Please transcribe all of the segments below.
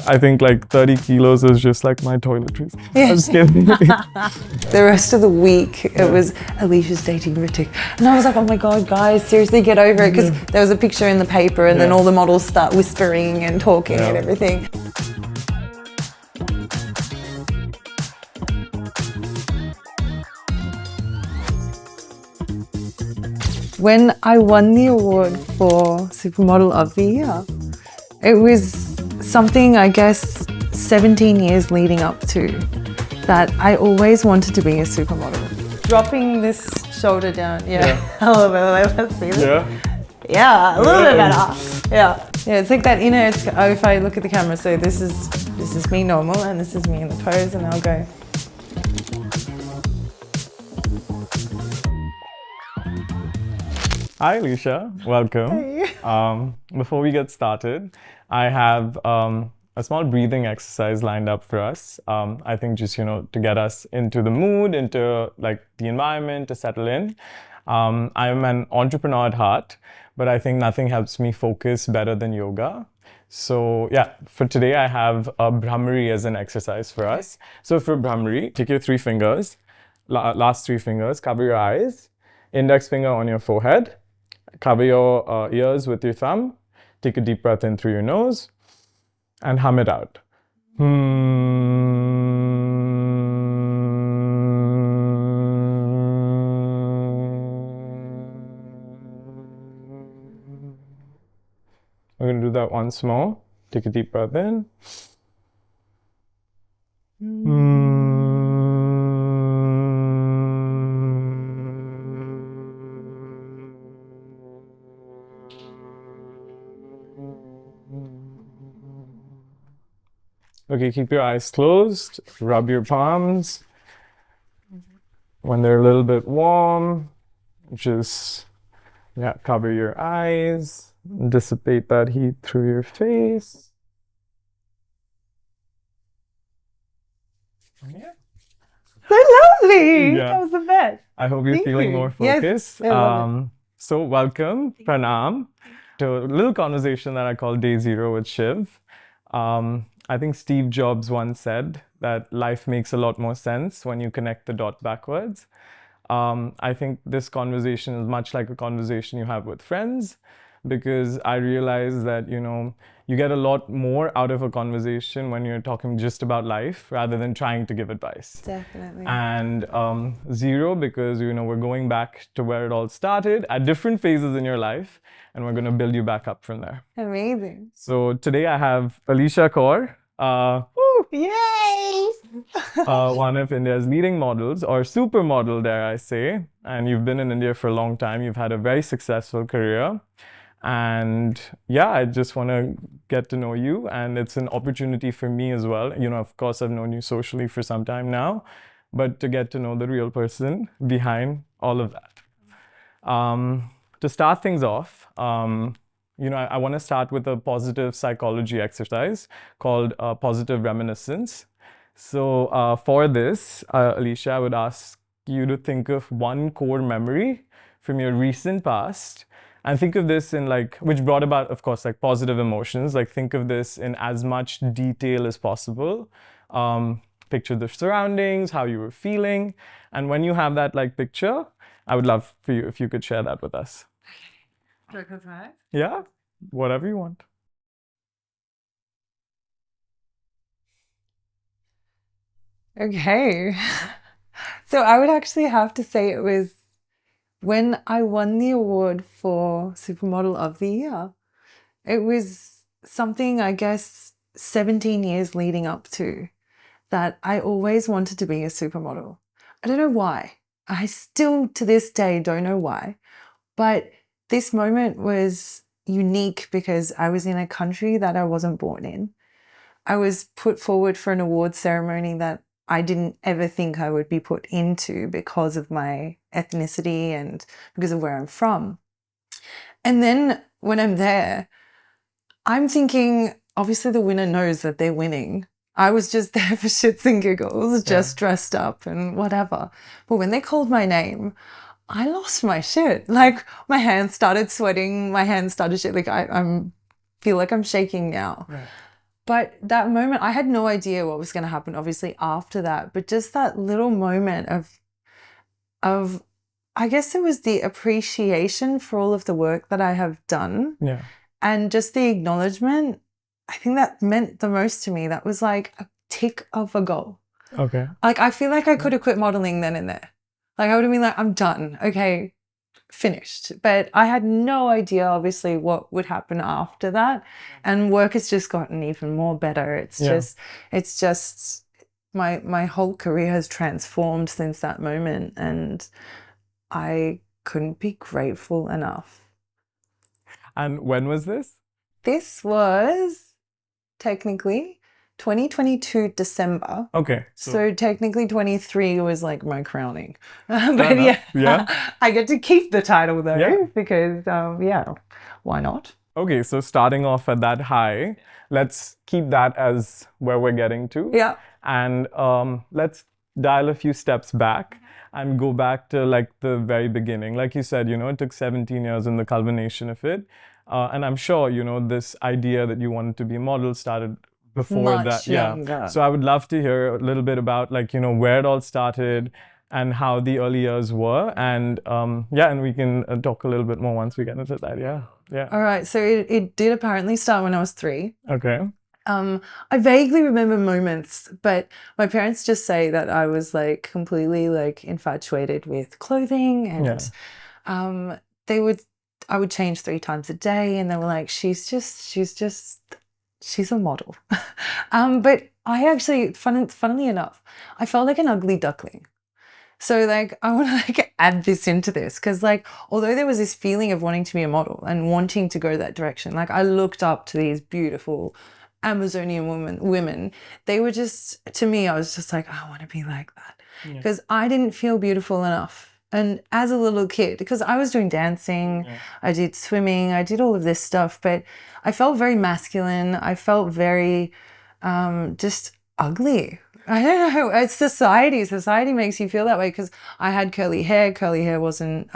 I think like 30 kilos is just like my toiletries. I'm just kidding. The rest of the week, it was Alicia's dating Ritik. And I was like, oh my God, guys, seriously get over it. Because there was a picture in the paper and then all the models start whispering and talking and everything. When I won the award for Supermodel of the Year, it was something, I guess, 17 years leading up to that I always wanted to be a supermodel. Dropping this shoulder down, a little bit, let's see this. Yeah, a little bit better. Yeah, it's like that, it's, if I look at the camera, so this is me normal and this is me in the pose, and I'll go. Hi Alicia, welcome. Hey. Before we get started, I have a small breathing exercise lined up for us. I think just, to get us into the mood, into like the environment, to settle in. I'm an entrepreneur at heart, but I think nothing helps me focus better than yoga. So for today I have a Brahmari as an exercise for us. So for Brahmari, take your 3 fingers, last 3 fingers, cover your eyes, index finger on your forehead, cover your ears with your thumb, take a deep breath in through your nose, and hum it out. We're going to do that once more. Take a deep breath in. Okay, keep your eyes closed, rub your palms. When they're a little bit warm, just cover your eyes, dissipate that heat through your face. So lovely! That was the best. I hope you're feeling more focused. Yes, so welcome, pranam, to a little conversation that I call Day Zero with Shiv. I think Steve Jobs once said that life makes a lot more sense when you connect the dot backwards. I think this conversation is much like a conversation you have with friends, because I realize that, you get a lot more out of a conversation when you're talking just about life rather than trying to give advice. Definitely. And zero, because, we're going back to where it all started at different phases in your life, and we're going to build you back up from there. Amazing. So today I have Alicia Kaur, Yay! one of India's leading models, or supermodel, dare I say. And you've been in India for a long time. You've had a very successful career. And I just want to get to know you. And it's an opportunity for me as well. Of course, I've known you socially for some time now, but to get to know the real person behind all of that. To start things off, I want to start with a positive psychology exercise called positive reminiscence. So for this, Alicia, I would ask you to think of one core memory from your recent past, and think of this in which brought about, of course, positive emotions. Think of this in as much detail as possible. Picture the surroundings, how you were feeling. And when you have that picture, I would love for you if you could share that with us. Do I close my eyes? Yeah, whatever you want. Okay. So I would actually have to say it was when I won the award for Supermodel of the Year. It was something, I guess, 17 years leading up to that I always wanted to be a supermodel. I don't know why. I still, to this day, don't know why. But this moment was unique because I was in a country that I wasn't born in. I was put forward for an award ceremony that I didn't ever think I would be put into because of my ethnicity and because of where I'm from. And then when I'm there, I'm thinking, obviously the winner knows that they're winning. I was just there for shits and giggles, just dressed up and whatever. But when they called my name, I lost my shit. My hands started sweating, my hands started shaking. I feel like I'm shaking now. Right. But that moment, I had no idea what was going to happen, obviously, after that. But just that little moment of, I guess it was the appreciation for all of the work that I have done. Yeah. And just the acknowledgement, I think that meant the most to me. That was like a tick of a goal. Okay. Like, I feel like I could have quit modeling then and there. Like, I would have been like, I'm done. Okay, finished. But I had no idea, obviously, what would happen after that. And work has just gotten even more better. It's just my whole career has transformed since that moment. And I couldn't be grateful enough. And when was this? This was technically 2022 December. Okay. So technically 23 was like my crowning. But enough. Yeah. I get to keep the title though, Yeah. because why not? Okay, so starting off at that high, let's keep that as where we're getting to. Yeah. And let's dial a few steps back and go back to like the very beginning. Like you said, it took 17 years in the culmination of it. And I'm sure, this idea that you wanted to be a model started before Much that. Yeah. younger. So I would love to hear a little bit about like, where it all started and how the early years were. And and we can talk a little bit more once we get into that. Yeah. Yeah. All right. So it did apparently start when I was 3. Okay. I vaguely remember moments, but my parents just say that I was like completely like infatuated with clothing, and I would change 3 times a day, and they were like, she's a model. But I actually, funnily enough, I felt like an ugly duckling. So like, I want to like add this into this, because like, although there was this feeling of wanting to be a model and wanting to go that direction, like I looked up to these beautiful Amazonian women. They were just, to me, I was just like, I want to be like that, because I didn't feel beautiful enough. And as a little kid, because I was doing dancing, I did swimming, I did all of this stuff, but I felt very masculine. I felt very just ugly. I don't know. It's society. Society makes you feel that way, because I had curly hair. Curly hair wasn't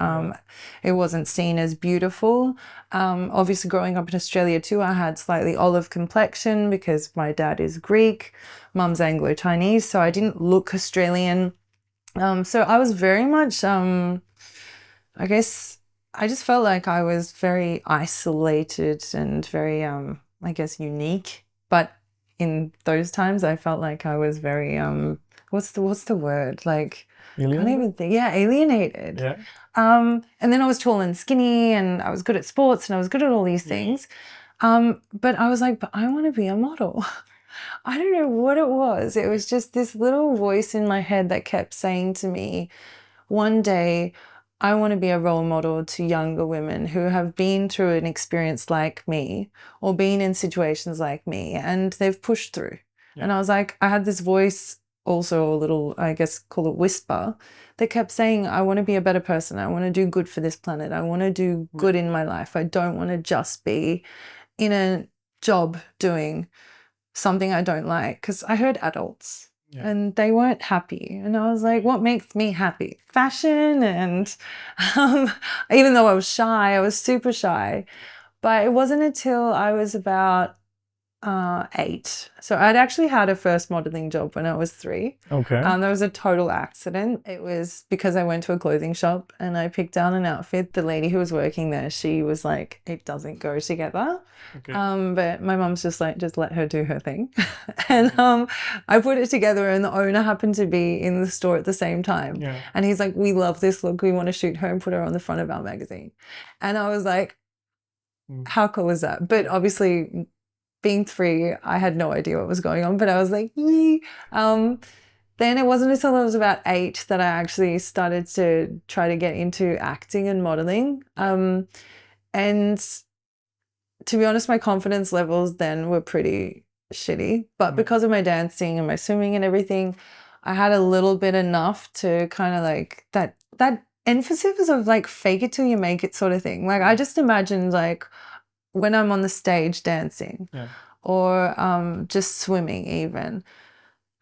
it wasn't seen as beautiful. Obviously, growing up in Australia too, I had slightly olive complexion because my dad is Greek, mum's Anglo-Chinese, so I didn't look Australian. So I was very much, I guess, I just felt like I was very isolated and very, I guess, unique. But in those times, I felt like I was very, what's the word? Like, Alienated? I can't even think. Yeah, alienated. Yeah. And then I was tall and skinny, and I was good at sports, and I was good at all these things. But I was like, but I want to be a model. I don't know what it was. It was just this little voice in my head that kept saying to me, one day I want to be a role model to younger women who have been through an experience like me, or been in situations like me, and they've pushed through. Yeah. And I was like, I had this voice, also a little, I guess, call it whisper, that kept saying, I want to be a better person. I want to do good for this planet. I want to do good in my life. I don't want to just be in a job doing something I don't like, because I heard adults and they weren't happy. And I was like, what makes me happy? Fashion. And even though I was shy, I was super shy. But it wasn't until I was about 8. So I'd actually had a first modeling job when I was 3. Okay. There was a total accident. It was because I went to a clothing shop and I picked out an outfit. The lady who was working there, she was like, it doesn't go together. Okay. But my mum's just like, just let her do her thing. And I put it together, and the owner happened to be in the store at the same time. Yeah. And he's like, we love this look. We want to shoot her and put her on the front of our magazine. And I was like, how cool is that? But obviously, being 3, I had no idea what was going on, but I was like, yee. Then it wasn't until I was about 8 that I actually started to try to get into acting and modeling. And to be honest, my confidence levels then were pretty shitty, but because of my dancing and my swimming and everything, I had a little bit enough to kind of like that emphasis of like fake it till you make it sort of thing. Like I just imagined like when I'm on the stage dancing or just swimming even,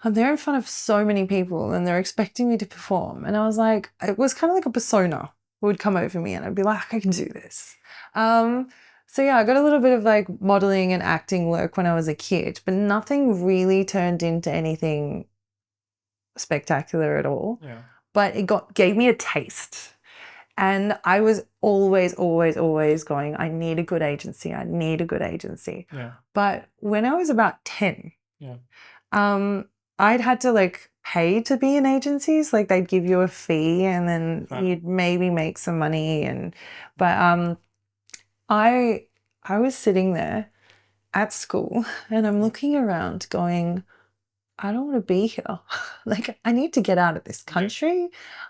I'm there in front of so many people and they're expecting me to perform. And I was like, it was kind of like a persona would come over me and I'd be like, I can do this. So yeah, I got a little bit of like modeling and acting work when I was a kid, but nothing really turned into anything spectacular at all. Yeah. But it gave me a taste. And I was always going, I need a good agency. I need a good agency. Yeah. But when I was about 10, Yeah. I'd had to like pay to be in agencies. Like they'd give you a fee and then you'd maybe make some money. But I was sitting there at school and I'm looking around going, I don't want to be here. Like, I need to get out of this country.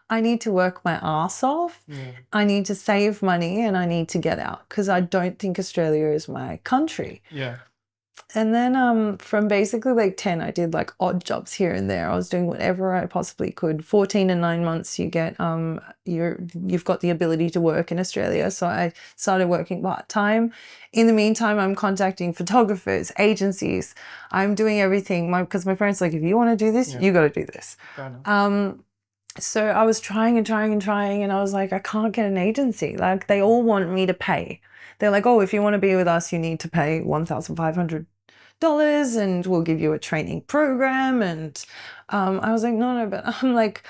I need to work my ass off. I need to save money and I need to get out because I don't think Australia is my country. Yeah. And then from basically like 10, I did like odd jobs here and there. I was doing whatever I possibly could. 14 and 9 months, you get you've got the ability to work in Australia. So I started working part-time. In the meantime, I'm contacting photographers, agencies. I'm doing everything because my parents are like, if you want to do this, you got to do this. So I was trying and I was like, I can't get an agency. Like they all want me to pay. They're like, oh, if you want to be with us, you need to pay $1,500 and we'll give you a training program. And I was like, no, but I'm like,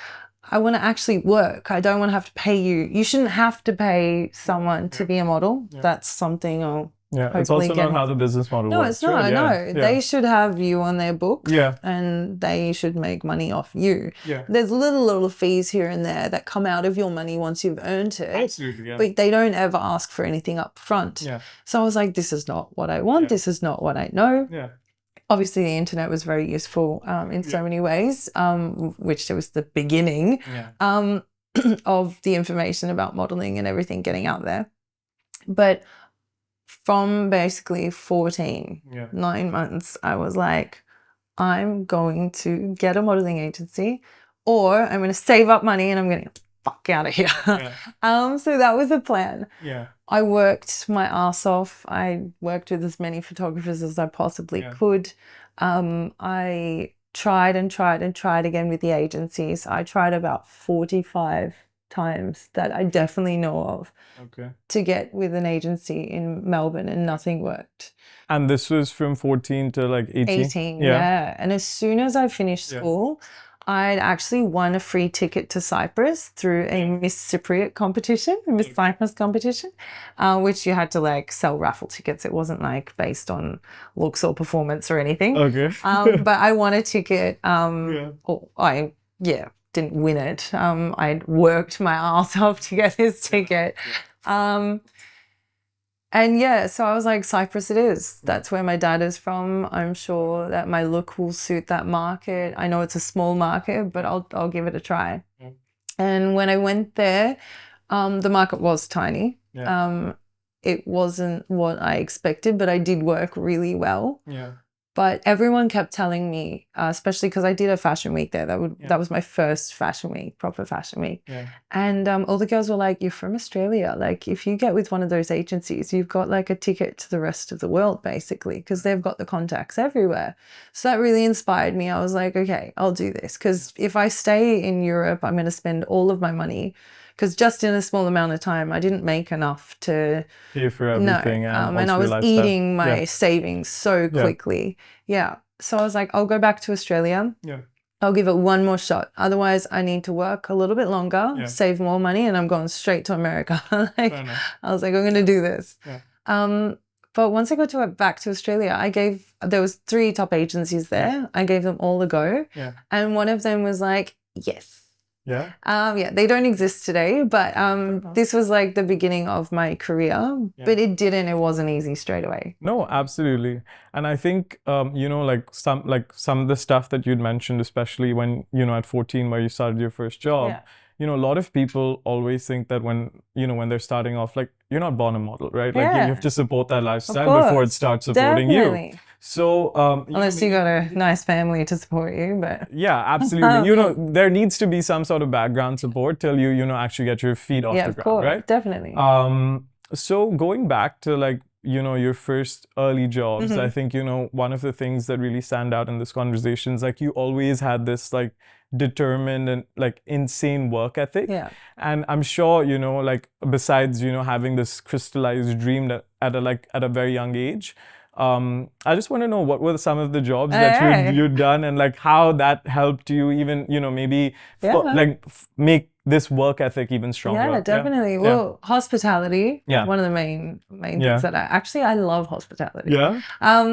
I want to actually work. I don't want to have to pay you. You shouldn't have to pay someone to be a model. That's something I'll it's also not how the business model works. No, it's not. No, they should have you on their books and they should make money off you. There's little fees here and there that come out of your money once you've earned it. Absolutely, But they don't ever ask for anything up front. So I was like, this is not what I want. This is not what I know. Obviously, the internet was very useful in so many ways, which was the beginning of the information about modeling and everything getting out there. But from basically 14, 9 months, I was like, I'm going to get a modeling agency or I'm going to save up money and I'm going to get the fuck out of here. So that was the plan. I worked my ass off. I worked with as many photographers as I possibly could. I tried again with the agencies. I tried about 45 times that I definitely know of to get with an agency in Melbourne and nothing worked. And this was from 14 to like 18? 18, And as soon as I finished school, I'd actually won a free ticket to Cyprus through a Miss Cypriot competition, a Miss Cyprus competition, which you had to like sell raffle tickets. It wasn't like based on looks or performance or anything. But I won a ticket. I didn't win it. I'd worked my ass off to get this ticket. And so I was like, Cyprus it is. That's where my dad is from. I'm sure that my look will suit that market. I know it's a small market, but I'll give it a try. And when I went there, the market was tiny. It wasn't what I expected, but I did work really well. But everyone kept telling me, especially because I did a fashion week there. That was my first fashion week, proper fashion week. And all the girls were like, you're from Australia. Like, if you get with one of those agencies, you've got like a ticket to the rest of the world, basically, because they've got the contacts everywhere. So that really inspired me. I was like, okay, I'll do this. Because if I stay in Europe, I'm going to spend all of my money. Because just in a small amount of time, I didn't make enough to pay for everything. No, and I was eating my savings so quickly. So I was like, I'll go back to Australia. I'll give it one more shot. Otherwise, I need to work a little bit longer, save more money, and I'm going straight to America. I was like, I'm going to do this. But once I got back to Australia, there was 3 top agencies there. I gave them all a go. And one of them was like, yes. They don't exist today, but this was like the beginning of my career, but it wasn't easy straight away. No, absolutely. And I think, like some of the stuff that you'd mentioned, especially when, at 14, where you started your first job, a lot of people always think that when they're starting off, like, you're not born a model, right? Like you have to support that lifestyle before it starts supporting you. So unless you got a nice family to support you, but absolutely. There needs to be some sort of background support till you actually get your feet off the ground, right? Definitely. So going back to like your first early jobs, I think one of the things that really stand out in this conversation is like you always had this like determined and like insane work ethic. Yeah. And I'm sure, you know, like besides, you know, having this crystallized dream that at a very young age, I just want to know what were some of the jobs that you'd done, and like how that helped you even, you know, maybe make this work ethic even stronger. Yeah, definitely. Yeah. Well, hospitality, Yeah. one of the main things that I love hospitality. Yeah.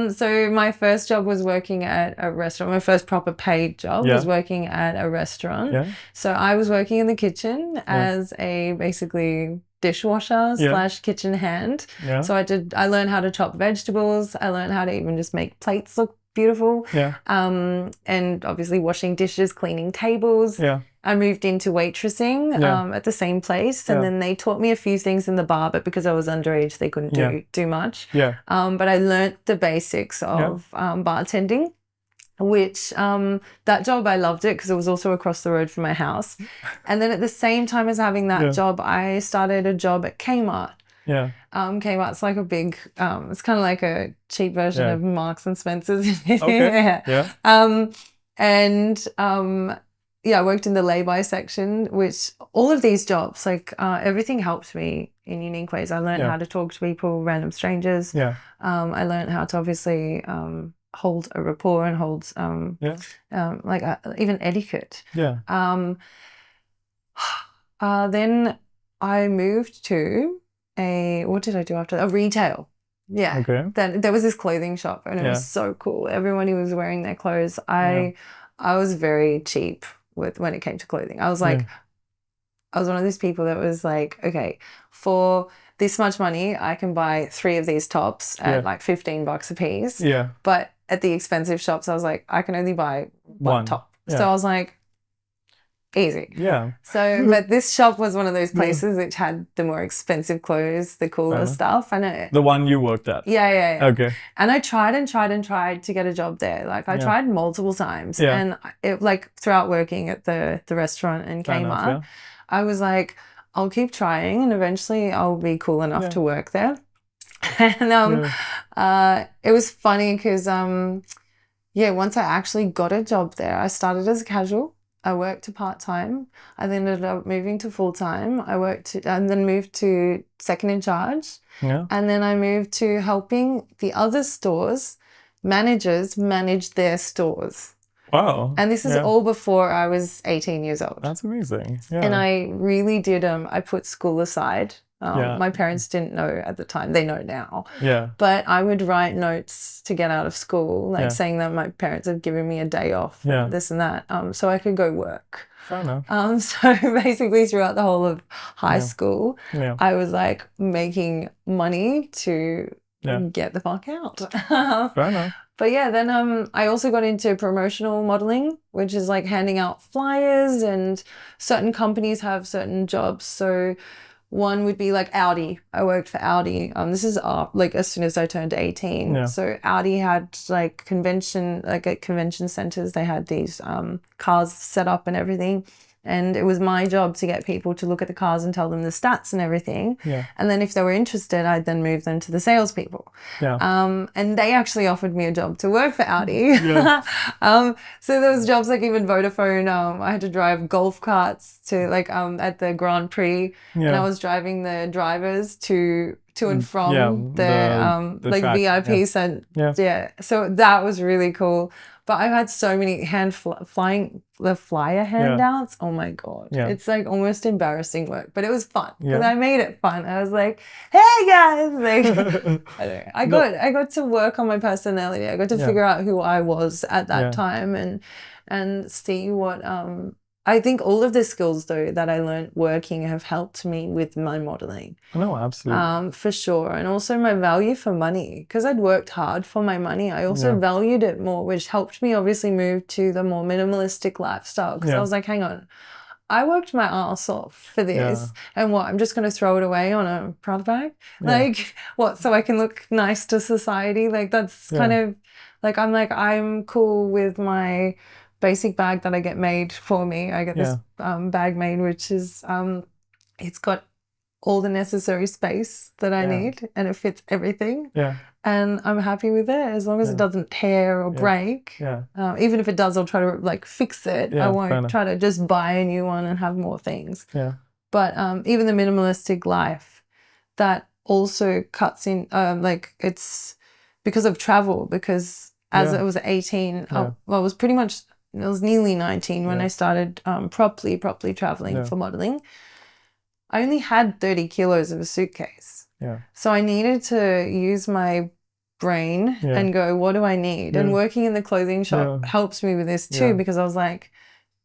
So my first job was working at a restaurant. My first proper paid job was working at a restaurant. Yeah. So I was working in the kitchen as a basically dishwasher / kitchen hand. Yeah. So I learned how to chop vegetables. I learned how to even just make plates look beautiful. Yeah. And obviously washing dishes, cleaning tables. Yeah. I moved into waitressing at the same place, and then they taught me a few things in the bar, but because I was underage, they couldn't do much. Yeah. But I learnt the basics of bartending, which that job, I loved it because it was also across the road from my house. And then at the same time as having that job, I started a job at Kmart. Yeah. Kmart's like a big, it's kind of like a cheap version of Marks and Spencer's. Okay. I worked in the lay-by section, which all of these jobs, like everything helped me in unique ways. I learned how to talk to people, random strangers. Yeah. I learned how to obviously hold a rapport and hold even etiquette. Yeah. Then I moved to what did I do after that? A retail. Yeah. Okay. Then there was this clothing shop, and it was so cool. Everyone who was wearing their clothes. I was very cheap when it came to clothing. I was like, I was one of those people that was like, okay, for this much money, I can buy 3 of these tops at like $15 a piece. Yeah. But at the expensive shops, I was like, I can only buy one top. Yeah. So I was like, easy. Yeah. So, but this shop was one of those places which had the more expensive clothes, the cooler stuff. And the one you worked at. Yeah. Okay. And I tried to get a job there. Like I tried multiple times, and it like throughout working at the restaurant in Kmart, I was like, I'll keep trying, and eventually I'll be cool enough to work there. And it was funny because once I actually got a job there, I started as a casual. I worked to part-time. I then ended up moving to full-time. And then moved to second in charge. Yeah. And then I moved to helping the other stores managers manage their stores. Wow. And this is all before I was 18 years old. That's amazing. Yeah. And I really did, I put school aside. My parents didn't know at the time. They know now. Yeah. But I would write notes to get out of school, like saying that my parents had given me a day off, this and that, so I could go work. Fair enough. So basically throughout the whole of high school, I was like making money to get the fuck out. Fair enough. But yeah, then I also got into promotional modeling, which is like handing out flyers, and certain companies have certain jobs. So one would be like Audi. I worked for Audi. This is like as soon as I turned 18. Yeah. So Audi had like at convention centers, they had these cars set up and everything. And it was my job to get people to look at the cars and tell them the stats and everything. Yeah. And then if they were interested, I'd then move them to the salespeople. Yeah. And they actually offered me a job to work for Audi. Yeah. So there was jobs like even Vodafone. I had to drive golf carts to like at the Grand Prix, and I was driving the drivers to and from the like track. VIP center. Yeah. So that was really cool. But I've had so many flyer handouts. Oh my God. Yeah. It's like almost embarrassing work, but it was fun because I made it fun. I was like, hey guys, like, I got to work on my personality. I got to figure out who I was at that time and see what, I think all of the skills though that I learned working have helped me with my modeling. No, absolutely. For sure. And also my value for money, because I'd worked hard for my money. I also valued it more, which helped me obviously move to the more minimalistic lifestyle. Because I was like, hang on, I worked my ass off for this. And what, I'm just going to throw it away on a Prada bag? Like what, so I can look nice to society? Like that's kind of like, I'm cool with my basic bag that I get made for me. I get this bag made, which is it's got all the necessary space that I need, and it fits everything. Yeah. and I'm happy with it as long as it doesn't tear or break. Yeah. Even if it does, I'll try to like fix it. Yeah, I fair won't enough. try to just buy a new one and have more things. Yeah. But even the minimalistic life, that also cuts in, like it's because of travel, because as I was 18, well, I was pretty much, I was nearly 19 when I started properly traveling for modeling. I only had 30 kilos of a suitcase. Yeah. So I needed to use my brain and go, what do I need? And working in the clothing shop helps me with this too, because I was like,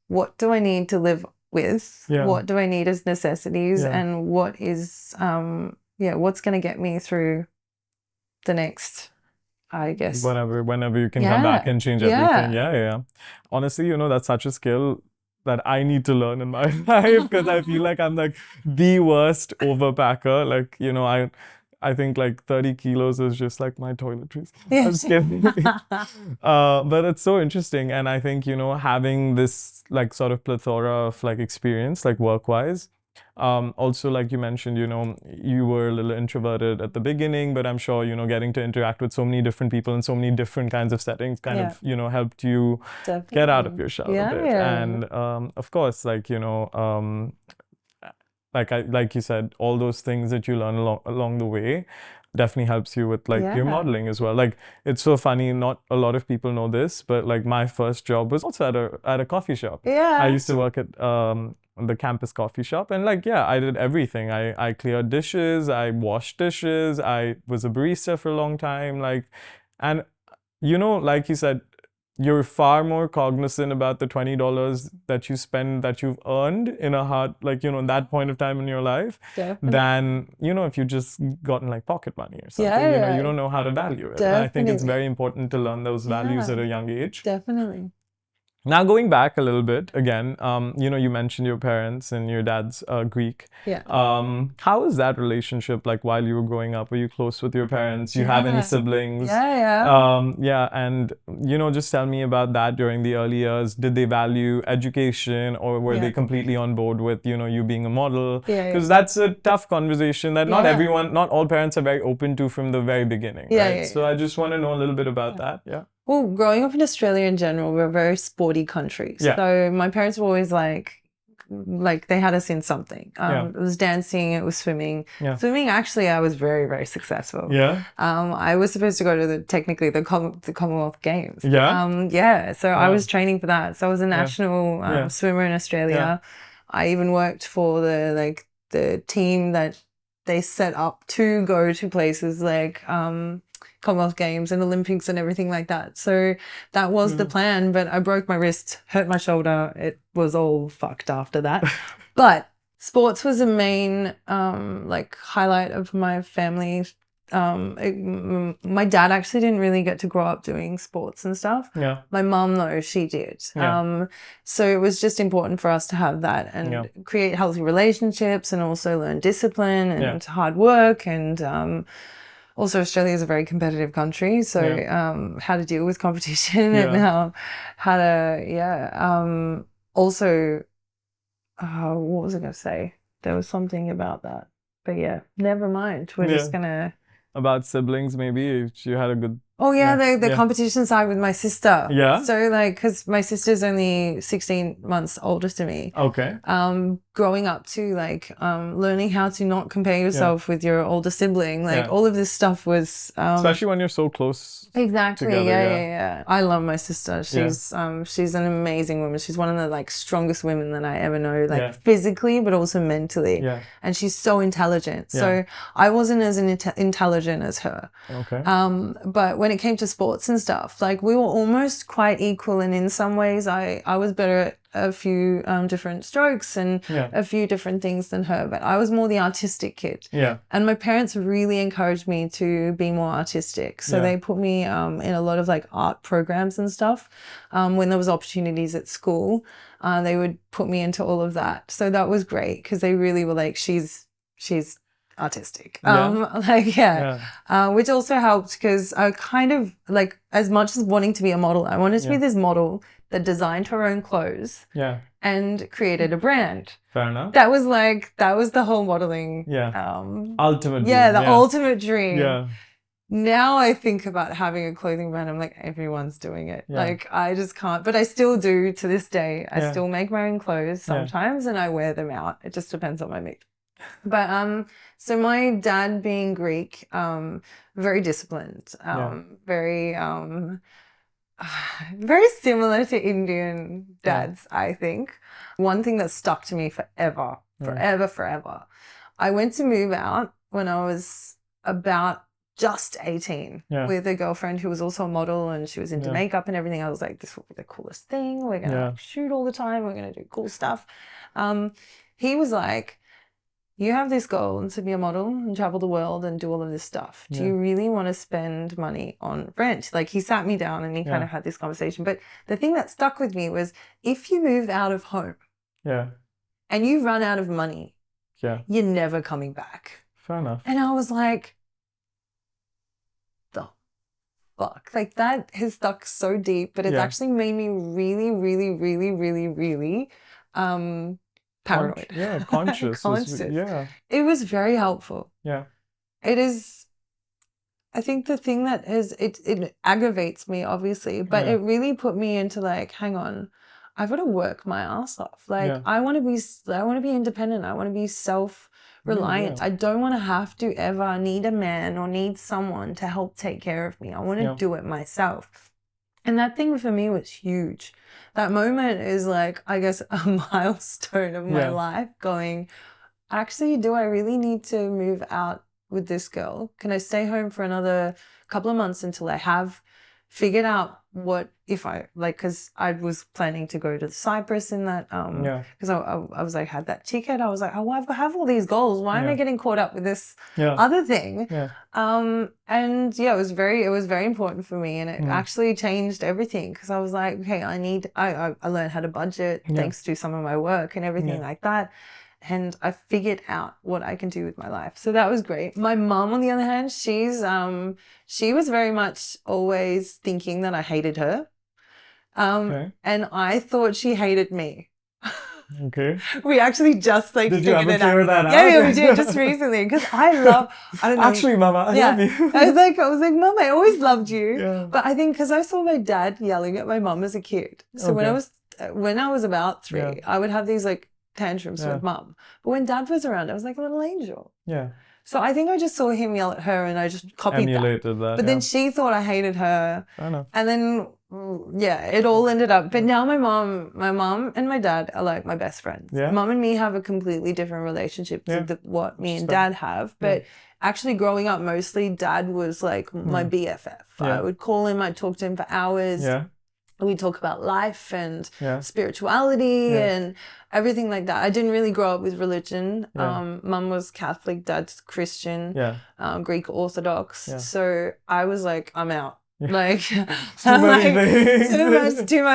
what do I need to live with? What do I need as necessities? And what is, what's going to get me through the next, I guess. Whenever you can come back and change everything. Yeah. Honestly, that's such a skill that I need to learn in my life, because I feel like I'm like the worst overpacker. Like, I think like 30 kilos is just like my toiletries. I'm just kidding. But it's so interesting. And I think, having this like sort of plethora of like experience, like work-wise, also, like you mentioned, you were a little introverted at the beginning, but I'm sure, getting to interact with so many different people in so many different kinds of settings kind of, helped you get out of your shell a bit. And of course, like, like you said, all those things that you learn along the way definitely helps you with like your modeling as well. Like, it's so funny, not a lot of people know this, but like my first job was also at a coffee shop. I used to work at the campus coffee shop, and like, I did everything. I cleared dishes, I washed dishes, I was a barista for a long time, like, and like you said, you're far more cognizant about the $20 that you spend, that you've earned in a hard, like, in that point of time in your life, than, if you just gotten like pocket money or something. You don't know how to value it. And I think it's very important to learn those values at a young age. Definitely. Now, going back a little bit again, you mentioned your parents and your dad's Greek. How is that relationship like while you were growing up? Were you close with your parents? Do you have any siblings? And, just tell me about that during the early years. Did they value education, or were they completely on board with, you being a model? Because that's a tough conversation that not all parents are very open to from the very beginning, right? So I just want to know a little bit about that. Well, growing up in Australia in general, we're a very sporty country. So my parents were always like they had us in something. It was dancing, it was swimming. Swimming, actually, I was very, very successful. I was supposed to go to the Commonwealth Games. So I was training for that. So I was a national swimmer in Australia. I even worked for the team that they set up to go to places like Commonwealth Games and Olympics and everything like that. So that was the plan, but I broke my wrist, hurt my shoulder. It was all fucked after that. But sports was a main highlight of my family. My dad actually didn't really get to grow up doing sports and stuff. My mum, though, she did. So it was just important for us to have that and create healthy relationships, and also learn discipline and hard work, and also, Australia is a very competitive country, so how to deal with competition and how to, also, what was I going to say? There was something about that. But never mind. We're just going to... About siblings, maybe, if you had a good... Oh, the competition side with my sister. So, because my sister's only 16 months older to me. Growing up too, learning how to not compare yourself with your older sibling. All of this stuff was... especially when you're so close together. I love my sister. She's an amazing woman. She's one of the strongest women that I ever know, physically, but also mentally. And she's so intelligent. So I wasn't as intelligent as her. But when it came to sports and stuff, we were almost quite equal, and in some ways I was better at a few different strokes and a few different things than her, but I was more the artistic kid. And my parents really encouraged me to be more artistic, so they put me in a lot of art programs and stuff. When there was opportunities at school, they would put me into all of that, so that was great, because they really were like, she's artistic. Which also helped, because I kind of as much as wanting to be a model, I wanted to be this model that designed her own clothes and created a brand. Fair enough. That was the whole modeling ultimate dream. Ultimate dream. now I think about having a clothing brand. I'm like, everyone's doing it. Yeah. Like, I just can't. But I still do to this day. I Yeah. still make my own clothes sometimes, and I wear them out. It just depends on my mood. But so my dad being Greek, very disciplined, very very similar to Indian dads, I think. One thing that stuck to me forever, forever. I went to move out when I was about just 18 with a girlfriend who was also a model, and she was into makeup and everything. I was like, this will be the coolest thing. We're going to like, shoot all the time. We're going to do cool stuff. He was like, you have this goal to be a model and travel the world and do all of this stuff. Do you really want to spend money on rent? Like, he sat me down and he kind of had this conversation. But the thing that stuck with me was, if you move out of home and you run out of money, you're never coming back. Fair enough. And I was like, the fuck? Like, that has stuck so deep, but it's actually made me really, really, really, really, really paranoid. Conscious. Conscious. It was very helpful. It is, I think the thing that is, it aggravates me, obviously, but it really put me into like, hang on, I've got to work my ass off. Like, I want to be independent. I want to be self-reliant. I don't want to have to ever need a man or need someone to help take care of me. I want to do it myself. And that thing for me was huge. That moment is like, I guess, a milestone of my life, going, actually, do I really need to move out with this girl? Can I stay home for another couple of months until I have figured out what, if I, like, because I was planning to go to Cyprus in that, because I was like, had that ticket. I was like, oh, I have all these goals. Why am I getting caught up with this other thing? And it was very important for me, and it actually changed everything, because I was like, okay, I learned how to budget thanks to some of my work and everything like that. And I figured out what I can do with my life. So that was great. My mom, on the other hand, she was very much always thinking that I hated her. And I thought she hated me. Okay. We actually just like did you ever clear that out? Yeah, we did just recently, because I don't know. Actually, Mama, I love you. I was like, Mom, I always loved you. But I think because I saw my dad yelling at my mom as a kid. So when I was about 3, I would have these like tantrums with Mum. But when Dad was around, I was like a little angel. So I think I just saw him yell at her, and I just copied that. But then she thought I hated her. I know. And then it all ended up. But now my mom and my dad are like my best friends. Mum and me have a completely different relationship to what me and Dad have. But actually, growing up, mostly Dad was like my BFF. I would call him, I'd talk to him for hours. We talk about life and spirituality and everything like that. I didn't really grow up with religion. Mum was Catholic, Dad's Christian, Greek Orthodox. So I was like, I'm out. Like, too much.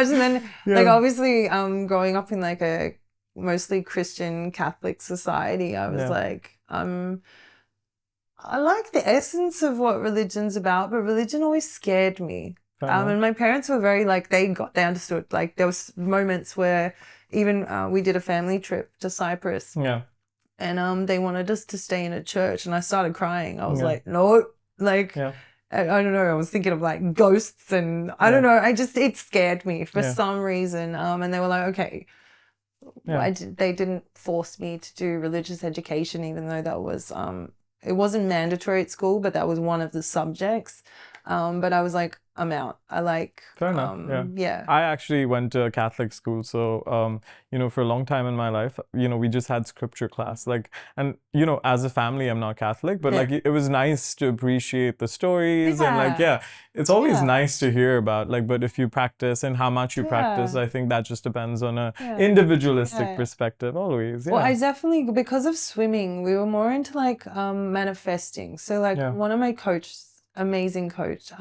And then like, obviously, growing up in like a mostly Christian Catholic society, I was like, I like the essence of what religion's about, but religion always scared me. And my parents were very like, they understood. Like, there was moments where even we did a family trip to Cyprus. And they wanted us to stay in a church, and I started crying. I was like, no, like, I don't know. I was thinking of like ghosts, and I don't know. It scared me for some reason. And they were like, okay. They didn't force me to do religious education, even though that was, it wasn't mandatory at school, but that was one of the subjects. But I was like, I'm out. I like, fair enough. I actually went to a Catholic school. So, for a long time in my life, we just had scripture class. Like, and, as a family, I'm not Catholic, but like, it was nice to appreciate the stories and like, it's always nice to hear about, like, but if you practice and how much you practice, I think that just depends on a individualistic perspective always. Well, I definitely, because of swimming, we were more into like, manifesting. So like one of my coaches, amazing coach,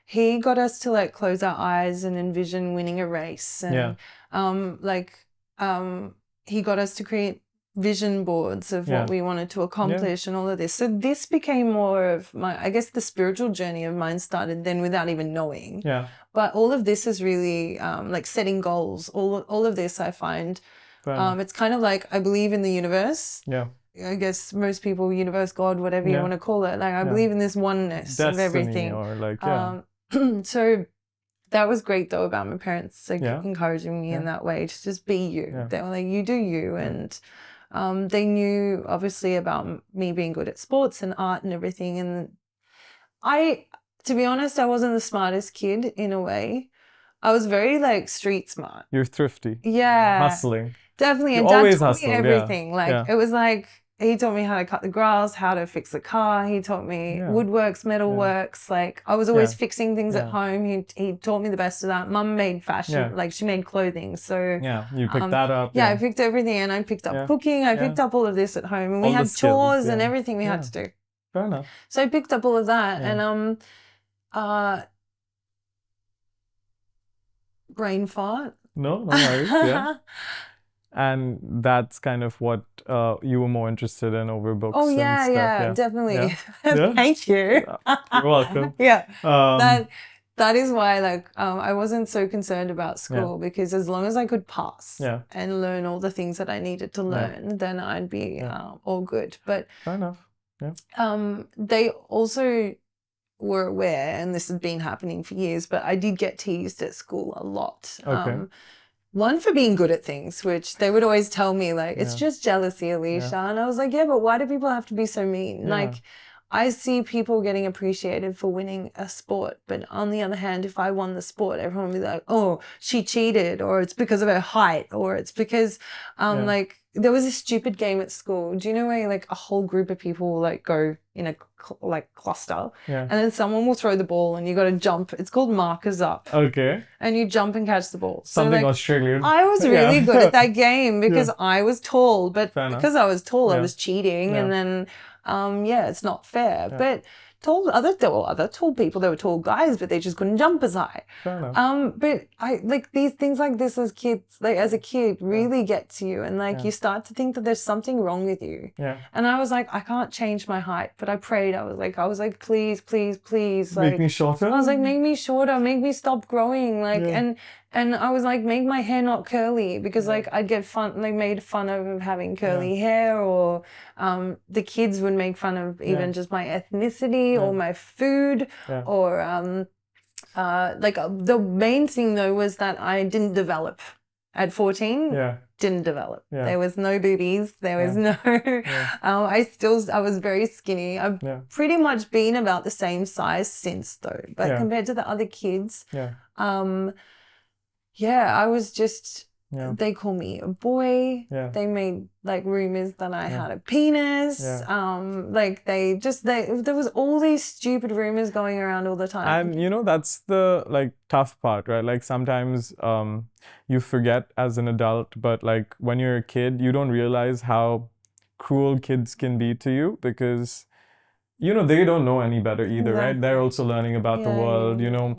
he got us to like close our eyes and envision winning a race, and he got us to create vision boards of what we wanted to accomplish and all of this. So this became more of I guess the spiritual journey of mine started then without even knowing. But all of this is really like setting goals. All of this I find it's kind of like, I believe in the universe. I guess most people, universe, God, whatever you Yeah. want to call it. Like I Yeah. believe in this oneness of Destiny everything. or like, yeah. So that was great though about my parents like Yeah. encouraging me in Yeah. that way to just be you. Yeah. They were like, you do you. Yeah. And they knew obviously about me being good at sports and art and everything. And to be honest, I wasn't the smartest kid in a way. I was very like street smart. You're thrifty. Yeah. Hustling. Definitely. You And Dad always taught me hustled, everything. yeah. Like Yeah. it was like he taught me how to cut the grass, how to fix the car. He taught me Yeah. woodworks, metalworks. Like I was always fixing things at home. He taught me the best of that. Mum made fashion, like she made clothing. So yeah, you picked that up. Yeah, I picked everything, and I picked up cooking. I picked up all of this at home, and we All the had skills, chores and everything we had to do. Fair enough. So I picked up all of that, and brain fart. No worries. Yeah. And that's kind of what you were more interested in over books. Oh and yeah, stuff. yeah, definitely. Yeah. Thank you. You're welcome. Yeah. That is why like I wasn't so concerned about school because as long as I could pass and learn all the things that I needed to learn, then I'd be all good. But fair enough. Yeah. They also were aware, and this has been happening for years, but I did get teased at school a lot. Okay. One for being good at things, which they would always tell me, like, it's just jealousy, Alicia. And I was like, yeah, but why do people have to be so mean? Like, I see people getting appreciated for winning a sport, but on the other hand, if I won the sport, everyone would be like, oh, she cheated, or it's because of her height, or it's because, like, there was a stupid game at school. Do you know where like a whole group of people will like go in a like cluster, and then someone will throw the ball, and you got to jump. It's called markers up. Okay. And you jump and catch the ball. Something so, like, Australian. I was really good at that game because I was tall, but because I was tall, I was cheating, and then it's not fair. But there were other tall people, they were tall guys, but they just couldn't jump as high. Fair enough. But I like these things like this as kids, like as a kid, really get to you, and like you start to think that there's something wrong with you. Yeah. And I was like, I can't change my height, but I prayed. I was like, please, please, please, like, make me shorter. I was like, make me shorter, make me stop growing, like, and I was like, make my hair not curly, because like I'd get made fun of having curly hair, or the kids would make fun of even just my ethnicity or my food, or like the main thing though was that I didn't develop at 14. Didn't develop. There was no boobies. There was no. I was very skinny. I've pretty much been about the same size since though, but compared to the other kids, I was just, they call me a boy. They made like rumors that I had a penis. Like there was all these stupid rumors going around all the time. And you know, that's the like tough part, right? Like sometimes you forget as an adult, but like when you're a kid, you don't realize how cruel kids can be to you, because you know, they don't know any better either, right? They're also learning about the world, you know.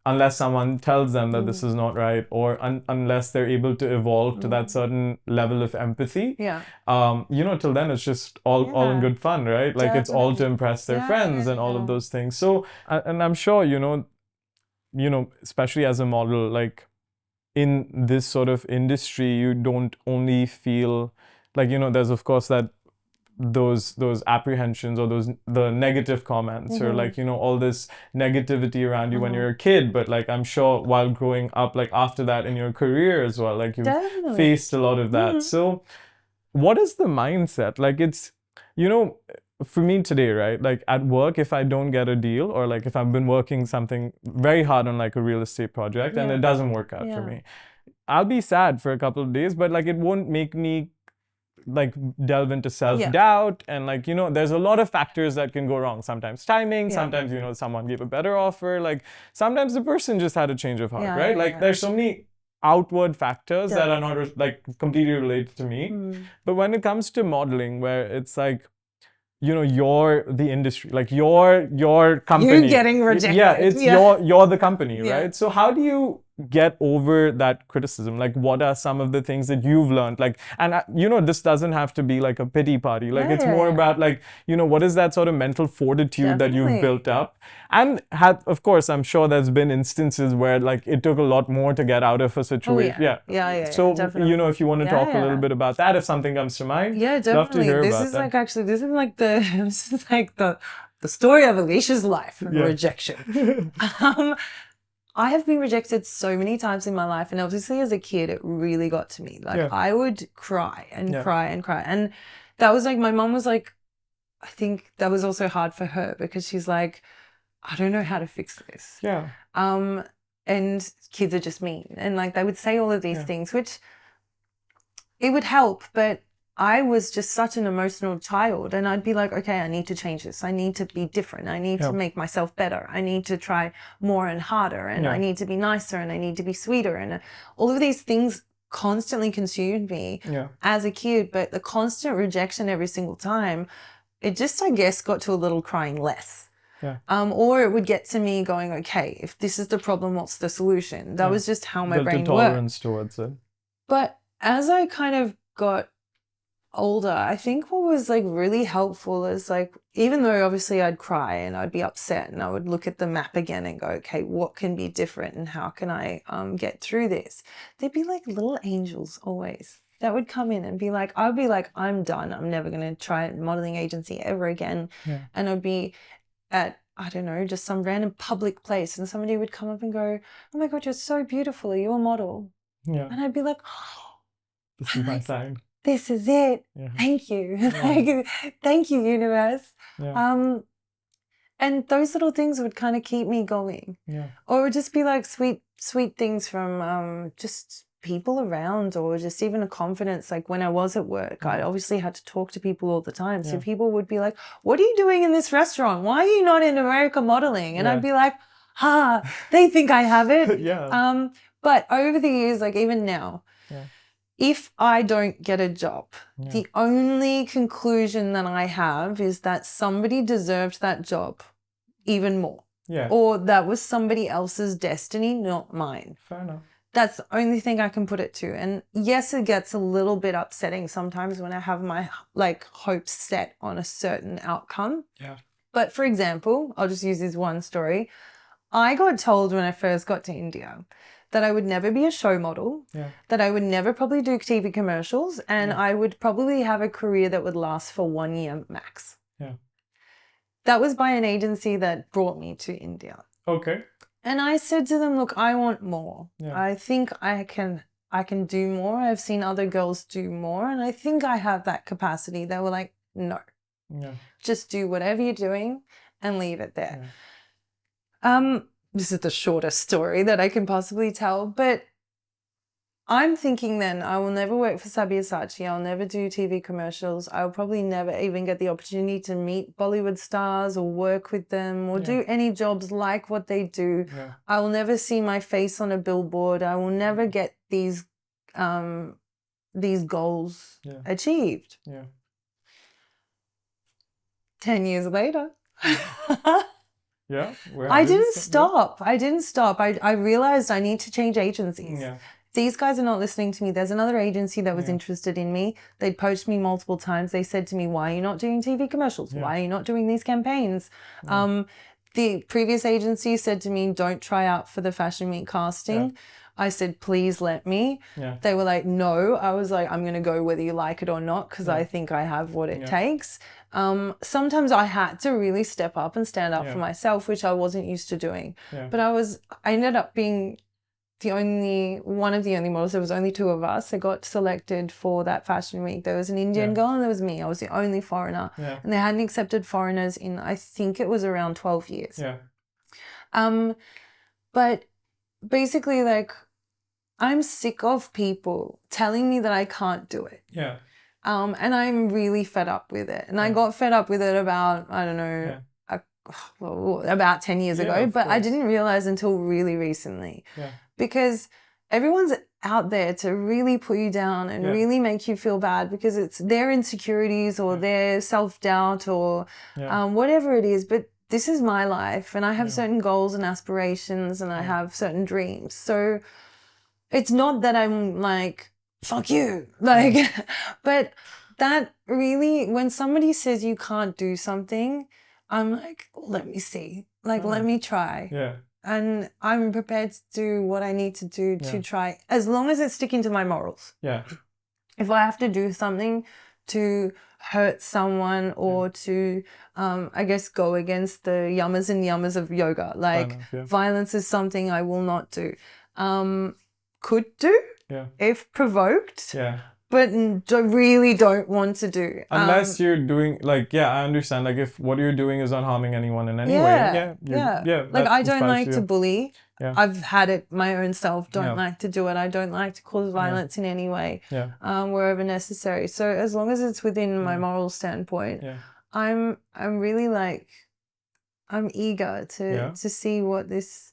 Unless someone tells them that this is not right, or unless they're able to evolve to that certain level of empathy, you know, till then it's just all in good fun, right? Like it's all to impress their friends and all of those things. So, and I'm sure, you know, especially as a model, like in this sort of industry, you don't only feel like, you know, there's of course those apprehensions or the negative comments or like, you know, all this negativity around you when you're a kid, but like I'm sure while growing up, like after that in your career as well, like you've faced a lot of that. So what is the mindset? Like it's, you know, for me today, right, like at work, if I don't get a deal, or like if I've been working something very hard on like a real estate project and it doesn't work out for me, I'll be sad for a couple of days, but like it won't make me like delve into self-doubt, and like, you know, there's a lot of factors that can go wrong. Sometimes timing, sometimes, you know, someone gave a better offer, like sometimes the person just had a change of heart, right? Like there's so many outward factors that are not like completely related to me. But when it comes to modeling, where it's like, you know, you're the industry, like your company. You're getting rejected. Yeah, it's you're the company, right? So how do you get over that criticism? Like, what are some of the things that you've learned? Like, and you know, this doesn't have to be like a pity party. Like, it's more about like, you know, what is that sort of mental fortitude that you've built up? And of course, I'm sure there's been instances where like it took a lot more to get out of a situation. So, definitely. you know, if you want to talk a little bit about that, if something comes to mind, love to hear about that. This is like the story of Alicia's life, rejection. I have been rejected so many times in my life, and obviously as a kid, it really got to me. Like I would cry and cry and cry, and that was like, my mom was like, I think that was also hard for her because she's like, I don't know how to fix this. And kids are just mean, and like they would say all of these things, which it would help, but I was just such an emotional child, and I'd be like, okay, I need to change this. I need to be different. I need to make myself better. I need to try more and harder, and I need to be nicer, and I need to be sweeter. And all of these things constantly consumed me as a kid, but the constant rejection every single time, it just, I guess, got to a little crying less. Or it would get to me going, okay, if this is the problem, what's the solution? That was just how my brain worked. Tolerance towards it. But as I kind of got older, I think what was like really helpful is like, even though obviously I'd cry and I'd be upset, and I would look at the map again and go, okay, what can be different and how can I get through this? There'd be like little angels always that would come in and be like, I'd be like, I'm done. I'm never going to try a modeling agency ever again. And I'd be at, I don't know, just some random public place, and somebody would come up and go, oh my God, you're so beautiful. Are you a model? And I'd be like, oh, this is my sign. This is it. Thank you. Thank you, universe. And those little things would kind of keep me going. Or it would just be like sweet things from just people around, or just even a confidence. Like when I was at work, I obviously had to talk to people all the time. So people would be like, what are you doing in this restaurant? Why are you not in America modeling? And I'd be like, they think I have it. But over the years, like even now, if I don't get a job, the only conclusion that I have is that somebody deserved that job even more. Or that was somebody else's destiny, not mine. Fair enough. That's the only thing I can put it to. And yes, it gets a little bit upsetting sometimes when I have my like hopes set on a certain outcome. But for example, I'll just use this one story. I got told when I first got to India that I would never be a show model, that I would never probably do TV commercials, and I would probably have a career that would last for 1 year max. That was by an agency that brought me to India. Okay. And I said to them, look, I want more. I think I can do more. I've seen other girls do more, and I think I have that capacity. They were like, no. Just do whatever you're doing and leave it there. This is the shortest story that I can possibly tell, but I'm thinking then I will never work for Sabyasachi. I'll never do TV commercials. I'll probably never even get the opportunity to meet Bollywood stars or work with them or do any jobs like what they do. I will never see my face on a billboard. I will never get these goals achieved. 10 years later. I didn't stop. I realized I need to change agencies. These guys are not listening to me. There's another agency that was interested in me. They poached me multiple times. They said to me, why are you not doing TV commercials? Why are you not doing these campaigns? The previous agency said to me, don't try out for the Fashion Week casting. I said, please let me. They were like, no. I was like, I'm going to go whether you like it or not, because I think I have what it takes. Sometimes I had to really step up and stand up for myself, which I wasn't used to doing. But I ended up being one of the only models. There was only 2 of us that got selected for that Fashion Week. There was an Indian girl and there was me. I was the only foreigner. And they hadn't accepted foreigners in, I think it was around 12 years. But basically, like, I'm sick of people telling me that I can't do it. And I'm really fed up with it. And I got fed up with it about, I don't know, about 10 years ago, but I didn't realize until really recently. Because everyone's out there to really put you down and really make you feel bad because it's their insecurities or their self-doubt or whatever it is. But this is my life and I have Yeah. certain goals and aspirations and I have certain dreams. So it's not that I'm like, fuck you, like, but that really, when somebody says you can't do something, I'm like, let me see, like, let me try. Yeah. And I'm prepared to do what I need to do to Yeah. try, as long as it's sticking to my morals. Yeah. If I have to do something to hurt someone or to, I guess, go against the yamas and yamas of yoga, like enough, yeah. violence is something I will not do. Could do Yeah. if provoked, Yeah. but really don't want to do. Unless you're doing like, yeah, I understand. Like if what you're doing is not harming anyone in any way. Yeah. Like that I don't inspires like you. to bully. Yeah. I've had it my own self. Don't Yeah. like to do it. I don't like to cause violence in any way. Yeah. Wherever necessary. So as long as it's within my moral standpoint, I'm really like, I'm eager to see what this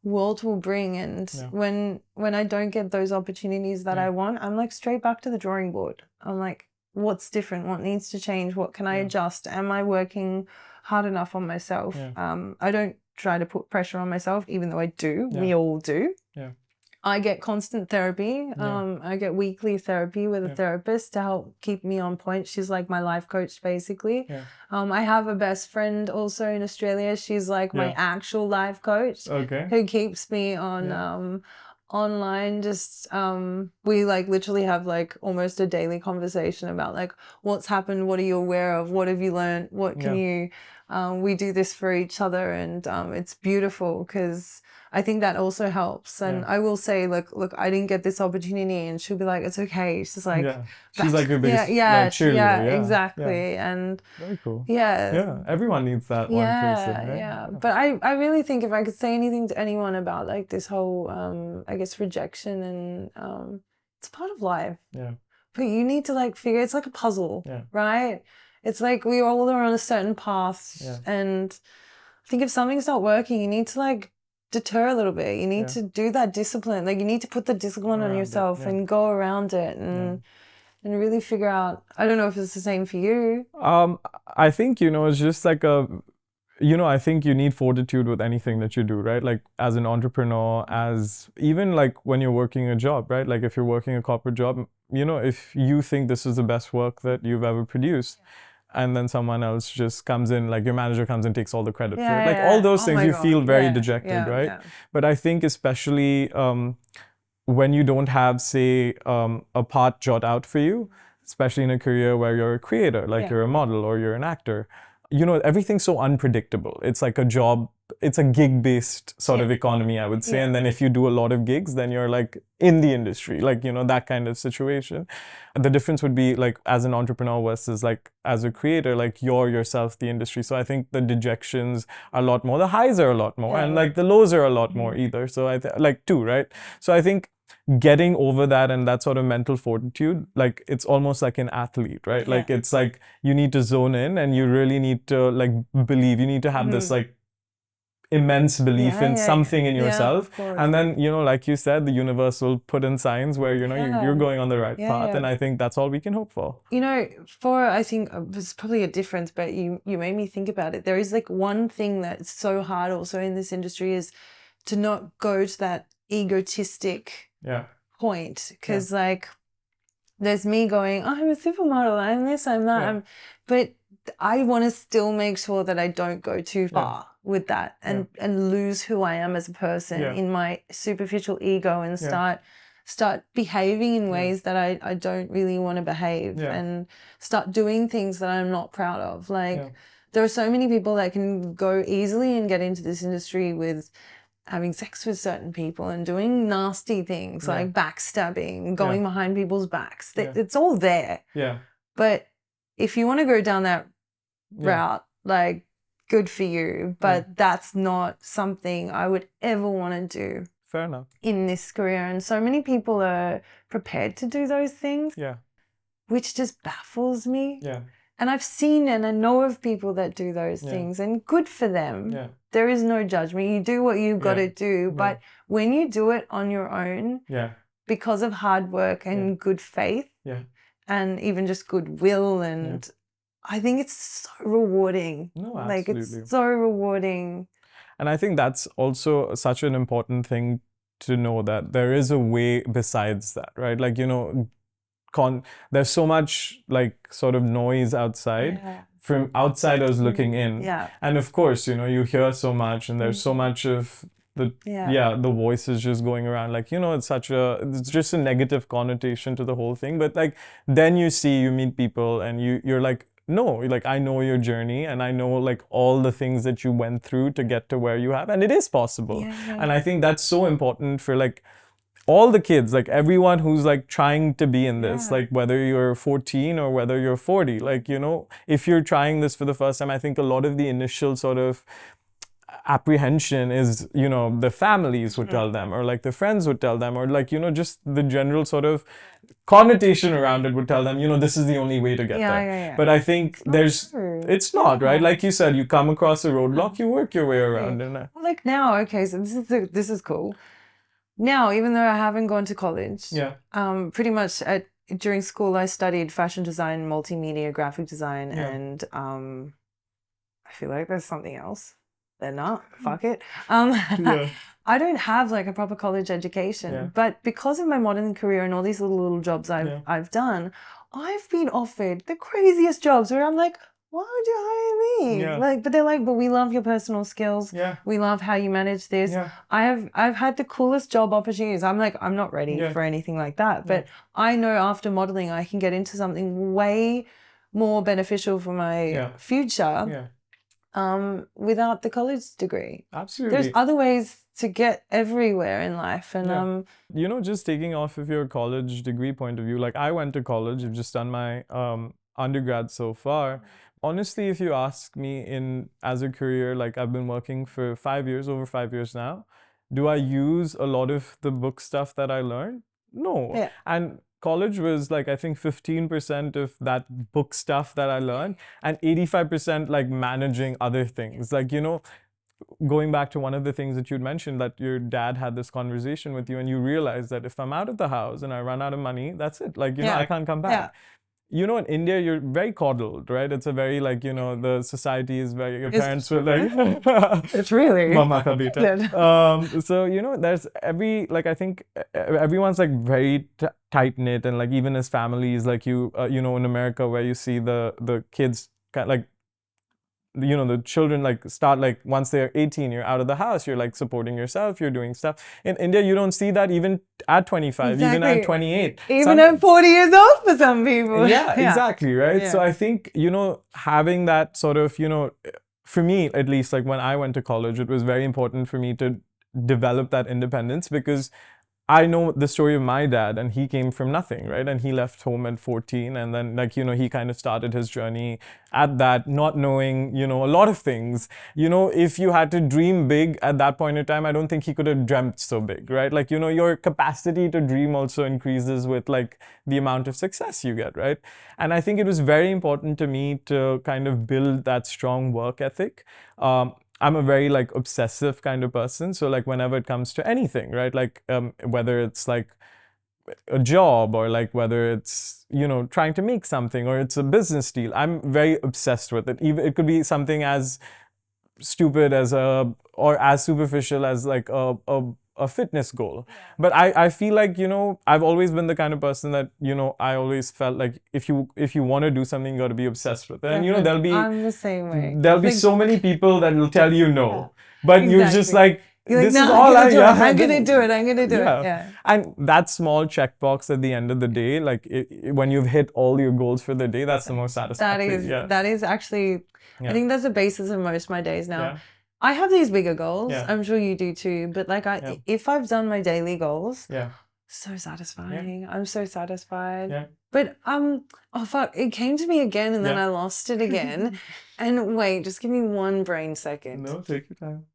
world will bring. And when I don't get those opportunities that I want, I'm like straight back to the drawing board. I'm like, what's different? What needs to change? What can I adjust? Am I working hard enough on myself? I don't try to put pressure on myself, even though I do. We all do. I get constant therapy. I get weekly therapy with a therapist to help keep me on point. She's like my life coach, basically. I have a best friend also in Australia. She's like my actual life coach, who keeps me on online. Just we like literally have like almost a daily conversation about like what's happened, what are you aware of, what have you learned, what can you. We do this for each other, and it's beautiful because I think that also helps. And I will say, look, I didn't get this opportunity, and she'll be like, it's okay. She's like, she's like your biggest cheerleader. Exactly. And very cool. Yeah, everyone needs that one person, right? Yeah. But I really think if I could say anything to anyone about like this whole, I guess, rejection and it's part of life. But you need to like figure, it's like a puzzle, right? It's like we all are on a certain path, and I think if something's not working, you need to like deter a little bit. You need to do that discipline. Like you need to put the discipline on yourself and go around it and really figure out. I don't know if it's the same for you. I think, it's just like I think you need fortitude with anything that you do, right? Like as an entrepreneur, as even like when you're working a job, right? Like if you're working a corporate job, if you think this is the best work that you've ever produced, and then someone else just comes in, like your manager comes and takes all the credit for it. Like all those things, you feel very dejected, right? But I think especially when you don't have, say, a part jot out for you, especially in a career where you're a creator, like you're a model or you're an actor, everything's so unpredictable. It's like a job, it's a gig-based sort of economy, I would say. And then if you do a lot of gigs, then you're like in the industry, like, that kind of situation. The difference would be like as an entrepreneur versus like as a creator, like you're yourself the industry. So I think the dejections are a lot more, the highs are a lot more, and like the lows are a lot more either. So like too, right? So I think getting over that and that sort of mental fortitude, like it's almost like an athlete, right? Like it's like you need to zone in and you really need to like believe, you need to have this like immense belief in something in yourself, and then like you said, the universe will put in signs where you're going on the right path. And I think that's all we can hope for. I think there's probably a difference, but you made me think about it. There is like one thing that's so hard also in this industry is to not go to that egotistic point, because like there's me going, I'm a supermodel, I'm this, I'm that, but I want to still make sure that I don't go too far with that and lose who I am as a person in my superficial ego and start behaving in ways that I don't really want to behave and start doing things that I'm not proud of. Like there are so many people that can go easily and get into this industry with having sex with certain people and doing nasty things like backstabbing, going behind people's backs. It's all there. But if you want to go down that route, like, good for you. But that's not something I would ever want to do. Fair enough. In this career. And so many people are prepared to do those things. Which just baffles me. And I've seen and I know of people that do those things, and good for them. There is no judgment. You do what you've got to do. But when you do it on your own, because of hard work and good faith, and even just goodwill and I think it's so rewarding. No, Like, absolutely. it's so rewarding. And I think that's also such an important thing to know, that there is a way besides that, right? Like, you know, there's so much like sort of noise outside Yeah. from outsiders looking in. Yeah. And of course, you know, you hear so much, and there's so much of the the voices just going around, like, you know, it's just a negative connotation to the whole thing. But like, then you meet people, and you're like, no, like, I know your journey, and I know like all the things that you went through to get to where you have, and it is possible. And I think that's so important for like all the kids, like everyone who's like trying to be in this, like whether you're 14 or whether you're 40, like, you know, if you're trying this for the first time, I think a lot of the initial sort of apprehension is, you know, the families would tell them, or like the friends would tell them, or like, you know, just the general sort of connotation around it would tell them, you know, this is the only way to get there. But I think it's not, right? Like you said, you come across a roadblock, you work your way around. And like now, okay, so this is cool. Now, even though I haven't gone to college, pretty much during school I studied fashion design, multimedia, graphic design, and I feel like there's something else. They're not. Fuck it. I don't have like a proper college education, but because of my modeling career and all these little jobs I've done, I've been offered the craziest jobs where I'm like, why would you hire me? Like, but they're like, but we love your personal skills. We love how you manage this. I've had the coolest job opportunities. I'm like, I'm not ready for anything like that. But I know after modeling, I can get into something way more beneficial for my future. Without the college degree. Absolutely. There's other ways to get everywhere in life. And you know, just taking off of your college degree point of view, like I went to college, I've just done my undergrad so far. Honestly, if you ask me as a career, like I've been working for over 5 years now, do I use a lot of the book stuff that I learned? No. And college was like, I think 15% of that book stuff that I learned, and 85% like managing other things. Like, you know, going back to one of the things that you'd mentioned, that your dad had this conversation with you, and you realize that if I'm out of the house and I run out of money, that's it. Like, you know, I can't come back. You know, in India, you're very coddled, right? It's a very, like, you know, the society is very, your parents will like, it's really Mama ka beta. So, you know, there's I think everyone's like very tight knit, and like even as families, like you know, in America, where you see the kids kind of like, you know, the children like start like once they're 18, you're out of the house, you're like supporting yourself, you're doing stuff. In India, you don't see that even at 25, even at 28. Even at 40 years old for some people. Yeah, exactly, right? So I think, you know, having that sort of, you know, for me at least, like when I went to college, it was very important for me to develop that independence, because I know the story of my dad, and he came from nothing, right? And he left home at 14, and then, like, you know, he kind of started his journey at that, not knowing, you know, a lot of things. You know, if you had to dream big at that point in time, I don't think he could have dreamt so big, right? Like, you know, your capacity to dream also increases with like the amount of success you get, right? And I think it was very important to me to kind of build that strong work ethic. I'm a very like obsessive kind of person. So like whenever it comes to anything, right? Like whether it's like a job, or like whether it's, you know, trying to make something, or it's a business deal, I'm very obsessed with it. Even it could be something as stupid as or as superficial as like a fitness goal. But I feel like, you know, I've always been the kind of person that, you know, I always felt like if you want to do something, you got to be obsessed with it. And, you know, I'm the same way. There'll be so many people that will tell you no, but you're just like, this no, is all I'm gonna do it. I'm gonna do it. Yeah. And that small checkbox at the end of the day, like when you've hit all your goals for the day, that's the most satisfying. That is actually, I think that's the basis of most of my days now. I have these bigger goals. I'm sure you do too. But like if I've done my daily goals, so satisfying. I'm so satisfied. But oh fuck, it came to me again, and then I lost it again. And wait, just give me one brain second. No, take your time.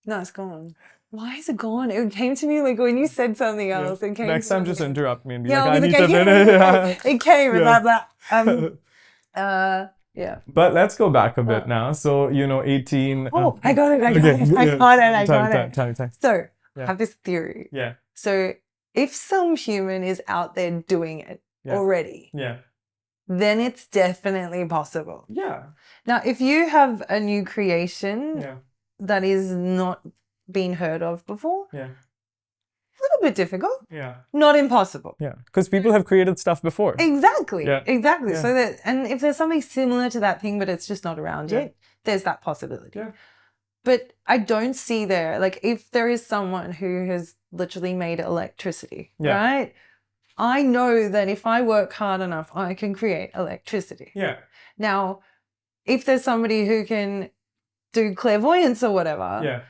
No, it's gone. Why is it gone? It came to me like when you said something else. It came. Next time, just interrupt me and be like, I I need to finish. It came about that. Yeah. But let's go back a bit now. So, you know, 18. Oh, I got it. I got it. So, I have this theory. So, if some human is out there doing it already, then it's definitely possible. Yeah. Now, if you have a new creation Yeah. that is not been heard of before, Yeah. a little bit difficult. Yeah. Not impossible. Yeah. Because people have created stuff before. Exactly. Yeah. Exactly. Yeah. So that, and if there's something similar to that thing, but it's just not around Yeah. yet, there's that possibility. Yeah. But I don't see there, like if there is someone who has literally made electricity, Yeah. right? I know that if I work hard enough, I can create electricity. Yeah. Now, if there's somebody who can do clairvoyance or whatever, Yeah.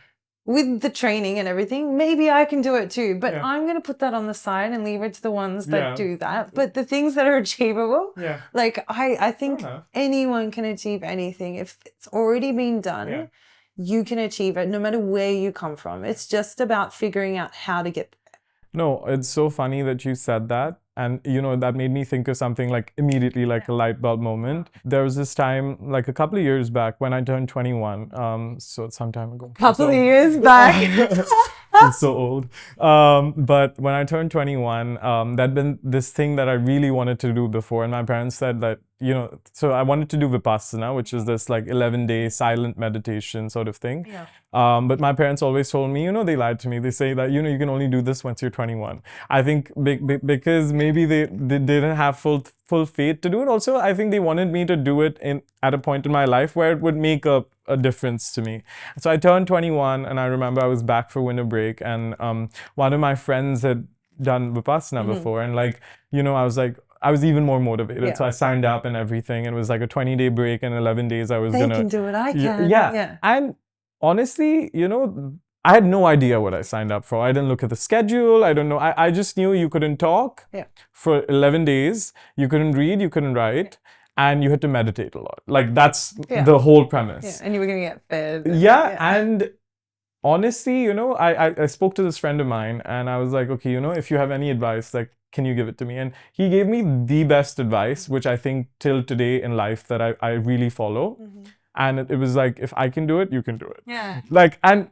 with the training and everything, maybe I can do it too. But Yeah. I'm going to put that on the side and leave it to the ones that Yeah. do that. But the things that are achievable, Yeah. like I think Uh-huh. anyone can achieve anything. If it's already been done, Yeah. you can achieve it no matter where you come from. It's just about figuring out how to get there. No, it's so funny that you said that. And, you know, that made me think of something like immediately, like a light bulb moment. There was this time, like a couple of years back when I turned 21. So it's some time ago. Couple of years back. It's so old. But when I turned 21, that'd been this thing that I really wanted to do before. And my parents said that, you know, so I wanted to do Vipassana, which is this like 11-day silent meditation sort of thing. Yeah. But my parents always told me, you know, they lied to me. They say that, you know, you can only do this once you're 21. I think because maybe they didn't have full faith to do it. Also, I think they wanted me to do it at a point in my life where it would make a difference to me. So I turned 21 and I remember I was back for winter break and one of my friends had done Vipassana before and like, you know, I was even more motivated. Yeah. So I signed up and everything. It was like a 20-day break and 11 days I was They gonna... can do it, I can. Yeah. And honestly, you know, I had no idea what I signed up for. I didn't look at the schedule. I don't know. I just knew you couldn't talk for 11 days. You couldn't read, you couldn't write. And you had to meditate a lot. Like that's the whole premise. Yeah. And you were going to get fed. And honestly, you know, I spoke to this friend of mine and I was like, okay, you know, if you have any advice, like, can you give it to me? And he gave me the best advice, which I think till today in life that I really follow. And it was like, if I can do it, you can do it. Yeah. Like, and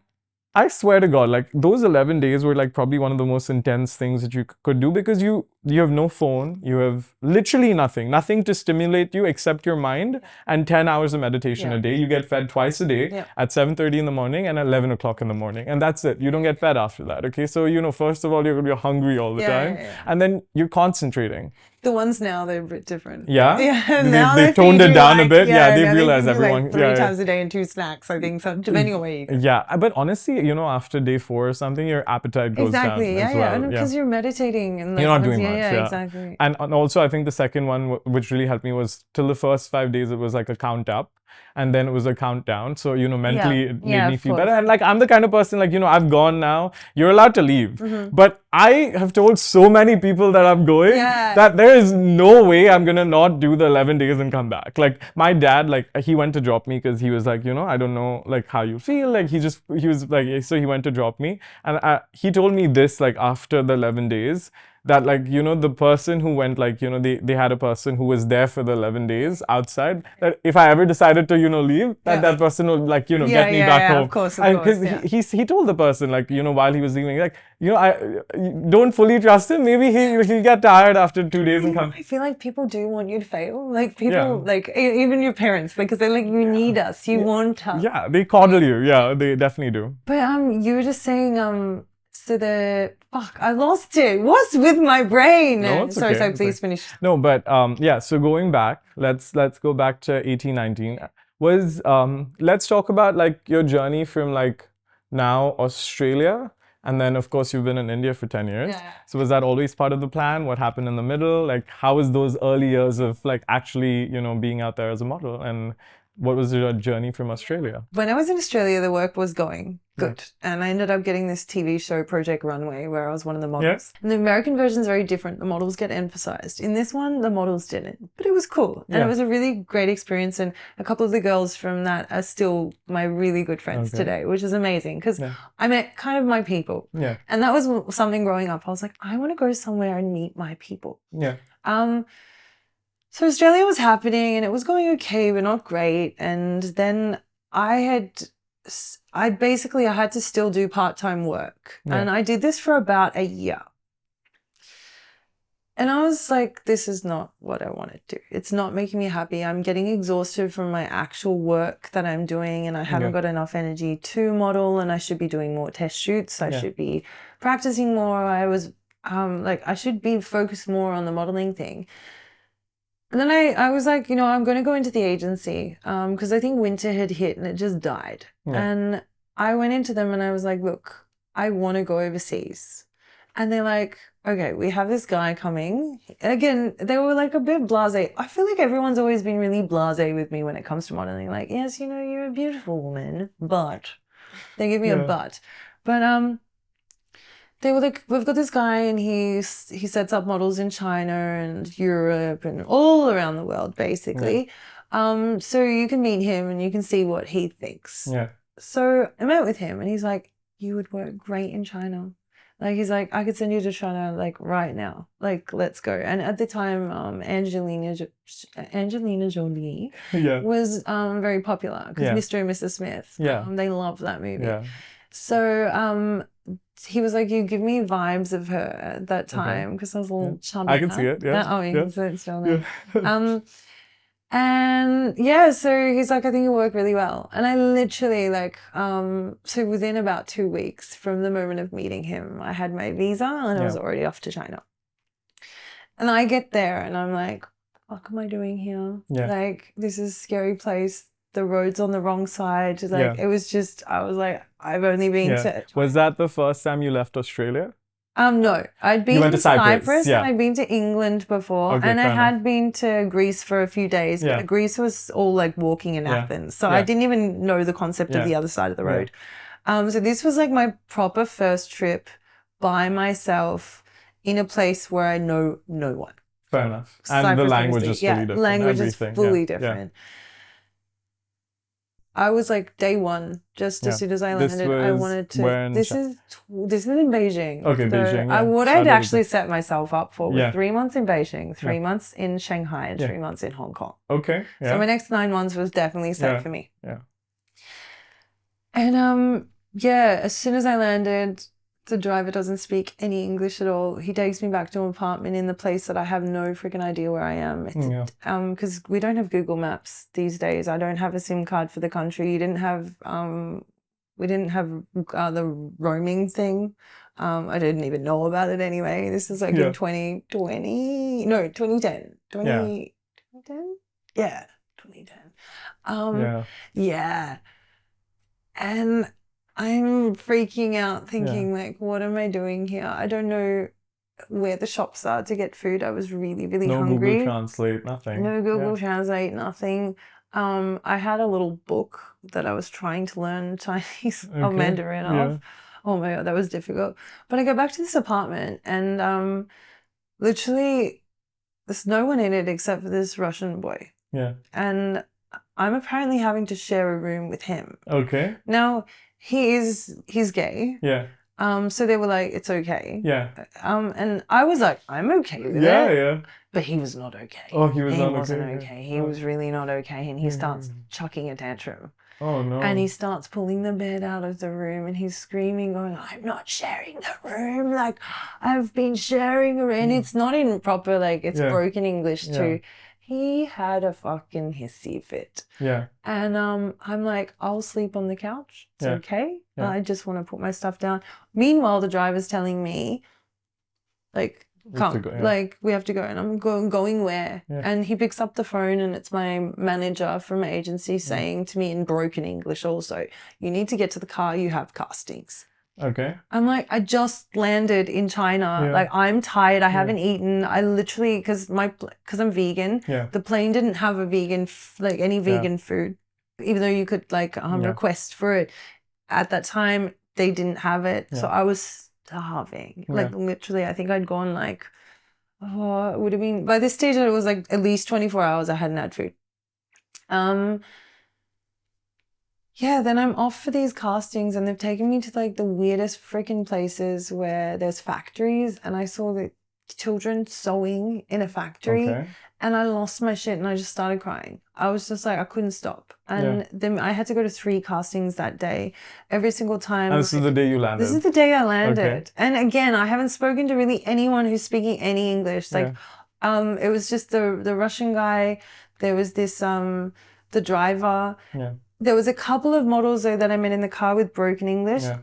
I swear to God, like those 11 days were like probably one of the most intense things that you could do because you have no phone, you have literally nothing to stimulate you except your mind and 10 hours of meditation a day. You get fed twice a day at 7:30 in the morning and 11 o'clock in the morning. And that's it. You don't get fed after that. Okay. So, you know, first of all, you're going to be hungry all the time. And then you're concentrating. The ones now, they're a bit different. Yeah? Now they toned it down a bit. Yeah, they realized everyone... Like 3 times a day and 2 snacks, I think, so depending on where you go. Yeah, but honestly, you know, after day 4 or something, your appetite goes down as well. And because you're meditating. And you're not doing much. Yeah, exactly. And also, I think the second one, which really helped me was till the first 5 days, it was like a count up. And then it was a countdown. So, you know, mentally it made me feel better. And like, I'm the kind of person, like, you know, I've gone now. You're allowed to leave. But I have told so many people that I'm going that there is no way I'm going to not do the 11 days and come back. Like, my dad, like, he went to drop me because he was like, you know, I don't know, like, how you feel. Like, he was like, so he went to drop me. And he told me this, like, after the 11 days. That like, you know, the person who went like, you know, they had a person who was there for the 11 days outside, that if I ever decided to, you know, leave, that person would like, you know, get me back home. Of course, Because he told the person like, you know, while he was leaving, like, you know, I don't fully trust him. Maybe he'll get tired after 2 days and come. I feel like people do want you to fail. Like people, like even your parents, because they're like, you need us, you want us. Yeah, they coddle you. Yeah, they definitely do. But you were just saying, so I lost it. What's with my brain? No, it's okay. Sorry, please finish. No, but yeah, so going back, let's go back to 18, 19. Let's talk about like your journey from like now Australia. And then of course you've been in India for 10 years. So was that always part of the plan? What happened in the middle? Like how was those early years of like actually, you know, being out there as a model? And what was your journey from Australia? When I was in Australia, the work was going good. And I ended up getting this TV show, Project Runway, where I was one of the models. And the American version is very different. The models get emphasized. In this one, the models didn't. But it was cool. And it was a really great experience. And a couple of the girls from that are still my really good friends today, which is amazing. Because I met kind of my people. And that was something growing up. I was like, I want to go somewhere and meet my people. So Australia was happening and it was going okay, but not great. And then I had to still do part-time work. And I did this for about a year. And I was like, this is not what I want to do. It's not making me happy. I'm getting exhausted from my actual work that I'm doing, and I haven't got enough energy to model, and I should be doing more test shoots. I should be practicing more. I was like, I should be focused more on the modeling thing. And then I was like, you know, I'm going to go into the agency because I think winter had hit and it just died. And I went into them and I was like, look, I want to go overseas. And they're like, okay, we have this guy coming. Again, they were like a bit blasé. I feel like everyone's always been really blasé with me when it comes to modeling. Like, yes, you know, you're a beautiful woman, but they give me a but. But they were like, we've got this guy and he sets up models in China and Europe and all around the world, basically. So you can meet him and you can see what he thinks. So I met with him and he's like, you would work great in China. Like, he's like, I could send you to China, like, right now. Like, let's go. And at the time, Angelina Jolie was very popular because Mr. and Mrs. Smith, they loved that movie. So he was like, you give me vibes of her at that time because I was a little chubby. I can see it, Oh, you can see it still now. And yeah, so he's like, I think you work really well. And I literally like, so within about 2 weeks from the moment of meeting him, I had my visa and I was already off to China. And I get there and I'm like, what am I doing here? Like, this is a scary place. The road's on the wrong side. Like, it was just, I was like, I've only been to... Was that the first time you left Australia? No, I'd been to Cyprus and I'd been to England before, and I had been to Greece for a few days, but Greece was all like walking in Athens. So I didn't even know the concept of the other side of the road. So this was like my proper first trip by myself in a place where I know no one. Fair enough. And Cyprus, the language is fully different. Language is fully different. I was like day one, just as soon as I landed, I wanted to. This is in Beijing. Okay, so Beijing. What I'd actually set myself up for was 3 months in Beijing, 3 months in Shanghai, and 3 months in Hong Kong. Okay. So my next 9 months was definitely set for me. And as soon as I landed, the driver doesn't speak any English at all. He takes me back to an apartment in the place that I have no freaking idea where I am. Because we don't have Google Maps these days. I don't have a SIM card for the country. You didn't have, we didn't have the roaming thing. I didn't even know about it anyway. This is like in 2020, no, 2010. 2010? Yeah, 2010. And I'm freaking out thinking like, what am I doing here? I don't know where the shops are to get food. I was really, really hungry. No Google Translate, nothing. No Google Translate, nothing. I had a little book that I was trying to learn Chinese or Mandarin of. Oh my God, that was difficult. But I go back to this apartment and literally there's no one in it except for this Russian boy. And I'm apparently having to share a room with him. Now, he's gay. So they were like, it's okay. And I was like, I'm okay with it. But he was not okay. Oh, he was not okay. He wasn't okay. He was really not okay. And he starts chucking a tantrum. Oh no. And he starts pulling the bed out of the room and he's screaming, going, I'm not sharing the room. Like, I've been sharing a room. And it's not in proper, like, it's broken English too. He had a fucking hissy fit. And I'm like, I'll sleep on the couch. It's okay. I just want to put my stuff down. Meanwhile, the driver's telling me, like, come, like, we have to go. And I'm going where? And he picks up the phone and it's my manager from my agency saying to me in broken English also, you need to get to the car, you have castings. I'm like, I just landed in China. Like, I'm tired. I haven't eaten. I literally, because I'm vegan, the plane didn't have a vegan, like any vegan food, even though you could like request for it. At that time, they didn't have it. So I was starving. Like literally, I think I'd gone like, it would have been, by this stage, it was like at least 24 hours I hadn't had food. Then I'm off for these castings and they've taken me to like the weirdest freaking places where there's factories and I saw that children sewing in a factory. Okay. And I lost my shit and I just started crying. I was just like, I couldn't stop. And then I had to go to 3 castings that day. Every single time. And this is the day you landed? This is the day I landed. Okay. And again, I haven't spoken to really anyone who's speaking any English. Like, it was just the Russian guy. There was this, the driver. Yeah. There was a couple of models though that I met in the car with broken English. Yeah.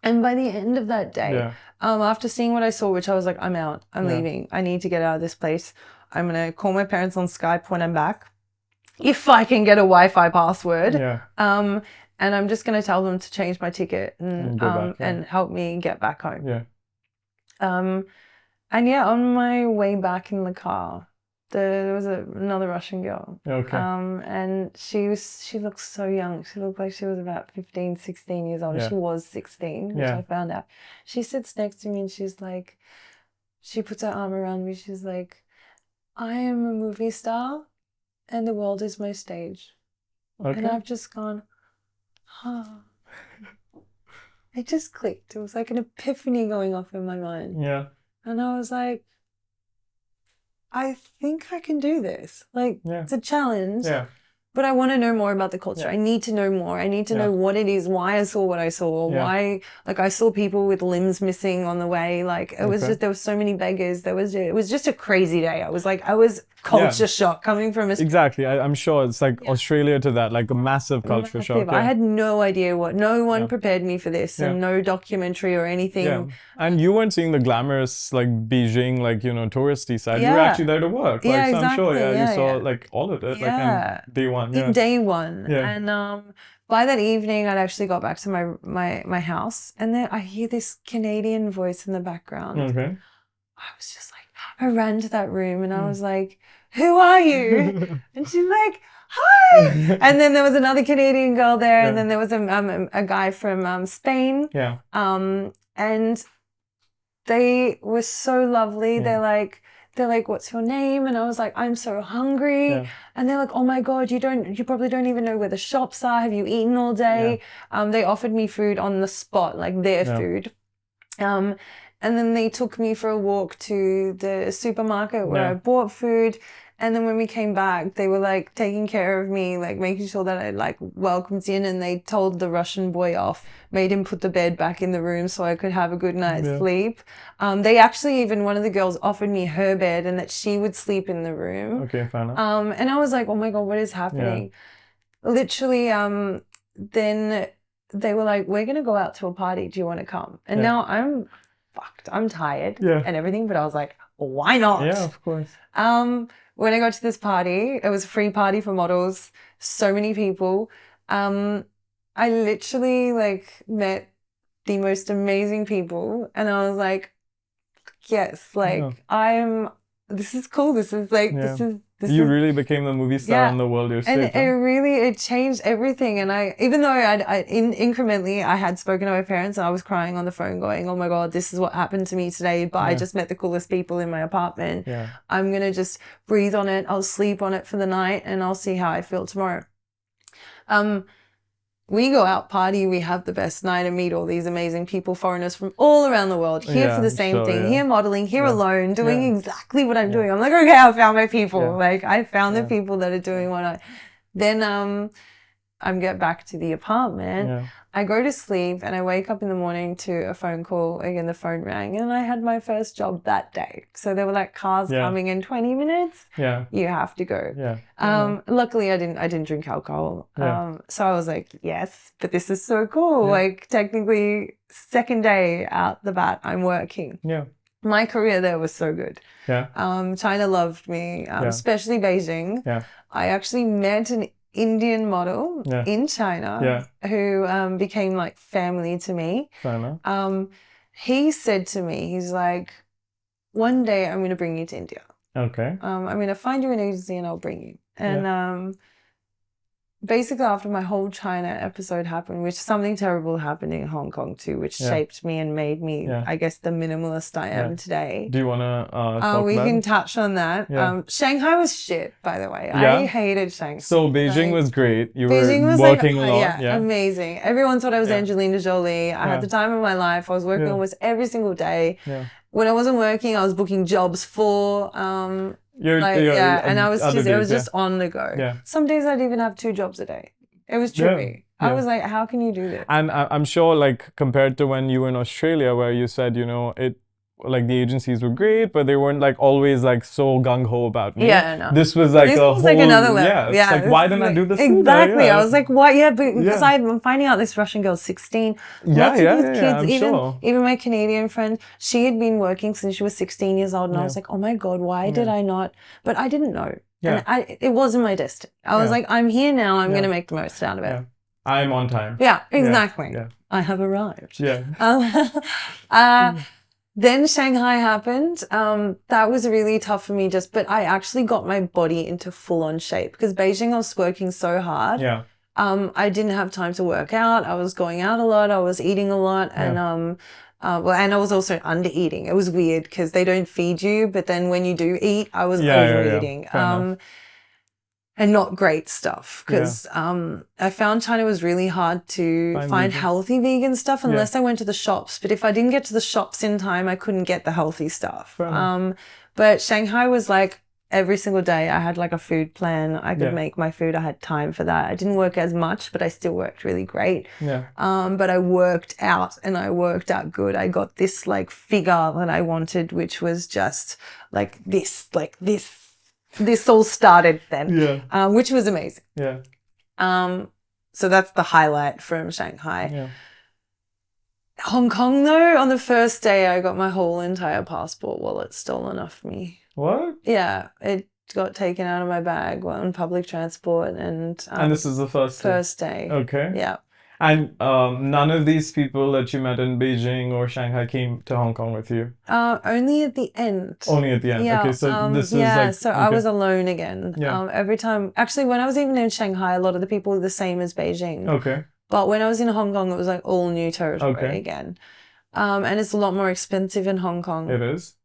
And by the end of that day, after seeing what I saw, which I was like, I'm out, I'm leaving. I need to get out of this place. I'm going to call my parents on Skype when I'm back, if I can get a Wi-Fi password. Yeah. And I'm just going to tell them to change my ticket and go back, and help me get back home. Yeah. And yeah, on my way back in the car, there was another Russian girl. Okay. And she looked so young. She looked like she was about 15, 16 years old. Yeah. She was 16, which I found out. She sits next to me and she's like, she puts her arm around me. She's like, I am a movie star and the world is my stage. Okay. And I've just gone, It just clicked. It was like an epiphany going off in my mind. Yeah. And I was like, I think I can do this. Like, it's a challenge. Yeah. But I want to know more about the culture. I need to know more. I need to know what it is, why I saw what I saw, why, like, I saw people with limbs missing on the way. Like, it was just, there were so many beggars. It was just a crazy day. I was culture shock coming from Exactly. I'm sure it's like Australia to that, like a massive culture shock. I had no idea no one prepared me for this and no documentary or anything. Yeah. And you weren't seeing the glamorous, like, Beijing, like, you know, touristy side. You were actually there to work. Like, so I'm sure, you saw like all of it, like, in day one. Yeah. Day one. Yeah. And by that evening, I'd actually got back to my house, and then I hear this Canadian voice in the background. Okay. I was just like, I ran to that room and I was like, who are you? And she's like, hi. And then there was another Canadian girl there, and then there was a guy from Spain. Yeah. And they were so lovely. They're like, what's your name? And I was like, I'm so hungry. Yeah. And they're like, oh my God, you probably don't even know where the shops are. Have you eaten all day? They offered me food on the spot, like their food. And then they took me for a walk to the supermarket where I bought food. And then when we came back, they were like taking care of me, like making sure that I like welcomed in, and they told the Russian boy off, made him put the bed back in the room so I could have a good night's sleep. They actually, even one of the girls offered me her bed and that she would sleep in the room. Okay, fair enough. And I was like, oh my God, what is happening? Literally, then they were like, we're going to go out to a party. Do you want to come? And now I'm fucked. I'm tired and everything, but I was like, why not? Yeah, of course. When I got to this party, it was a free party for models, so many people. I literally like met the most amazing people, and I was like, yes, like this is cool. This is like, you really became the movie star in the world you're and it changed everything. And even though incrementally I had spoken to my parents and I was crying on the phone going, oh my God, this is what happened to me today, but I just met the coolest people in my apartment. I'm going to just breathe on it. I'll sleep on it for the night and I'll see how I feel tomorrow. We go out party, we have the best night and meet all these amazing people, foreigners from all around the world, here for the same thing, here modeling, here alone, doing exactly what I'm doing. I'm like, okay, I found my people. Like, I found the people that are doing what I... Then I get back to the apartment. I go to sleep and I wake up in the morning to a phone call. Again, the phone rang and I had my first job that day. So there were like cars coming in 20 minutes. You have to go. Luckily I didn't drink alcohol. So I was like, yes, but this is so cool. Like, technically second day out the bat, I'm working. My career there was so good. China loved me, especially Beijing. I actually met an Indian model in China who became like family to me. He said to me, he's like, one day I'm going to bring you to India. I'm going to find you an agency and I'll bring you. And basically after my whole China episode happened, which something terrible happened in Hong Kong too, which shaped me and made me, I guess, the minimalist I am today. Do you want to talk we about can it? touch on that. Shanghai was shit, by the way. I hated Shanghai. So Beijing was great. You Beijing were was working like, a lot. Amazing. Everyone thought I was Angelina Jolie. I had the time of my life. I was working almost every single day. when I wasn't working, I was booking jobs for, and I was other just, it was days, just on the go. Yeah. Some days I'd even have 2 jobs a day. It was trippy. I was like, how can you do this? And I'm sure, like, compared to when you were in Australia, where you said, you know, like the agencies were great, but they weren't like always like so gung ho about me. Yeah, no. This was like This a was whole, like another level. yeah. It's like, why didn't I do this sooner? Exactly. Yeah. I was like, why? Yeah, because I'm finding out this Russian girl's 16. Lots of these kids, I'm sure. even my Canadian friend, she had been working since she was 16 years old, and I was like, oh my God, why did I not? But I didn't know. Yeah. And it wasn't my destiny. I was like, I'm here now. I'm going to make the most out of it. Yeah. I'm on time. Yeah, exactly. Yeah. I have arrived. Yeah. Then Shanghai happened. That was really tough for me but I actually got my body into full on shape because Beijing I was working so hard. Yeah. I didn't have time to work out. I was going out a lot. I was eating a lot and and I was also under eating. It was weird because they don't feed you, but then when you do eat, I was overeating. And not great stuff because I found China was really hard to find healthy vegan stuff unless I went to the shops. But if I didn't get to the shops in time, I couldn't get the healthy stuff. But Shanghai was like every single day I had like a food plan. I could make my food. I had time for that. I didn't work as much, but I still worked really great. But I worked out and I worked out good. I got this like figure that I wanted, which was just like this. This all started then, which was amazing. Yeah. So that's the highlight from Shanghai. Yeah. Hong Kong, though, on the first day, I got my whole entire passport wallet stolen off me. What? Yeah, it got taken out of my bag on public transport, and this is the first day. Okay. Yeah. And none of these people that you met in Beijing or Shanghai came to Hong Kong with you? Only at the end. Only at the end. Yeah. Okay, so this is like... so I was alone again. Yeah. Every time... Actually, when I was even in Shanghai, a lot of the people were the same as Beijing. Okay. But when I was in Hong Kong, it was like all new territory again. And it's a lot more expensive in Hong Kong. It is?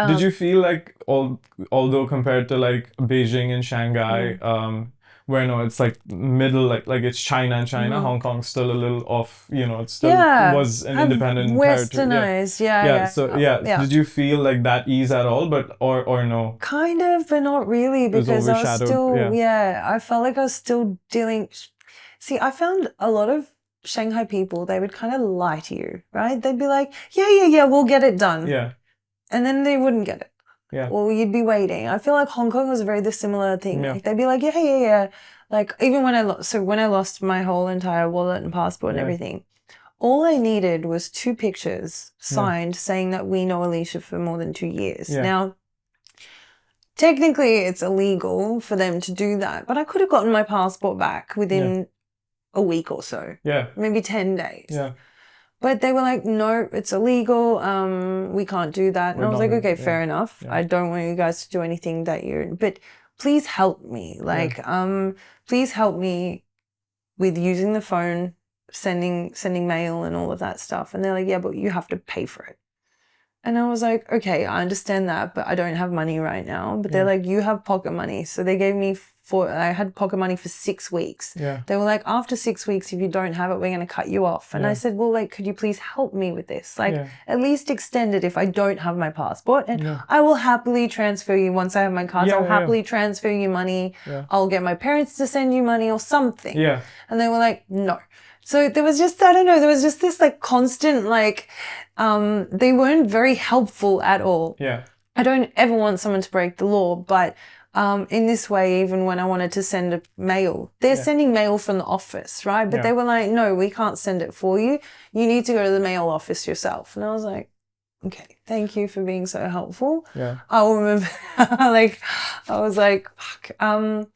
Did you feel like, although compared to like Beijing and Shanghai, where no, it's like middle, like it's China and China. Hong Kong's still a little off, you know, it still was an independent westernized, territory. Did you feel like that ease at all, but or no? Kind of, but not really, because I was still, I felt like I was still dealing. See, I found a lot of Shanghai people, they would kind of lie to you, right? They'd be like, yeah, we'll get it done. Yeah. And then they wouldn't get it. Yeah. Or you'd be waiting. I feel like Hong Kong was a very similar thing. Like they'd be like, yeah. Like even when I lost my whole entire wallet and passport and everything, all I needed was 2 pictures signed saying that we know Alicia for more than 2 years. Yeah. Now, technically it's illegal for them to do that, but I could have gotten my passport back within a week or so. Yeah. Maybe 10 days. Yeah. But they were like, no, it's illegal. We can't do that. And I was like, okay, fair enough. Yeah. I don't want you guys to do anything that but please help me. Like, please help me with using the phone, sending mail and all of that stuff. And they're like, yeah, but you have to pay for it. And I was like, okay, I understand that, but I don't have money right now. But they're like, you have pocket money. So they gave me I had pocket money for 6 weeks. Yeah. They were like, after 6 weeks, if you don't have it, we're going to cut you off. And I said, well, like, could you please help me with this? Like, at least extend it if I don't have my passport. And I will happily transfer you once I have my cards. I'll happily transfer you money. Yeah. I'll get my parents to send you money or something. Yeah. And they were like, no. So there was just, I don't know, there was just this like constant, like, they weren't very helpful at all. Yeah. I don't ever want someone to break the law, but in this way, even when I wanted to send a mail, they're sending mail from the office, right? But they were like, no, we can't send it for you. You need to go to the mail office yourself. And I was like, okay, thank you for being so helpful. Yeah. I'll remember, like, I was like, fuck.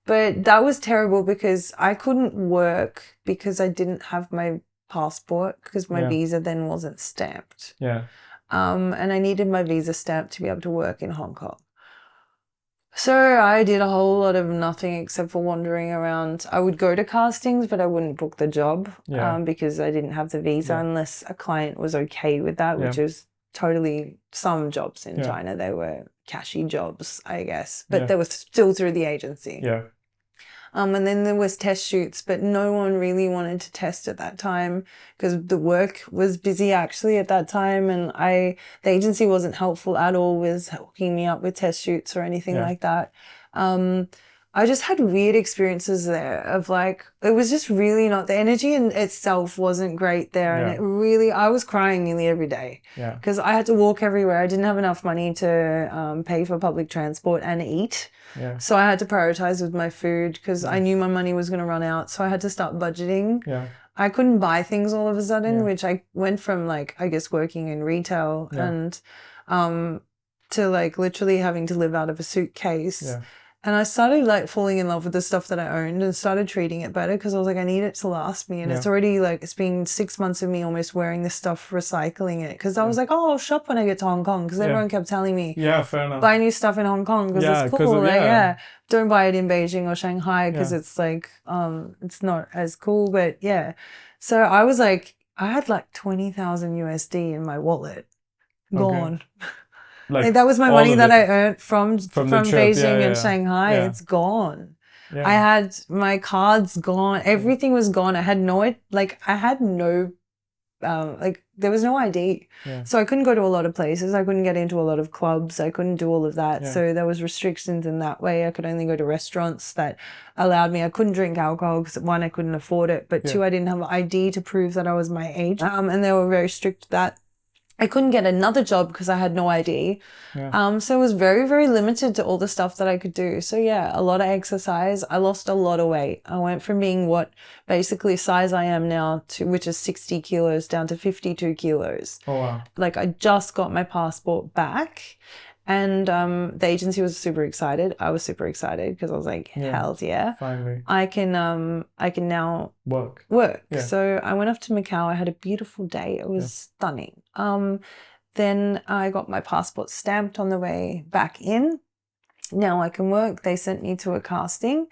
But that was terrible because I couldn't work because I didn't have my passport because my visa then wasn't stamped. Yeah. And I needed my visa stamped to be able to work in Hong Kong. So I did a whole lot of nothing except for wandering around. I would go to castings, but I wouldn't book the job because I didn't have the visa unless a client was okay with that, which is totally some jobs in China. They were cashy jobs, I guess, but they were still through the agency. Yeah. And then there was test shoots, but no one really wanted to test at that time because the work was busy actually at that time. And the agency wasn't helpful at all with hooking me up with test shoots or anything like that. I just had weird experiences there of like, it was just really not, the energy in itself wasn't great there. And it really, I was crying nearly every day because I had to walk everywhere. I didn't have enough money to pay for public transport and eat. So I had to prioritize with my food because I knew my money was going to run out. So I had to start budgeting. I couldn't buy things all of a sudden, which I went from like, I guess, working in retail and to like literally having to live out of a suitcase. And I started like falling in love with the stuff that I owned and started treating it better because I was like, I need it to last me. And it's already like, it's been 6 months of me almost wearing this stuff, recycling it. Because I was like, oh, I'll shop when I get to Hong Kong. Because everyone kept telling me, fair enough. buy new stuff in Hong Kong because it's cool. Like, don't buy it in Beijing or Shanghai because it's like, it's not as cool. But yeah. So I was like, I had like 20,000 USD in my wallet. Gone. Like that was my money that I earned from Beijing and Shanghai. It's gone. I had my cards gone. Everything was gone. I had no, there was no ID. So I couldn't go to a lot of places. I couldn't get into a lot of clubs. I couldn't do all of that. So there was restrictions in that way. I could only go to restaurants that allowed me. I couldn't drink alcohol because one, I couldn't afford it. But two, I didn't have an ID to prove that I was my age. And they were very strict with that. I couldn't get another job because I had no ID. So it was very, very limited to all the stuff that I could do. So yeah, a lot of exercise. I lost a lot of weight. I went from being what basically size I am now to, which is 60 kilos down to 52 kilos. Oh, wow. Like I just got my passport back. And the agency was super excited. I was super excited because I was like, hell yeah. Finally. I can now work. So I went off to Macau. I had a beautiful day. It was stunning. Then I got my passport stamped on the way back in. Now I can work. They sent me to a casting,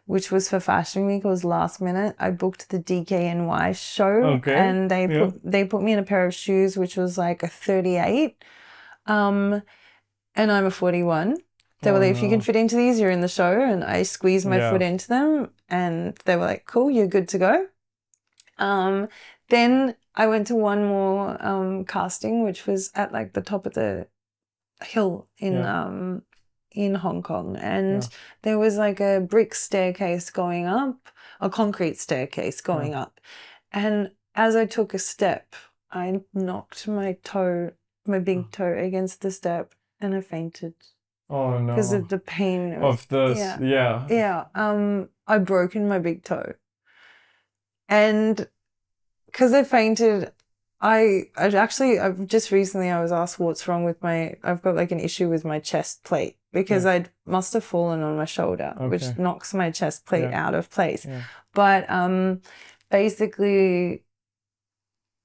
which was for Fashion Week. It was last minute. I booked the DKNY show and they put me in a pair of shoes, which was like a 38. And I'm a 41. They were like, if you can fit into these, you're in the show. And I squeezed my foot into them and they were like, cool, you're good to go. Then I went to one more casting, which was at like the top of the hill in Hong Kong. And there was like a brick staircase going up, a concrete staircase going up. And as I took a step, I knocked my big toe against the step and I fainted. Oh no. Because of the pain of this. I'd broken my big toe. And because I fainted, I've just recently I was asked what's wrong with I've got like an issue with my chest plate because I must have fallen on my shoulder, which knocks my chest plate out of place. But basically,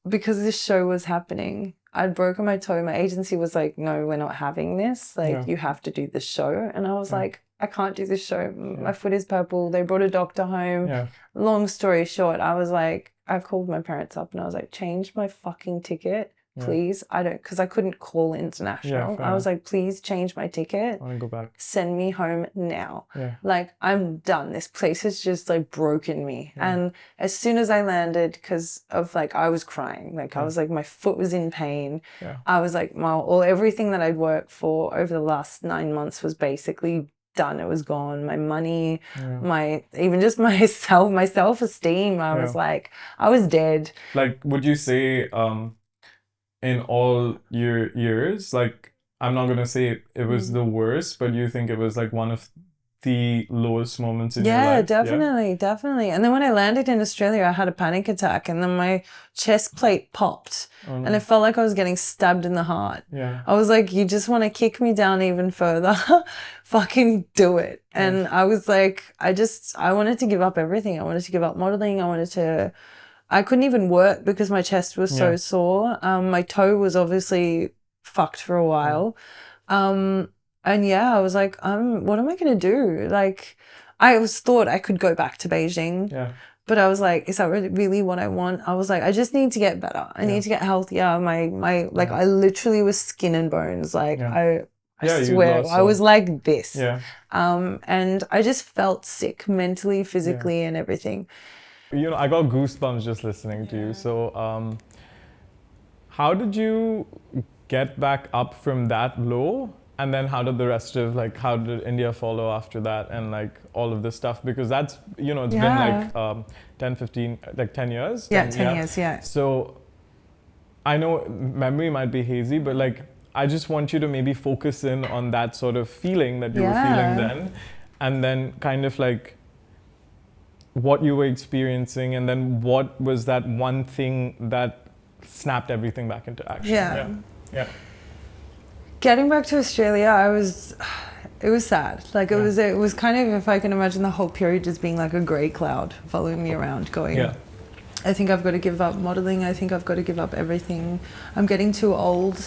because this show was happening, I'd broken my toe. My agency was like, no, we're not having this. Like, you have to do the show. And I was like, I can't do this show. My foot is purple. They brought a doctor home. Long story short, I was like, I called my parents up and I was like, change my fucking ticket, please. Because I couldn't call international. I was like, please change my ticket. I want to go back. Send me home now. Like, I'm done. This place has just like broken me. And as soon as I landed, because of like, I was crying. Like, I was like, my foot was in pain. I was like, everything that I'd worked for over the last 9 months was basically done. It was gone. My money, even just my self-esteem. I was like, I was dead. Like, would you say in all your years, like, I'm not gonna say it was the worst, but you think it was like one of the lowest moments in your life? Yeah, definitely. And then when I landed in Australia, I had a panic attack and then my chest plate popped and it felt like I was getting stabbed in the heart. I was like, you just want to kick me down even further? Fucking do it. And I was like, I wanted to give up everything. I wanted to give up modeling. I couldn't even work because my chest was so sore. My toe was obviously fucked for a while. And I was like, what am I going to do? Like, I thought I could go back to Beijing. But I was like, is that really what I want? I was like, I just need to get better. I need to get healthier. I literally was skin and bones. Like, I Yeah, you swear, lost I was all. like this. Yeah. And I just felt sick mentally, physically, and everything. You know, I got goosebumps just listening to you. So, how did you get back up from that low? And then how did the rest of, like, how did India follow after that and like all of this stuff? Because that's, you know, it's been Yeah. like 10, 15, like 10 years. Yeah, 10 years, yeah. So I know memory might be hazy, but like, I just want you to maybe focus in on that sort of feeling that you were feeling Yeah. then. And then kind of like what you were experiencing, and then what was that one thing that snapped everything back into action. Yeah. Yeah. Getting back to Australia, it was sad. Like it was kind of, if I can imagine the whole period just being like a grey cloud following me around going, Yeah. I think I've got to give up modelling. I think I've got to give up everything. I'm getting too old.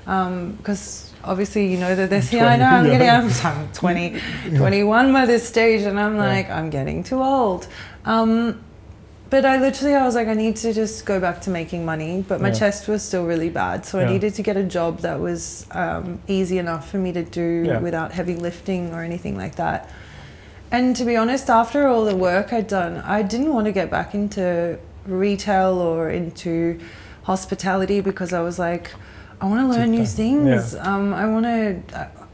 Because obviously, you know that this, yeah, I know I'm 20, 21 by this stage, and I'm like, I'm getting too old. But I was like, I need to just go back to making money, but my chest was still really bad. So I needed to get a job that was easy enough for me to do without heavy lifting or anything like that. And to be honest, after all the work I'd done, I didn't want to get back into retail or into hospitality, because I was like, I want to learn new things. I want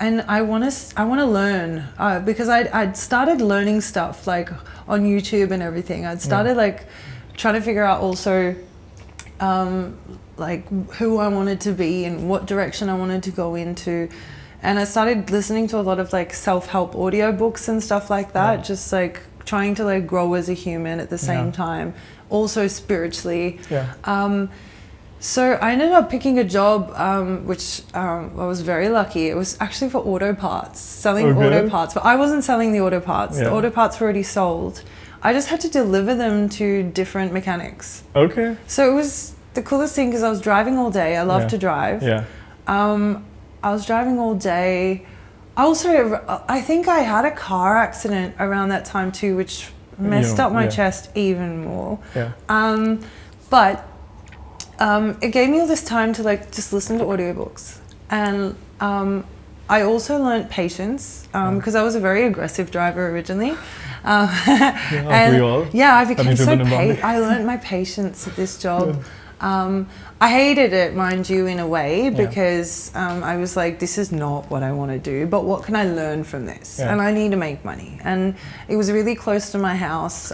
to learn because I'd started learning stuff like on YouTube and everything. I'd started like trying to figure out also like who I wanted to be and what direction I wanted to go into. And I started listening to a lot of like self-help audiobooks and stuff like that, just like trying to like grow as a human at the same time, also spiritually. So I ended up picking a job, which I was very lucky. It was actually for auto parts, selling auto parts. But I wasn't selling the auto parts. The auto parts were already sold. I just had to deliver them to different mechanics. Okay. So it was the coolest thing because I was driving all day. I love to drive. I was driving all day. I think I had a car accident around that time too, which messed up my chest even more. But it gave me all this time to like just listen to audiobooks, and I also learnt patience because I was a very aggressive driver originally. I became so I learnt my patience at this job. I hated it, mind you, in a way, because I was like, this is not what I want to do, but what can I learn from this? And I need to make money. And it was really close to my house.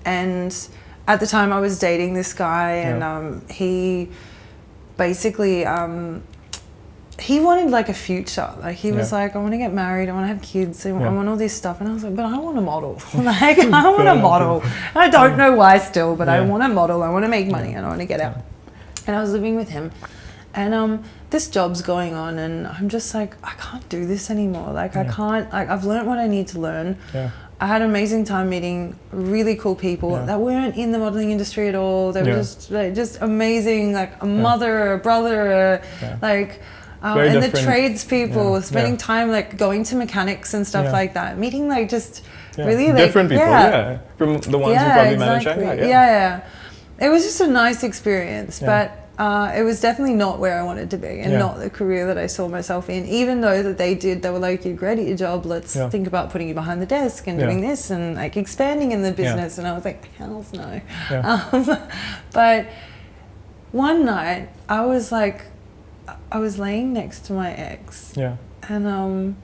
And at the time I was dating this guy, and he basically, he wanted like a future. Like he was like, I want to get married, I want to have kids, I want all this stuff. And I was like, but I want to model. Like I want to model. I don't know why still, but I want to model, I want to make money, and I want to get out. And I was living with him, and this job's going on, and I'm just like, I can't do this anymore. Like I can't, like I've learned what I need to learn. I had an amazing time meeting really cool people that weren't in the modeling industry at all. They were just amazing, like a mother, a brother, like, and the tradespeople, spending time like going to mechanics and stuff like that, meeting like just really like, different people, from the ones you probably met in Shanghai. It was just a nice experience, but it was definitely not where I wanted to be, and not the career that I saw myself in. Even though that they were like, you're great at your job, let's think about putting you behind the desk and doing this and like expanding in the business. And I was like, hells no. But one night I was like, I was laying next to my ex, and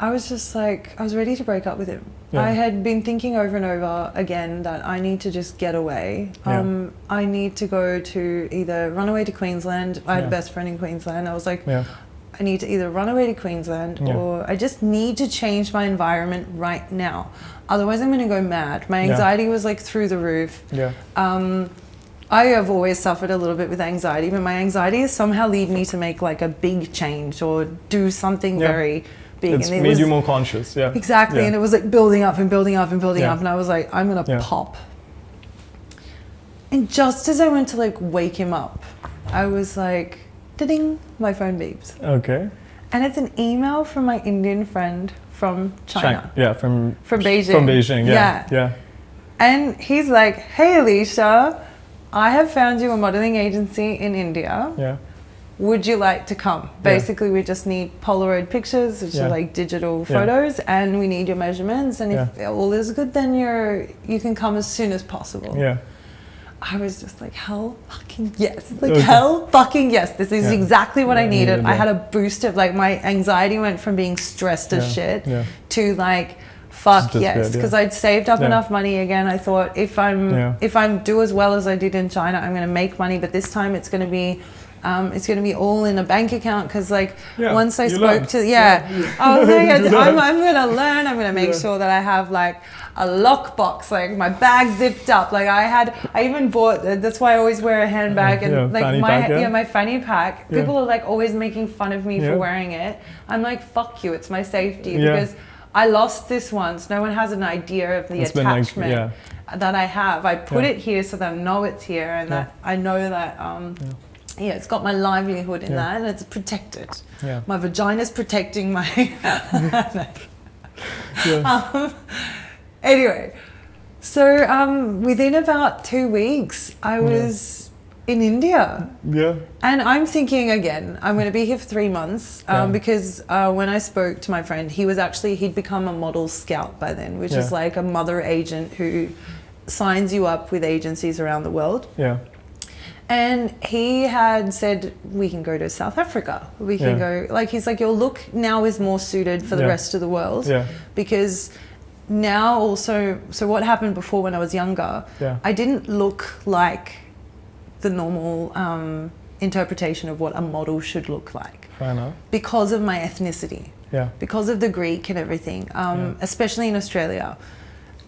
I was just like, I was ready to break up with him. I had been thinking over and over again that I need to just get away. I need to go to either run away to Queensland. I had a best friend in Queensland. I was like, I need to either run away to Queensland or I just need to change my environment right now. Otherwise I'm going to go mad. My anxiety was like through the roof. I have always suffered a little bit with anxiety, but my anxiety has somehow led me to make like a big change or do something very big. It's made you more conscious, Exactly, and it was like building up and building up and building up, and I was like, I'm gonna pop. And just as I went to like wake him up, I was like, ding, my phone beeps. Okay. And it's an email from my Indian friend from China. From Beijing. From Beijing, And he's like, hey Alicia, I have found you a modeling agency in India. would you like to come? Basically, we just need Polaroid pictures, which are like digital photos, and we need your measurements. And if all is good, then you can come as soon as possible. Yeah. I was just like, hell fucking yes. Like, hell fucking yes. This is exactly what I needed. I had a boost of, like, my anxiety went from being stressed as shit to, like, fuck yes. Because I'd saved up enough money again. I thought, if I'm do as well as I did in China, I'm going to make money. But this time it's going to be all in a bank account, because, like, once I spoke to I was like, I'm gonna learn. I'm gonna make sure that I have, like, a lockbox, like my bag zipped up. Like, I even bought. That's why I always wear a handbag and like my fanny pack. People are, like, always making fun of me for wearing it. I'm like, fuck you. It's my safety because I lost this once. No one has an idea of the attachment that I have. I put it here so that I know it's here, and that I know that. It's got my livelihood in that, and it's protected. My vagina's protecting my... Anyway, so within about 2 weeks, I was in India. And I'm thinking, again, I'm going to be here for 3 months, because when I spoke to my friend, he'd become a model scout by then, which is like a mother agent who signs you up with agencies around the world. And he had said, we can go to South Africa. We can go, like, he's like, your look now is more suited for the rest of the world. Because now also, so what happened before when I was younger, I didn't look like the normal interpretation of what a model should look like. Fair enough. Because of my ethnicity. Because of the Greek and everything, especially in Australia.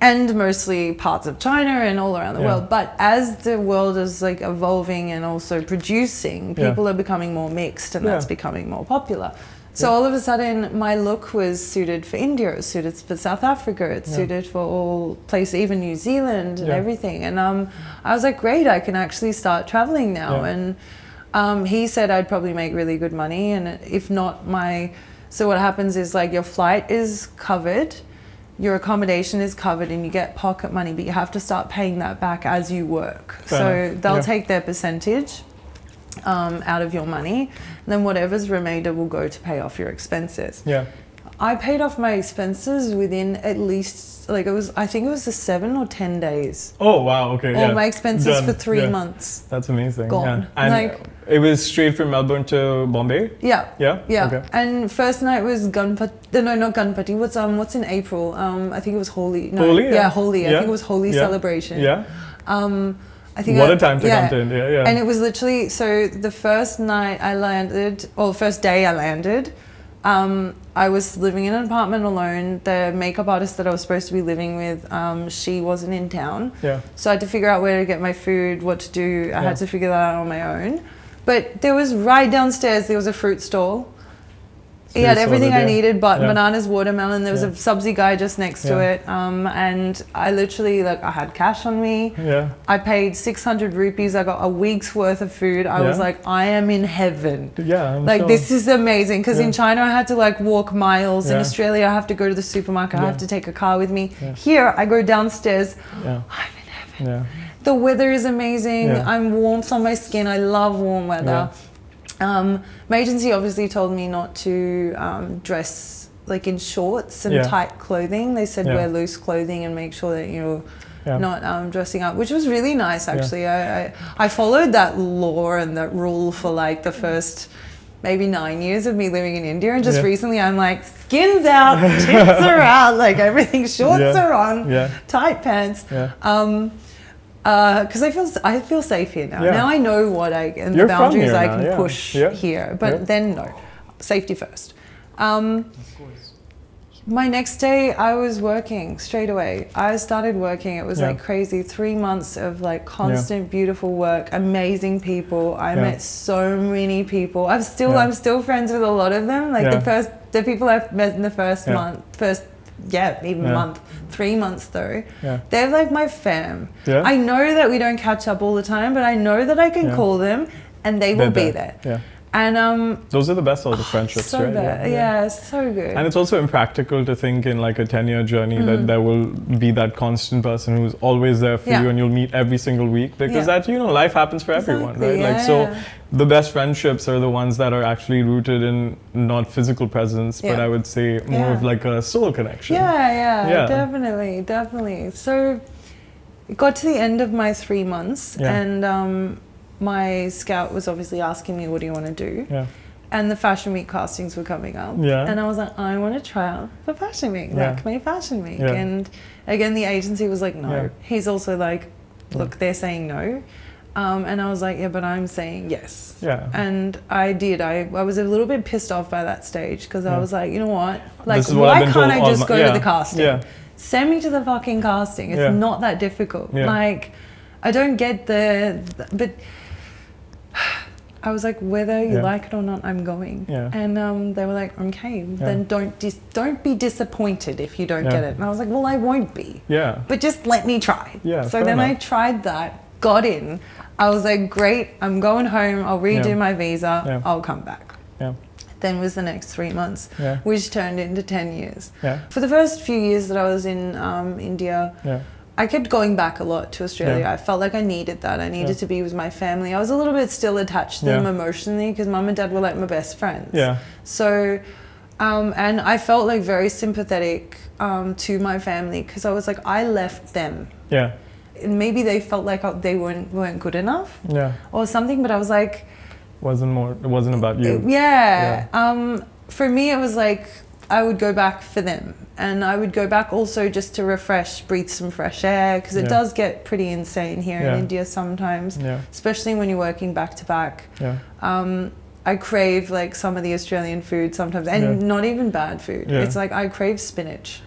And mostly parts of China and all around the world. But as the world is, like, evolving and also producing, people are becoming more mixed, and that's becoming more popular. So all of a sudden, my look was suited for India, it was suited for South Africa, it's suited for all places, even New Zealand and everything. And I was like, great, I can actually start traveling now. And he said I'd probably make really good money, and if not, so what happens is, like, your flight is covered, your accommodation is covered, and you get pocket money, but you have to start paying that back as you work. So they'll take their percentage out of your money, and then whatever's remainder will go to pay off your expenses. I paid off my expenses within at least, like, I think it was the 7 or 10 days. Oh wow, okay. All my expenses for 3 months. That's amazing. Gone. And like, it was straight from Melbourne to Bombay? Yeah. Okay. And first night was Gunpati. No, not Gunpati. What's in April? I think it was Holi. No, Holi? Holi. I think it was Holi celebration. I think what a time to come to India. And it was literally, so the first night I landed, or the first day I landed, I was living in an apartment alone. The makeup artist that I was supposed to be living with, she wasn't in town. So I had to figure out where to get my food, what to do. I had to figure that out on my own. But there was, right downstairs, there was a fruit stall. He had everything I needed, but bananas, watermelon. There was a Sabzi guy just next to it. And I literally, like, I had cash on me. I paid 600 rupees. I got a week's worth of food. I was like, I am in heaven. Like, this is amazing. Because in China, I had to, like, walk miles. In Australia, I have to go to the supermarket. I have to take a car with me. Here, I go downstairs. I'm in heaven. The weather is amazing. I'm warmth on my skin. I love warm weather. My agency obviously told me not to dress, like, in shorts and tight clothing. They said wear loose clothing and make sure that you're not dressing up, which was really nice, actually. I followed that law and that rule for, like, the first maybe 9 years of me living in India, and just recently I'm like, skin's out, tits are out, like, everything, shorts are on, tight pants. Because I feel safe here now. Now I know what and the boundaries I can push here. But then no, safety first. My next day I was working straight away. I started working. It was like crazy. 3 months of, like, constant beautiful work, amazing people. I met so many people. I'm still friends with a lot of them. Like the people I've met in the first month, month, 3 months though. They're like my fam. I know that we don't catch up all the time, but I know that I can call them and they will be there. And those are the best sort of friendships, so right? bad. Yeah, so good. And it's also impractical to think in like a 10-year journey that there will be that constant person who's always there for you and you'll meet every single week, because that, you know, life happens for everyone, right? Like, so the best friendships are the ones that are actually rooted in not physical presence, but I would say more of like a soul connection. Yeah, definitely. So it got to the end of my 3 months and my scout was obviously asking me, what do you want to do? And the Fashion Week castings were coming up. And I was like, I want to try out for Fashion Week, Lakme Fashion Week. And again, the agency was like, no. He's also like, look, they're saying no. And I was like, yeah, but I'm saying yes. And I did. I was a little bit pissed off by that stage because I was like, you know what? Like, why can't I just go to the casting? Send me to the fucking casting. It's not that difficult. Like, I don't get but I was like, whether you like it or not, I'm going. And they were like, okay, then don't be disappointed if you don't get it. And I was like, well, I won't be. But just let me try. So then I tried that, got in. I was like, great, I'm going home. I'll redo my visa. I'll come back. Then was the next 3 months, which turned into 10 years. For the first few years that I was in India, I kept going back a lot to Australia. I felt like I needed that. I needed to be with my family. I was a little bit still attached to them emotionally because mum and dad were like my best friends. So, and I felt like very sympathetic to my family because I was like, I left them. And maybe they felt like they weren't good enough or something, but I was like... It wasn't about you. For me, it was like, I would go back for them. And I would go back also just to refresh, breathe some fresh air, because it does get pretty insane here in India sometimes, especially when you're working back to back. I crave like some of the Australian food sometimes, and not even bad food. It's like I crave spinach.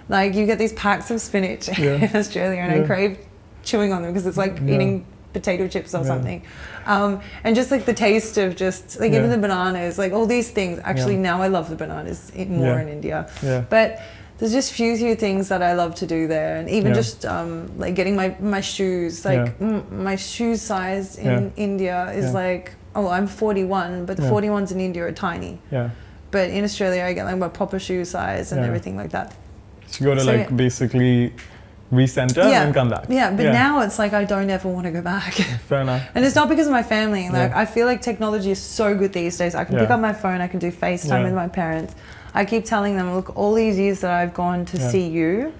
Like you get these packs of spinach in Australia, and I crave chewing on them because it's like eating potato chips or something. And just like the taste of just like even the bananas, like all these things. Actually now I love the bananas more in India. But there's just few things that I love to do there, and even just like getting my shoes, like my shoe size in India is like, oh, I'm 41, but the 41s in India are tiny. But in Australia I get like my proper shoe size and everything like that. So you go to basically recenter and come back. But now it's like I don't ever want to go back. Fair enough. And it's not because of my family. Like I feel like technology is so good these days. I can pick up my phone, I can do FaceTime with my parents. I keep telling them, look, all these years that I've gone to see you,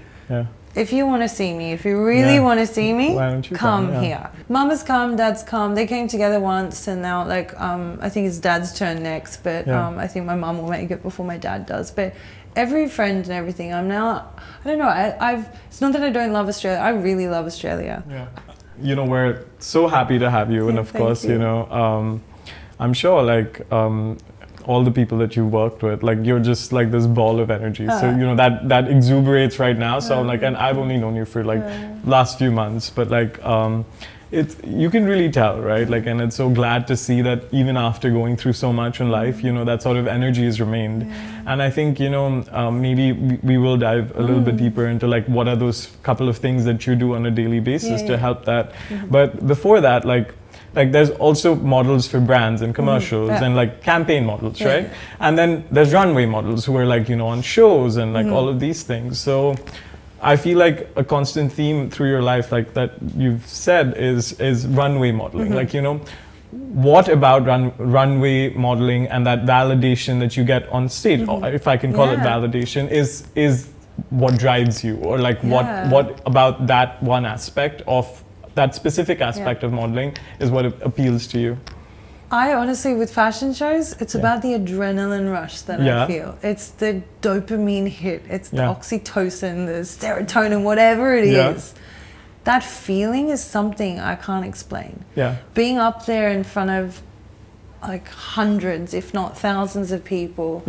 if you want to see me, if you really want to see me, come here. Mum has come, Dad's come. They came together once, and now like I think it's Dad's turn next, but I think my mum will make it before my dad does. But every friend and everything, I'm now, I don't know, it's not that I don't love Australia, I really love Australia. You know, we're so happy to have you, and of course, you know, I'm sure like all the people that you worked with, like you're just like this ball of energy. So, you know, that exuberates right now. So I'm like, and I've only known you for like last few months, but like, you can really tell, right? Like, and it's so glad to see that even after going through so much in life, you know, that sort of energy has remained. And I think, you know, maybe we will dive a little bit deeper into like what are those couple of things that you do on a daily basis to help that. But before that, like there's also models for brands and commercials and like campaign models, right? And then there's runway models who are like, you know, on shows and like all of these things. So I feel like a constant theme through your life, like that you've said, is runway modeling. Like, you know, what about runway modeling and that validation that you get on stage, or if I can call it validation, is what drives you, or like what about that one aspect of that specific aspect of modeling is what appeals to you? I honestly, with fashion shows, it's about the adrenaline rush that I feel. It's the dopamine hit. It's the oxytocin, the serotonin, whatever it is. That feeling is something I can't explain. Being up there in front of like hundreds, if not thousands of people,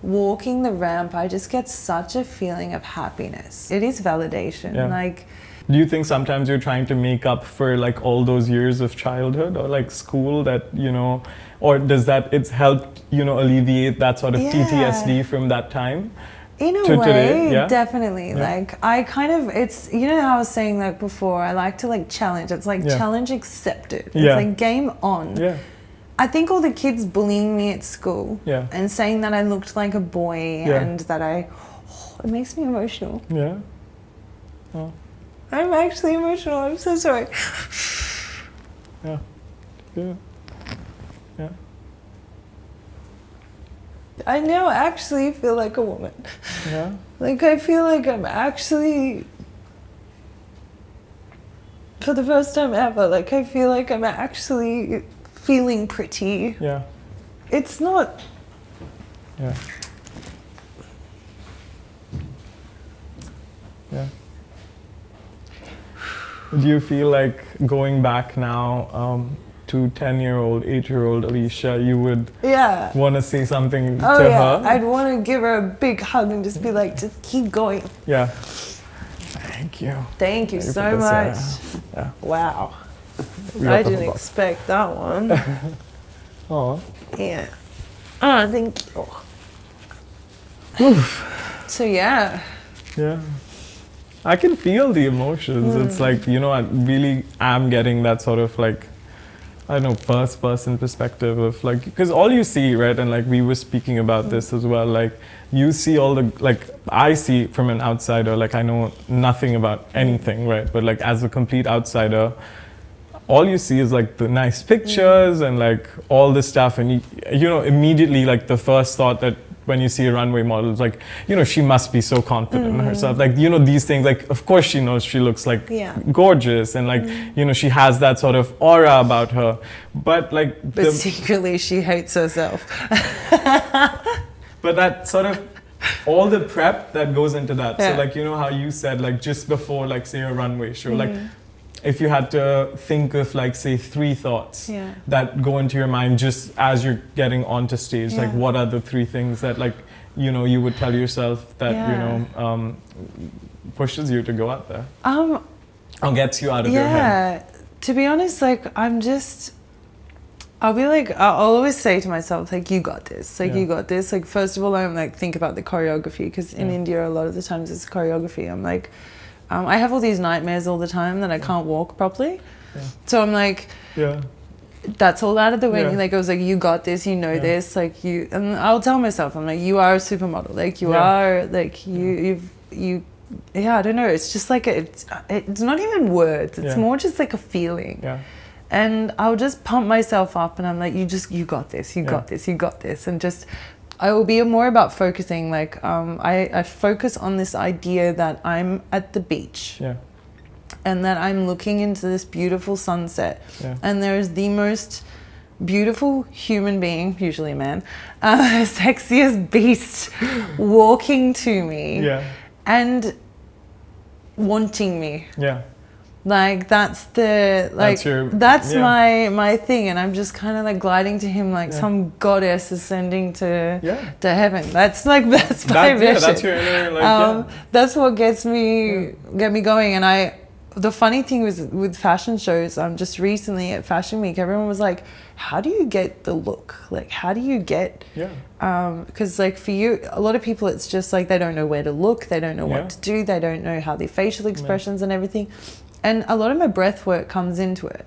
walking the ramp, I just get such a feeling of happiness. It is validation. Like, do you think sometimes you're trying to make up for like all those years of childhood or like school that, you know, or does that, it's helped, you know, alleviate that sort of PTSD from that time? In a way, definitely. Like I kind of, it's, you know how I was saying like before, I like to like challenge. It's like challenge accepted. It's like game on. I think all the kids bullying me at school Yeah. and saying that I looked like a boy Yeah. and that it makes me emotional. Yeah. Oh. I'm actually emotional. I'm so sorry. Yeah. Yeah. Yeah. I now actually feel like a woman. Yeah. Like, I feel like I'm actually, for the first time ever, like, I feel like I'm actually feeling pretty. Yeah. It's not. Yeah. Yeah. Do you feel like going back now to 10-year-old, 8-year-old Alicia, you would Yeah. want to say something Oh, to yeah. her? I'd want to give her a big hug and just be like, just keep going. Yeah. Thank you. Thank you Thank you so for much. this, yeah. Wow. We I got the didn't box. expect that one. Oh. Yeah. Oh, thank you. So, yeah. Yeah. I can feel the emotions. It's like, you know, I really am getting that sort of like, I don't know, first person perspective of like, because all you see, right? And like we were speaking about this as well, like you see all the, like I see from an outsider, like I know nothing about anything, right? But like as a complete outsider, all you see is like the nice pictures and like all this stuff. And you know, immediately like the first thought that when you see a runway model, it's like, you know, she must be so confident in herself. Like, you know, these things, like, of course she knows she looks like gorgeous and like, you know, she has that sort of aura about her. But like, But secretly she hates herself. but that sort of, all the prep that goes into that. Yeah. So like, you know how you said, like just before, like say a runway show, like if you had to think of like say 3 thoughts that go into your mind just as you're getting onto stage, like what are the 3 things that like, you know, you would tell yourself that, you know, pushes you to go out there? Or gets you out of your head? To be honest, like I'll be like, I'll always say to myself, like, you got this, like, you got this. Like, first of all, I'm like, think about the choreography, because in India, a lot of the times it's choreography. I'm like, I have all these nightmares all the time that I can't walk properly. So I'm like, that's all out of the way. Like, I was like, you got this, you know this, like you, and I'll tell myself, I'm like, you are a supermodel, like you are, like you, I don't know. It's just like, it's not even words. It's more just like a feeling. And I'll just pump myself up and I'm like, you got this, you got this, you got this. And just, I will be more about focusing. Like, I focus on this idea that I'm at the beach and that I'm looking into this beautiful sunset. And there's the most beautiful human being, usually a man, sexiest beast walking to me and wanting me. Like that's the that's my thing, and I'm just kind of like gliding to him like some goddess ascending to heaven. That's like that's my vision. That's your inner like that's what gets me going. And the funny thing was with fashion shows, just recently at Fashion Week, everyone was like, how do you get the look? Like, how do you get because like for you, a lot of people, it's just like they don't know where to look, they don't know what to do, they don't know how their facial expressions and everything. And a lot of my breath work comes into it.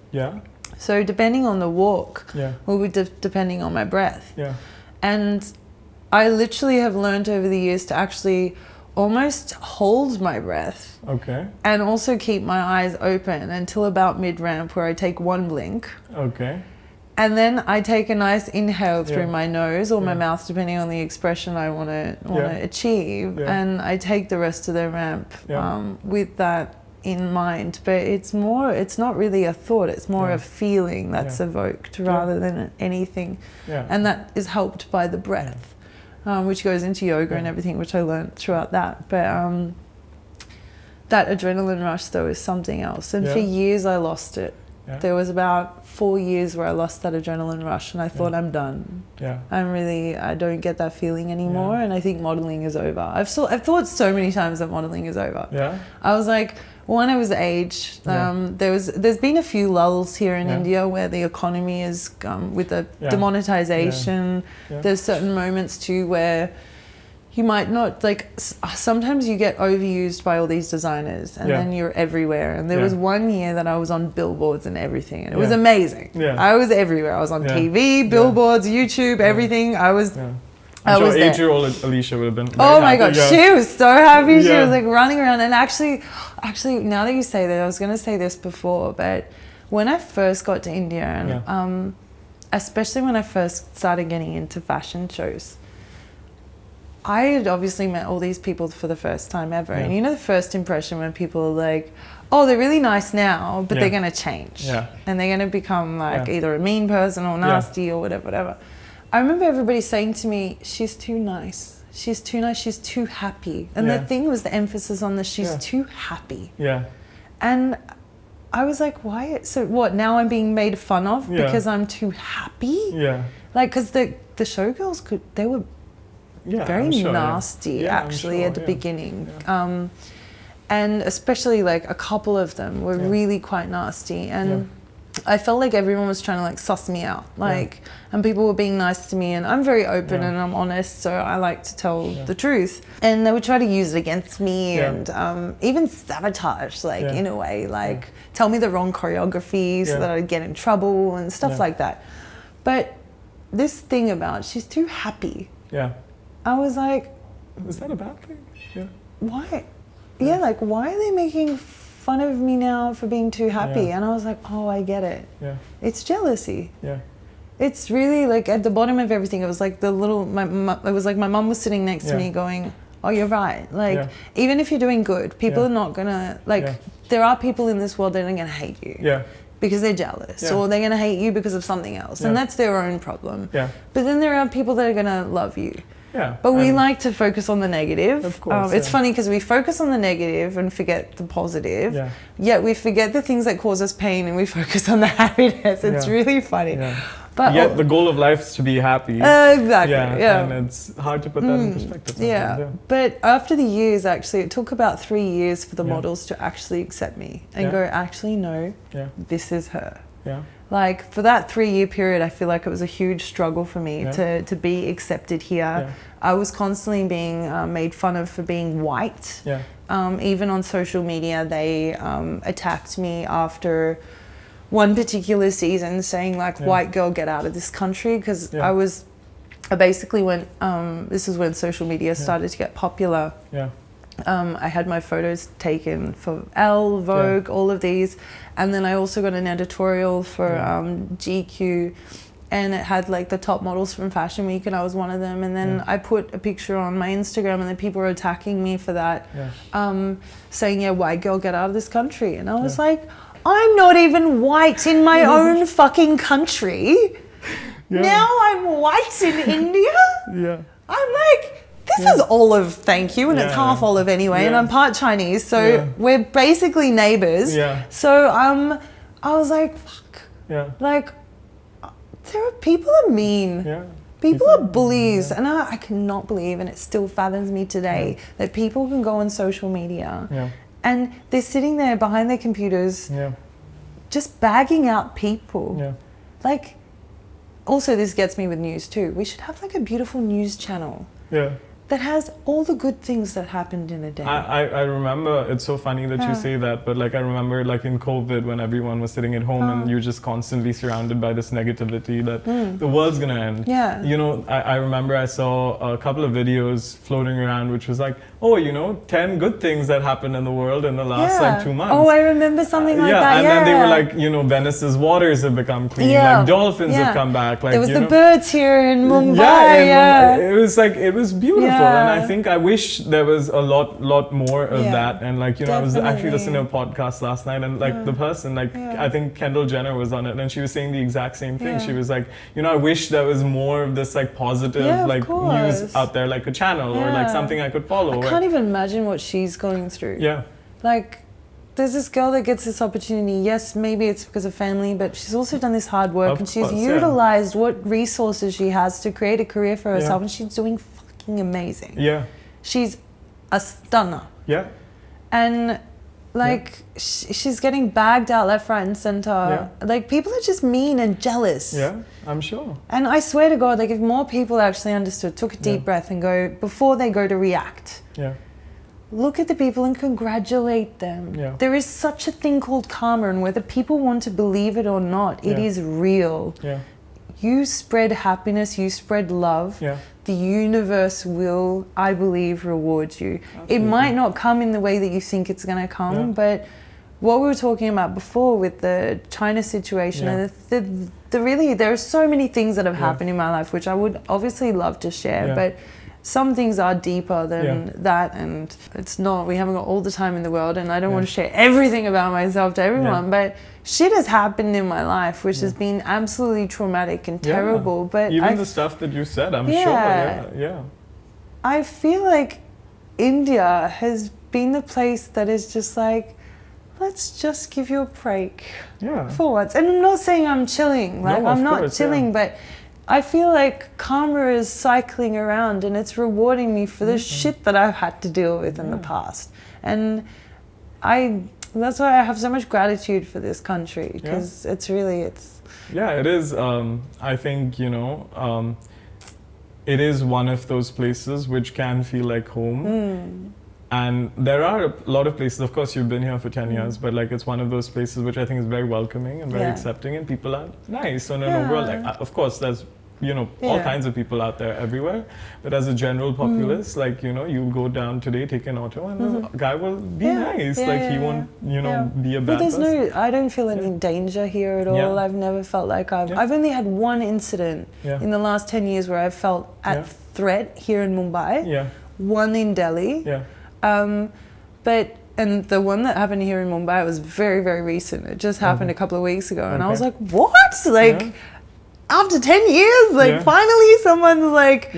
So depending on the walk will be depending on my breath. And I literally have learned over the years to actually almost hold my breath. And also keep my eyes open until about mid-ramp, where I take 1 blink. And then I take a nice inhale through my nose or my mouth, depending on the expression I want to achieve. And I take the rest of the ramp with that in mind. But it's not really a thought, it's more a feeling that's evoked rather than anything. And that is helped by the breath, which goes into yoga and everything, which I learned throughout that. But that adrenaline rush though is something else. And for years I lost it. There was about 4 years where I lost that adrenaline rush and I thought I'm done. I don't get that feeling anymore. And I think modeling is over. I've thought so many times that modeling is over. I was like, when I was aged, there's been a few lulls here in India where the economy is with the demonetization. There's certain moments too where you might not, like, sometimes you get overused by all these designers and then you're everywhere. And there was one year that I was on billboards and everything, and it was amazing. I was everywhere. I was on TV, billboards, YouTube, everything. I was I'm sure 8-year-old Alicia would have been oh my god, she was so happy. She was like running around. And actually now that you say that, I was going to say this before, but when I first got to India, and especially when I first started getting into fashion shows, I had obviously met all these people for the first time ever. And you know the first impression when people are like, oh, they're really nice now, but they're going to change. And they're going to become like either a mean person or nasty or whatever. I remember everybody saying to me, she's too nice. She's too nice. She's too happy. And the thing was the emphasis on the she's too happy. And I was like, why? So what, now I'm being made fun of because I'm too happy? Like, because the showgirls they were very nasty actually at the beginning. And especially like a couple of them were really quite nasty. And I felt like everyone was trying to like suss me out, like, and people were being nice to me, and I'm very open and I'm honest, so I like to tell the truth. And they would try to use it against me and even sabotage, like in a way, like tell me the wrong choreography so that I'd get in trouble and stuff like that. But this thing about she's too happy, I was like, is that a bad thing? Why? Like, why are they making fun of me now for being too happy? And I was like, oh, I get it. It's jealousy. It's really like at the bottom of everything. It was like the little, it was like my mum was sitting next to me going, oh, you're right. Like, even if you're doing good, people are not gonna, like, there are people in this world that are gonna hate you. Because they're jealous, or they're gonna hate you because of something else, and that's their own problem. But then there are people that are gonna love you. But we like to focus on the negative. Of course, it's funny because we focus on the negative and forget the positive. Yet we forget the things that cause us pain and we focus on the happiness. It's really funny. But yet the goal of life is to be happy. Exactly. And it's hard to put that in perspective. But after the years, actually, it took about 3 years for the models to actually accept me and go, actually, no, this is her. Like, for that 3-year period, I feel like it was a huge struggle for me to be accepted here. I was constantly being made fun of for being white. Even on social media, they attacked me after one particular season saying, like, white girl, get out of this country. Because I basically went, this is when social media started to get popular. I had my photos taken for Elle, Vogue, all of these. And then I also got an editorial for GQ, and it had like the top models from Fashion Week, and I was one of them. And then I put a picture on my Instagram, and then people were attacking me for that, saying, white girl, get out of this country. And I was like, I'm not even white in my own fucking country. Now I'm white in India? I'm like, this is olive, thank you, and it's half olive anyway, and I'm part Chinese, so we're basically neighbors. So I was like, fuck. Like, people are mean. People are bullies, and I cannot believe, and it still fathers me today, that people can go on social media and they're sitting there behind their computers just bagging out people. Like, also this gets me with news too. We should have like a beautiful news channel that has all the good things that happened in a day. I remember, it's so funny that you say that, but like I remember like in COVID when everyone was sitting at home and you're just constantly surrounded by this negativity that the world's gonna end. You know, I remember I saw a couple of videos floating around which was like, oh, you know, 10 good things that happened in the world in the last like 2 months. Oh, I remember something like that. And then they were like, you know, Venice's waters have become clean, like dolphins have come back. Like, there was you the know, birds here in Mumbai. It was like, it was beautiful. And I think I wish there was a lot more of that. And like, you know, I was actually listening to a podcast last night, and like the person, like I think Kendall Jenner was on it, and she was saying the exact same thing. She was like, you know, I wish there was more of this like positive like news out there, like a channel or like something I could follow. I can't even imagine what she's going through. Like, there's this girl that gets this opportunity. Yes, maybe it's because of family, but she's also done this hard work, and she's utilized what resources she has to create a career for herself, and she's doing fucking amazing. She's a stunner. And Like, she's getting bagged out left, right, and center. Like, people are just mean and jealous. Yeah, I'm sure. And I swear to God, like, if more people actually understood, took a deep breath and go, before they go to react, look at the people and congratulate them. There is such a thing called karma, and whether people want to believe it or not, it is real. You spread happiness, you spread love. The universe will, I believe, reward you. Absolutely. It might not come in the way that you think it's going to come, but what we were talking about before with the China situation, and really, there are so many things that have happened in my life, which I would obviously love to share, but some things are deeper than that, and it's not, we haven't got all the time in the world, and I don't want to share everything about myself to everyone, but shit has happened in my life which has been absolutely traumatic and terrible. But even the stuff that you said, I'm sure. I feel like India has been the place that is just like, let's just give you a break for once. And I'm not saying I'm chilling, like, I'm not chilling, but I feel like karma is cycling around and it's rewarding me for the shit that I've had to deal with in the past. And that's why I have so much gratitude for this country, because it's really, yeah, it is. I think, you know, it is one of those places which can feel like home. And there are a lot of places, of course you've been here for 10 years, but like it's one of those places which I think is very welcoming and very accepting, and people are nice. And overall, like, of course there's, you know, all kinds of people out there everywhere, but as a general populace, like, you know, you go down today, take an auto, and the guy will be nice. Like, he won't, you know, be a bad person. I don't feel any danger here at all. I've never felt like I've only had one incident in the last 10 years where I felt at threat here in Mumbai. One in Delhi. And the one that happened here in Mumbai was very, very recent. It just happened a couple of weeks ago, and I was like, what? Like, after 10 years, like, finally someone's like,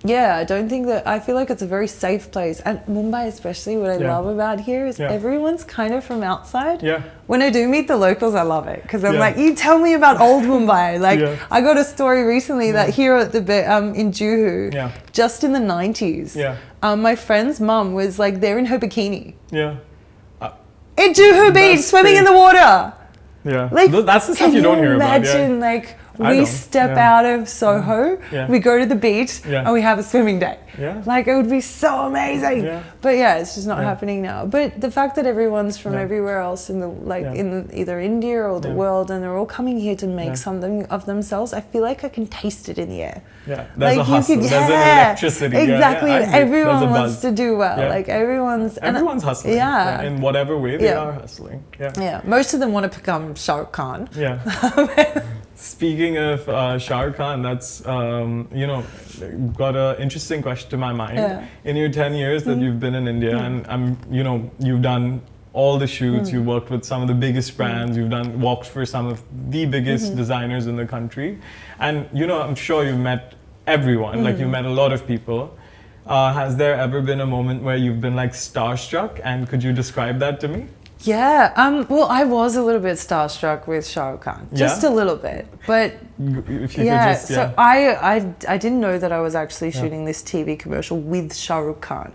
I don't think that, I feel like it's a very safe place. And Mumbai especially, what I love about here is everyone's kind of from outside. When I do meet the locals, I love it, because I'm like, you tell me about old Mumbai. Like, I got a story recently that here at the in Juhu, just in the 90s, my friend's mum was like there in her bikini. In Juhu Beach, swimming in the water. Like, that's the stuff you don't hear about. Imagine, like, we step out of Soho, we go to the beach, and we have a swimming day. Like, it would be so amazing. But it's just not happening now. But the fact that everyone's from everywhere else in the, like, in either India or the world, and they're all coming here to make something of themselves, I feel like I can taste it in the air. There's like, a hustle, there's an electricity. Exactly, everyone wants to do well. Like, everyone's hustling. In whatever way they are hustling. Most of them want to become Shah Rukh Khan. Speaking of Shah Rukh Khan, that's, you know, got an interesting question to my mind. In your 10 years that you've been in India, and you know, you've done all the shoots, you've worked with some of the biggest brands, you've walked for some of the biggest designers in the country. And, you know, I'm sure you've met everyone, like, you've met a lot of people. Has there ever been a moment where you've been like starstruck, and could you describe that to me? Well, I was a little bit starstruck with Shah Rukh Khan, just a little bit, but if you could just, so I didn't know that I was actually shooting this TV commercial with Shah Rukh Khan.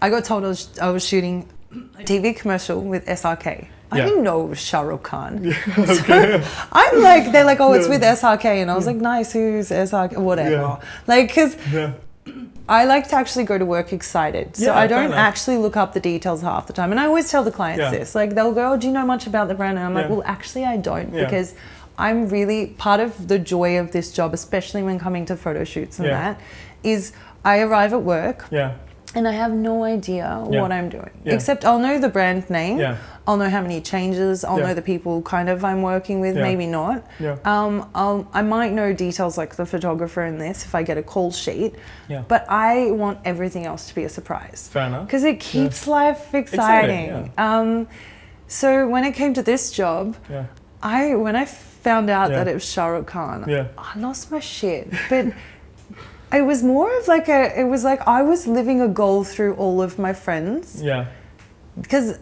I got told I was shooting a TV commercial with SRK. I didn't know it was Shah Rukh Khan. So I'm like, they're like, oh, it's with SRK, and I was like, nice, who's SRK, whatever. Like, because I like to actually go to work excited. So I don't actually look up the details half the time. And I always tell the clients this. Like, they'll go, oh, do you know much about the brand? And I'm like, well, actually, I don't. Because I'm really, part of the joy of this job, especially when coming to photo shoots and that, is I arrive at work and I have no idea what I'm doing. Except I'll know the brand name. I'll know how many changes. I'll know the people kind of I'm working with, maybe not. I might know details like the photographer in this if I get a call sheet. But I want everything else to be a surprise. Fair enough. Because it keeps life exciting. So when it came to this job, when I found out that it was Shah Rukh Khan, I lost my shit. But it was more of like it was like I was living a goal through all of my friends. Because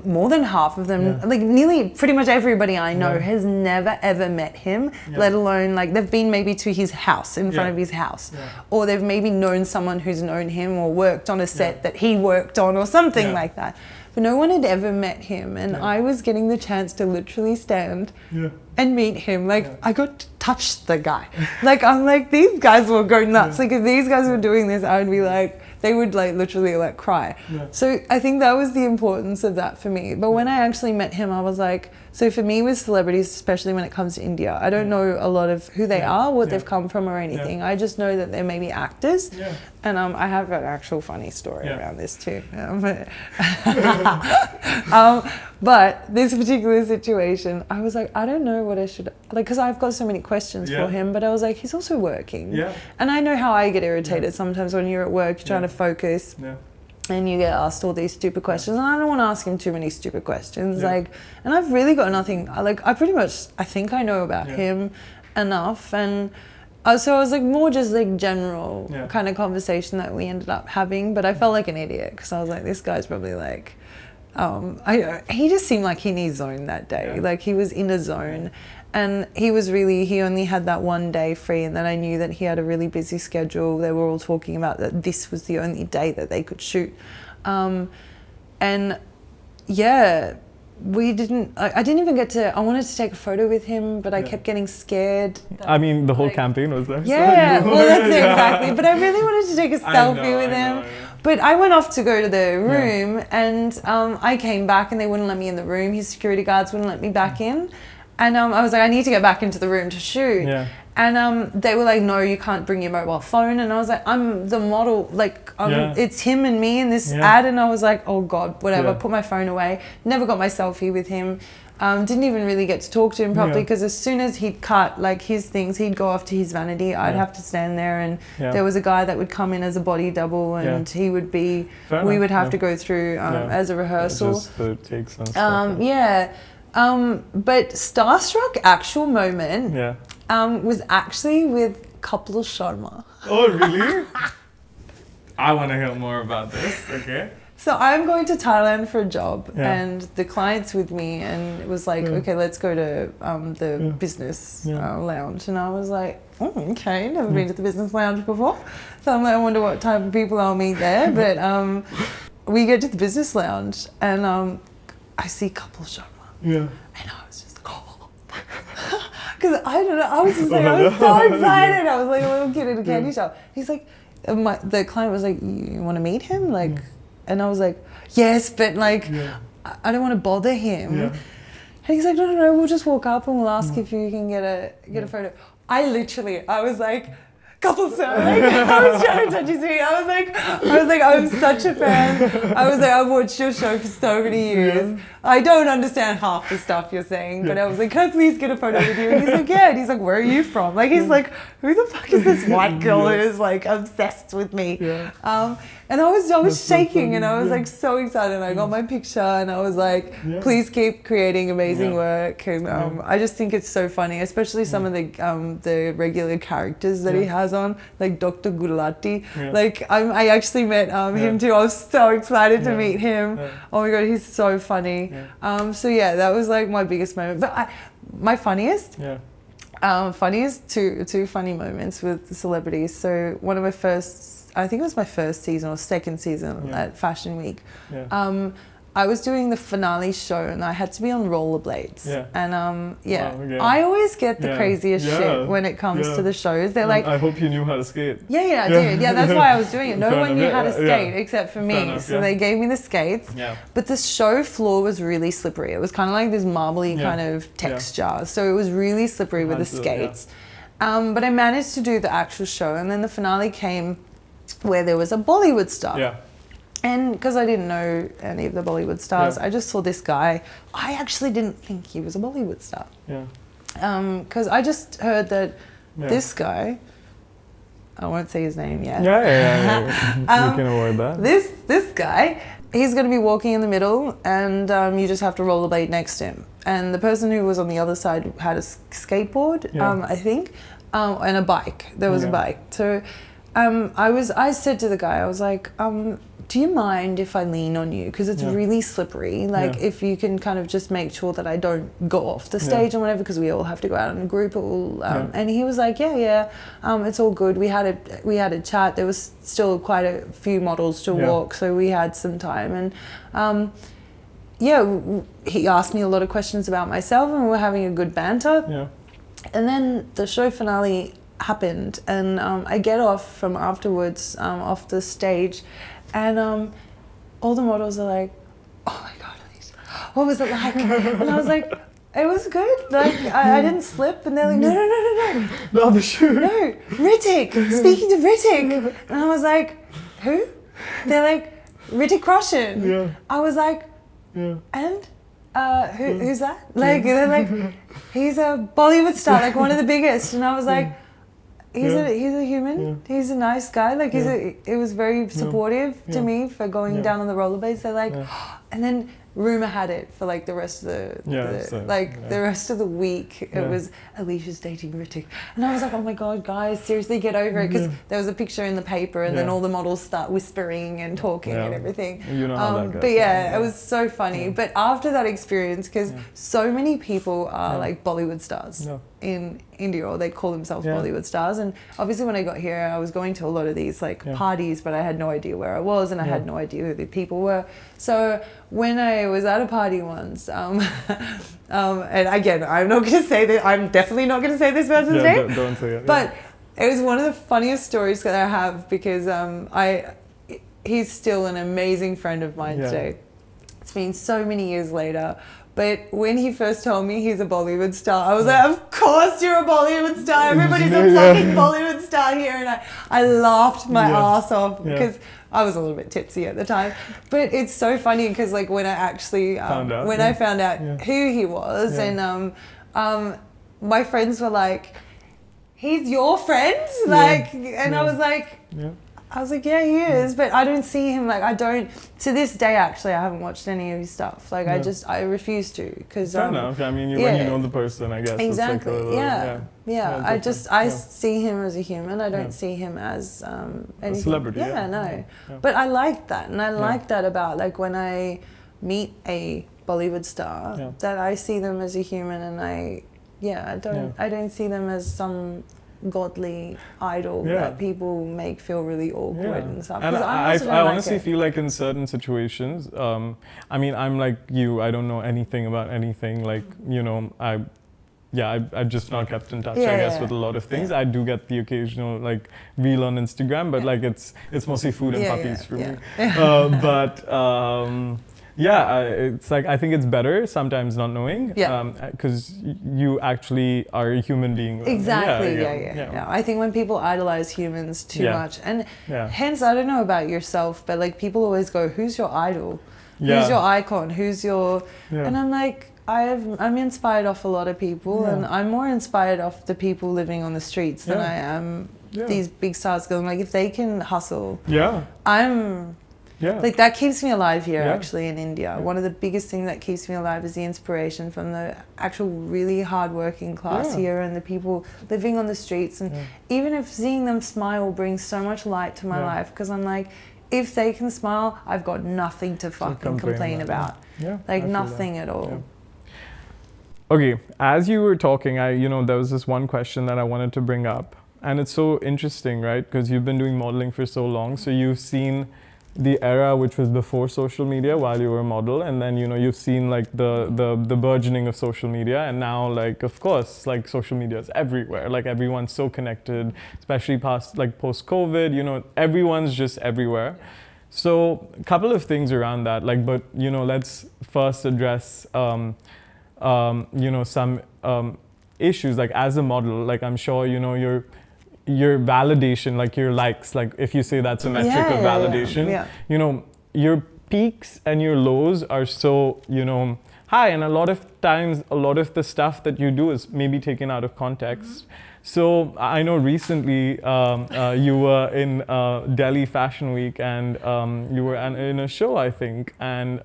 more than half of them, like nearly pretty much everybody I know has never ever met him, let alone like they've been maybe to his house, in front of his house, or they've maybe known someone who's known him or worked on a set that he worked on or something like that. But no one had ever met him, and I was getting the chance to literally stand and meet him. Like I got to touch the guy. Like I'm like, these guys will go nuts. Like if these guys were doing this, I would be like, they would like literally like cry. So I think that was the importance of that for me. But when I actually met him, I was like, so for me with celebrities, especially when it comes to India, I don't know a lot of who they are, what they've come from or anything. I just know that they're maybe actors. And I have an actual funny story around this too. But this particular situation, I was like, I don't know what I should, like, because I've got so many questions for him, but I was like, he's also working. And I know how I get irritated sometimes when you're at work, you're trying to focus. And you get asked all these stupid questions, and I don't want to ask him too many stupid questions. Like, and I've really got nothing. I pretty much, I think I know about him enough, and so I was like more just like general kind of conversation that we ended up having. But I felt like an idiot because I was like, this guy's probably like, he just seemed like he in his zone that day. Like he was in a zone. And he only had that one day free, and then I knew that he had a really busy schedule. They were all talking about that this was the only day that they could shoot. And yeah, I didn't even get to, I wanted to take a photo with him, but I kept getting scared. I mean, the whole campaign was there. Yeah, well that's it, exactly. But I really wanted to take a selfie with him. But I went off to go to the room, and I came back and they wouldn't let me in the room. His security guards wouldn't let me back in. And I was like, I need to get back into the room to shoot. And they were like, no, you can't bring your mobile phone. And I was like, I'm the model. Like, it's him and me in this ad. And I was like, oh God, whatever. Put my phone away. Never got my selfie with him. Didn't even really get to talk to him properly because as soon as he'd cut like his things, he'd go off to his vanity. I'd have to stand there, and there was a guy that would come in as a body double, and he would be, we would have to go through as a rehearsal. Just the takes and stuff. But starstruck actual moment was actually with Kapil Sharma. Oh, really? I want to hear more about this. Okay. So I'm going to Thailand for a job, and the client's with me, and it was like, okay, let's go to the business lounge. And I was like, oh, okay, never been to the business lounge before. So I'm like, I wonder what type of people I'll meet there. But we get to the business lounge, and I see Kapil Sharma. And I was just, because I don't know, I was just like, I was so excited. I was like a little kid in a candy shop. He's like, the client was like, you want to meet him? Like, and I was like, yes, but like, I don't want to bother him. And he's like, no, we'll just walk up and we'll ask if you can get a photo. I was like, Couple sir, like, I was trying to touch his feet. I was like, I'm such a fan. I was like, I've watched your show for so many years. I don't understand half the stuff you're saying, but I was like, can I please get a photo with you? And he's like, yeah. And he's like, where are you from? Like, he's like, who the fuck is this white girl who is like obsessed with me? And I was shaking, and I was like so excited. And I got my picture, and I was like, please keep creating amazing work. And I just think it's so funny, especially some of the regular characters that he has on, like Dr. Gulati. Like I actually met him too. I was so excited to meet him. Oh my god, he's so funny. So yeah, that was like my biggest moment. But my funniest. Funniest two funny moments with celebrities. So one of my first, I think it was my first season or second season at Fashion Week. I was doing the finale show, and I had to be on rollerblades. And I always get the craziest shit when it comes to the shows. They're like, I hope you knew how to skate. I did. Yeah, that's why I was doing it. No one knew how to skate except for me. So they gave me the skates. But the show floor was really slippery. It was kind of like this marbly kind of texture. So it was really slippery with the skates. But I managed to do the actual show, and then the finale came where there was a Bollywood star. And because I didn't know any of the Bollywood stars, I just saw this guy. I actually didn't think he was a Bollywood star. Because I just heard that this guy, I won't say his name yet. We can avoid that. This guy, he's going to be walking in the middle, and you just have to rollerblade next to him. And the person who was on the other side had a skateboard, I think, and a bike. There was a bike. So I said to the guy, I was like, do you mind if I lean on you? Because it's really slippery. Like, if you can kind of just make sure that I don't go off the stage or whatever, because we all have to go out in a group. And he was like, it's all good. We had a chat. There was still quite a few models to walk, so we had some time. And he asked me a lot of questions about myself, and we were having a good banter. Yeah. And then the show finale happened, and I get off from afterwards, off the stage, and all the models are like, oh my God, Alicia, what was it like? And I was like, it was good. Like, I didn't slip. And they're like, no. Not the shoe. No, Hrithik, speaking to Hrithik. And I was like, who? They're like, Hrithik Roshan. Yeah. I was like, and? Who's that? Like, they're like, he's a Bollywood star, like one of the biggest. And I was like, he's a human. He's a nice guy. Like, it was very supportive to me for going down on the rollerblades. They're like, and then rumor had it for like the rest of the rest of the week. It was Alicia's dating Hrithik, and I was like, oh my God, guys, seriously, get over it, because there was a picture in the paper, and then all the models start whispering and talking and everything. You know how that goes. But it was so funny. But after that experience, because so many people are like Bollywood stars in India, or they call themselves Bollywood stars, and obviously when I got here, I was going to a lot of these like parties, but I had no idea where I was, and I had no idea who the people were. So when I was at a party once, and again, I'm not going to say that, I'm definitely not going to say this person's name. Don't say it. But it was one of the funniest stories that I have, because he's still an amazing friend of mine today. It's been so many years later. But when he first told me he's a Bollywood star, I was like, of course you're a Bollywood star. Everybody's a fucking Bollywood star here. And I laughed my ass off, because I was a little bit tipsy at the time. But it's so funny, because like when I actually, I found out who he was, and my friends were like, he's your friend? Like, and I was like, yeah, he is, but I don't see him, like, to this day, actually, I haven't watched any of his stuff. Like, I refuse to, because... Fair enough. I mean, when you know the person, I guess. Exactly, it's like I see him as a human. I don't see him as anything. A celebrity, But I like that, and I like that about, like, when I meet a Bollywood star, that I see them as a human, and I don't see them as some godly idol that people make feel really awkward and stuff. And I honestly feel like in certain situations, I mean, I'm like you, I don't know anything about anything. Like, you know, I've just not kept in touch, I guess, with a lot of things. I do get the occasional like reel on Instagram, but like it's mostly food and puppies for me. It's like, I think it's better sometimes not knowing, because you actually are a human being. Exactly, I think when people idolize humans too much, and hence, I don't know about yourself, but like people always go, who's your idol? Who's your icon? Who's your... And I'm like, I'm inspired off a lot of people, and I'm more inspired off the people living on the streets than I am these big stars going, like, if they can hustle, I'm... Like, that keeps me alive here, actually, in India. One of the biggest things that keeps me alive is the inspiration from the actual really hard-working class here, and the people living on the streets. And even if seeing them smile brings so much light to my life, because I'm like, if they can smile, I've got nothing to fucking complain about. Like, nothing at all. Okay, as you were talking, there was this one question that I wanted to bring up. And it's so interesting, right? Because you've been doing modeling for so long, so you've seen the era which was before social media while you were a model, and then you've seen like the burgeoning of social media, and now, like, of course, like social media is everywhere, like everyone's so connected, especially post COVID, everyone's just everywhere. So a couple of things around that, like, but let's first address some issues, like as a model, like I'm sure your validation, like your likes, like if you say that's a metric of validation, your peaks and your lows are so, high. And a lot of times, a lot of the stuff that you do is maybe taken out of context. So I know recently you were in Delhi Fashion Week, and you were in a show, I think. And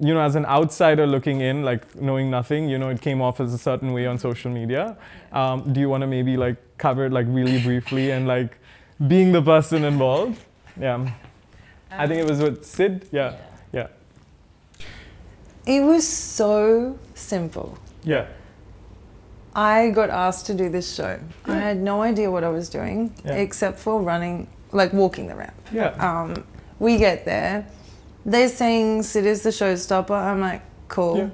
as an outsider looking in, like knowing nothing, it came off as a certain way on social media. Do you want to maybe like cover it like really briefly, and like being the person involved? I think it was with Sid. Yeah. Yeah. It was so simple. Yeah. I got asked to do this show. I had no idea what I was doing except for running, like walking the ramp. Yeah. We get there. They're saying Sid is the showstopper. I'm like, cool. Yeah.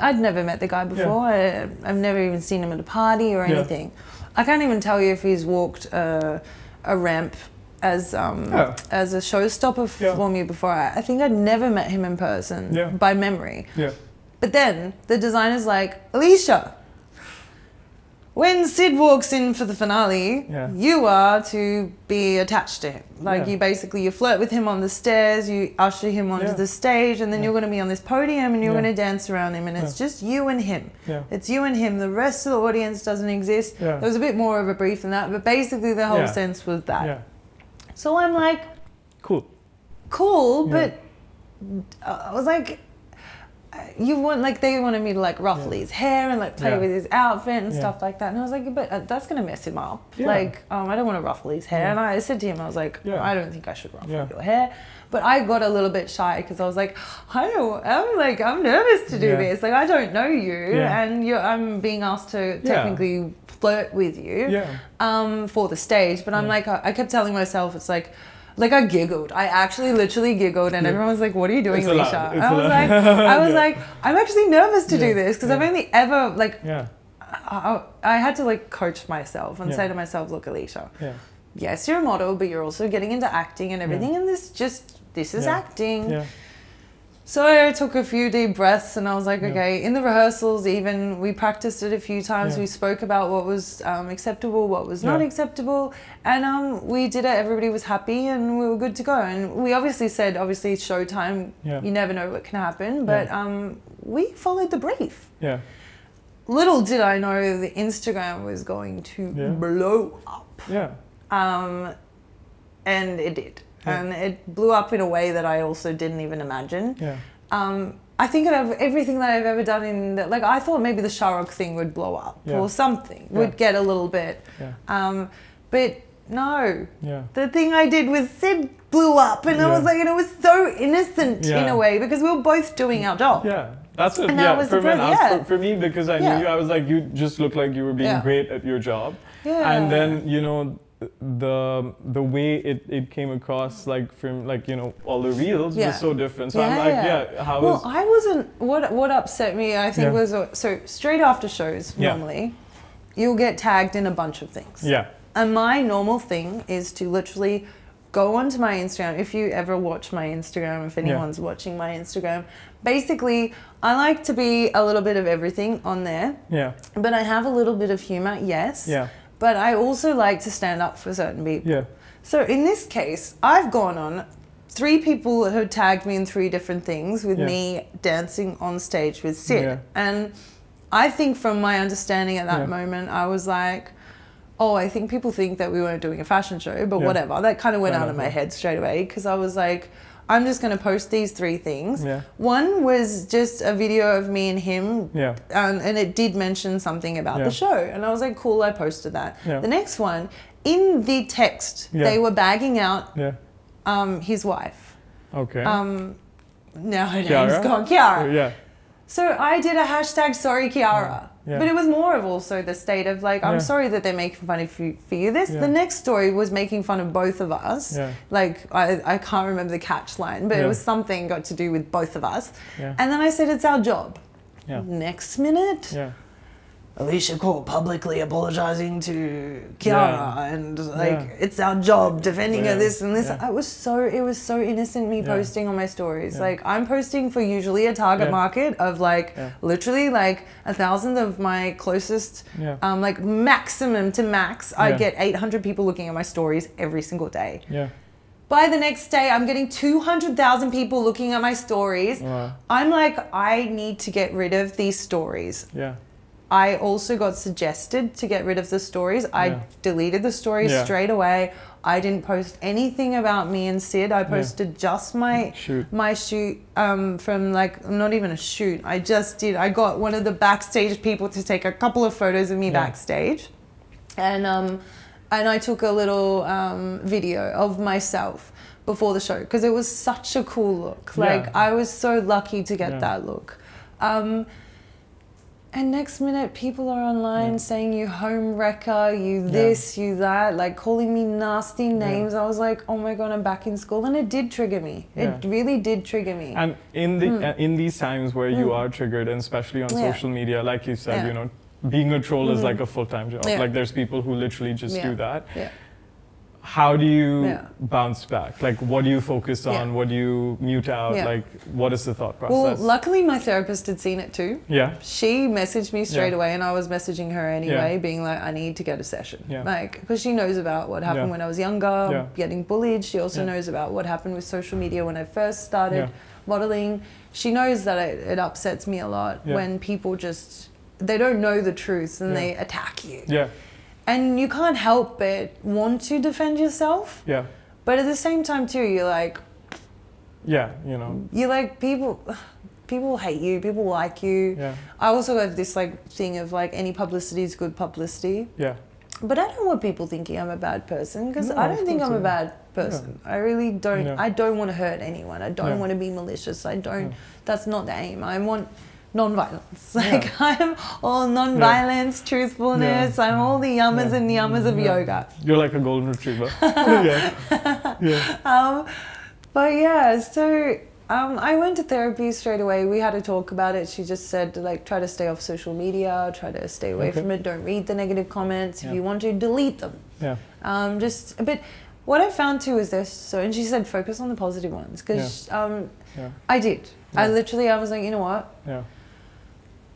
I'd never met the guy before. I've never even seen him at a party or anything. I can't even tell you if he's walked a ramp as a showstopper for me before. I think I'd never met him in person by memory. Yeah. But then the designer's like, Alicia, when Sid walks in for the finale, you are to be attached to him. Like you basically, you flirt with him on the stairs, you usher him onto the stage, and then you're going to be on this podium and you're going to dance around him, and it's just you and him. It's you and him. The rest of the audience doesn't exist. There was a bit more of a brief than that, but basically the whole sense was that. So I'm like, cool, but I was like, they wanted me to like ruffle his hair and like play with his outfit and stuff like that, and I was like, but that's gonna mess him up. Like, I don't want to ruffle his hair, and I said to him, I was like, I don't think I should ruffle your hair. But I got a little bit shy because I was like, I'm nervous to do this. Like, I don't know you, and I'm being asked to technically flirt with you for the stage. But I'm like, I kept telling myself, it's like I giggled. I actually literally giggled, and everyone was like, what are you doing, Alicia? I was like, I'm actually nervous to do this because I've only ever I had to like coach myself and say to myself, look, Alicia, yes, you're a model, but you're also getting into acting and everything, and this is acting. So I took a few deep breaths and I was like, okay, in the rehearsals even, we practiced it a few times. We spoke about what was acceptable, what was not acceptable. And we did it, everybody was happy and we were good to go. And we obviously said, it's showtime, you never know what can happen. But we followed the brief. Little did I know the Instagram was going to blow up. And it did. And it blew up in a way that I also didn't even imagine. I think of everything that I've ever done in that, like I thought maybe the Shah Rukh thing would blow up or something, would get a little bit. But no, the thing I did with Sid blew up, and I was like, and it was so innocent in a way because we were both doing our job. That's what, for me, because I knew you, I was like, you just looked like you were being great at your job. And then, you know, the way it came across, like from all the reels was so different. So I'm like, how was... Well, I wasn't... What upset me, I think, was... So straight after shows, normally, you'll get tagged in a bunch of things. And my normal thing is to literally go onto my Instagram. If you ever watch my Instagram, if anyone's watching my Instagram, basically, I like to be a little bit of everything on there. But I have a little bit of humor, yes. But I also like to stand up for certain people. So in this case, I've gone on 3 people who tagged me in 3 different things with me dancing on stage with Sid. And I think from my understanding at that moment, I was like, oh, I think people think that we weren't doing a fashion show, but whatever. That kind of went out of my head straight away because I was like, I'm just going to post these 3 things. One was just a video of me and him, and it did mention something about the show. And I was like, cool, I posted that. The next one, in the text, they were bagging out his wife. Now her name's gone, Kiara. So I did a hashtag sorry Kiara. But it was more of also the state of like, I'm sorry that they're making fun of you for you. The next story was making fun of both of us. Like, I can't remember the catch line, but it was something got to do with both of us. And then I said, it's our job. Next minute, Alicia Kaur publicly apologizing to Kiara and like, it's our job defending her this and this. It was so innocent, me posting on my stories. Like, I'm posting for usually a target market of like literally like 1,000 of my closest, like maximum to max. I get 800 people looking at my stories every single day. By the next day, I'm getting 200,000 people looking at my stories. I'm like, I need to get rid of these stories. I also got suggested to get rid of the stories. I deleted the stories straight away. I didn't post anything about me and Sid. I posted just my shoot from like, not even a shoot. I got one of the backstage people to take a couple of photos of me backstage. And I took a little video of myself. before the show because it was such a cool look. Like I was so lucky to get that look. And next minute, people are online saying you home wrecker, you this, you that, like calling me nasty names. I was like, oh my God, I'm back in school. And it did trigger me. It really did trigger me. And in the in these times where you are triggered, and especially on social media, like you said, you know, being a troll is like a full-time job. Like there's people who literally just do that. How do you bounce back? Like, what do you focus on? What do you mute out? Like, what is the thought process? Well, luckily my therapist had seen it too. Yeah. She messaged me straight away, and I was messaging her anyway, being like, I need to get a session. Like, because she knows about what happened when I was younger, getting bullied. She also knows about what happened with social media when I first started modeling. She knows that it upsets me a lot when people just, they don't know the truth and they attack you. Yeah. And you can't help but want to defend yourself. Yeah. But at the same time too, you're like, yeah, you know, you're like, people hate you, people like you. Yeah. I also have this like thing of like any publicity is good publicity. Yeah. But I don't want people thinking I'm a bad person, because I don't think I'm a bad person. I really don't. I don't want to hurt anyone. I don't want to be malicious. I don't. That's not the aim. I want non-violence. Like I'm all non-violence, truthfulness. I'm all the yummas and yummas of yoga. You're like a golden retriever. But yeah, so I went to therapy straight away. We had a talk about it. She just said, like, try to stay off social media, try to stay away from it. Don't read the negative comments. If you want to, delete them. Yeah. But what I found too is this. So, and she said, focus on the positive ones, because I did. I was like, you know what? Yeah.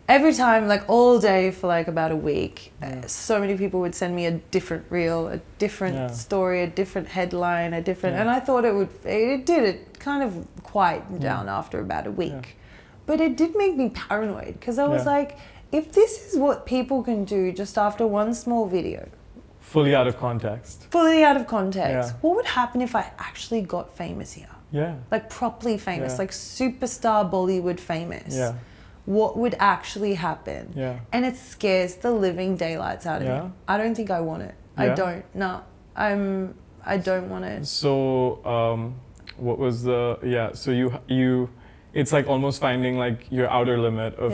Every time, like all day for like about a week, so many people would send me a different reel, a different story, a different headline, a different, and I thought it kind of quieted down after about a week. But it did make me paranoid, because I was like, if this is what people can do just after one small video. Fully out of context. What would happen if I actually got famous here? Yeah. Like properly famous, like superstar Bollywood famous. Yeah. What would actually happen? Yeah. And it scares the living daylights out of me. I don't think I want it. I don't. No. I don't want it. So what was the so you it's like almost finding like your outer limit of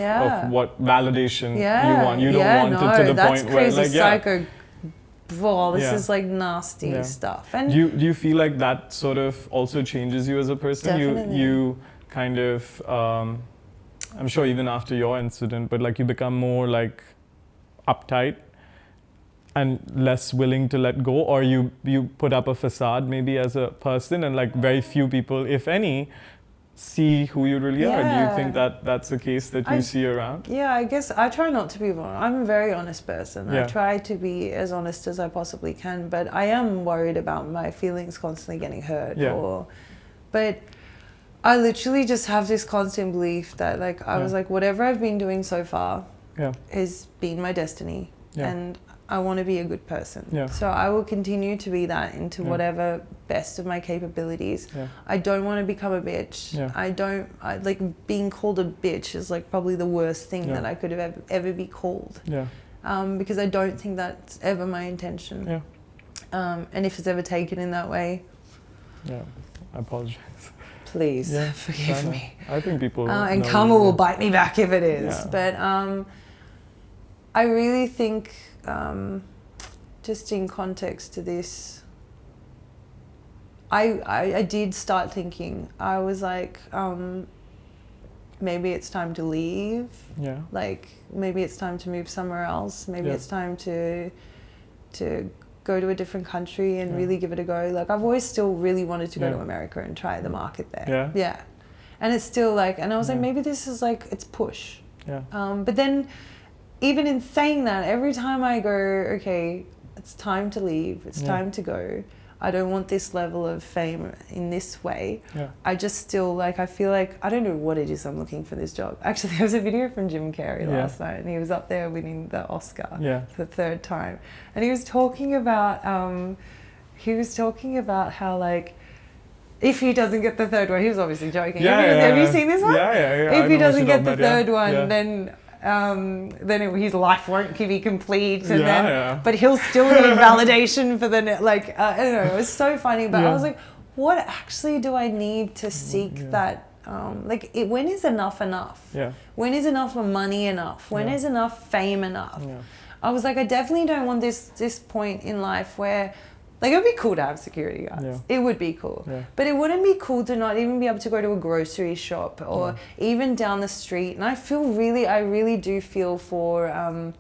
what validation you want. You don't want it to the point where like psycho. Wow, this is like nasty stuff. And do you feel like that sort of also changes you as a person? Definitely. You kind of I'm sure even after your incident, but like you become more like uptight and less willing to let go, or you put up a facade maybe as a person, and like very few people, if any, see who you really are. Do you think that that's the case that you see around? Yeah, I guess I try not to be vulnerable. I'm a very honest person. I try to be as honest as I possibly can, but I am worried about my feelings constantly getting hurt. But I literally just have this constant belief that like I was like, whatever I've been doing so far has been my destiny, and I want to be a good person. So I will continue to be that into whatever best of my capabilities. I don't want to become a bitch. I like being called a bitch is like probably the worst thing that I could have ever be called. Because I don't think that's ever my intention. And if it's ever taken in that way, I apologize. Please forgive me. I think people and karma will bite me back if it is. But I really think, just in context to this, I did start thinking. I was like, maybe it's time to leave. Yeah. Like maybe it's time to move somewhere else. Maybe it's time to go to a different country and really give it a go. Like I've always still really wanted to go to America and try the market there. Yeah. And it's still like, and I was like, maybe this is like, it's push. Yeah. But then even in saying that, every time I go, okay, it's time to leave, it's time to go, I don't want this level of fame in this way. I just still like, I feel like, I don't know what it is I'm looking for this job. Actually, there was a video from Jim Carrey last night, and he was up there winning the Oscar for the third time. And he was talking about how like, if he doesn't get the third one, he was obviously joking. Have you seen this one? Yeah. If he doesn't get the third one, then his life won't be complete, and but he'll still need validation for the I don't know, it was so funny, but I was like, what actually do I need to seek that? Like, when is enough enough? Yeah. When is enough money enough? When is enough fame enough? Yeah. I was like, I definitely don't want this point in life where, like, it would be cool to have security guards. Yeah. It would be cool. Yeah. But it wouldn't be cool to not even be able to go to a grocery shop or even down the street. And I really do feel for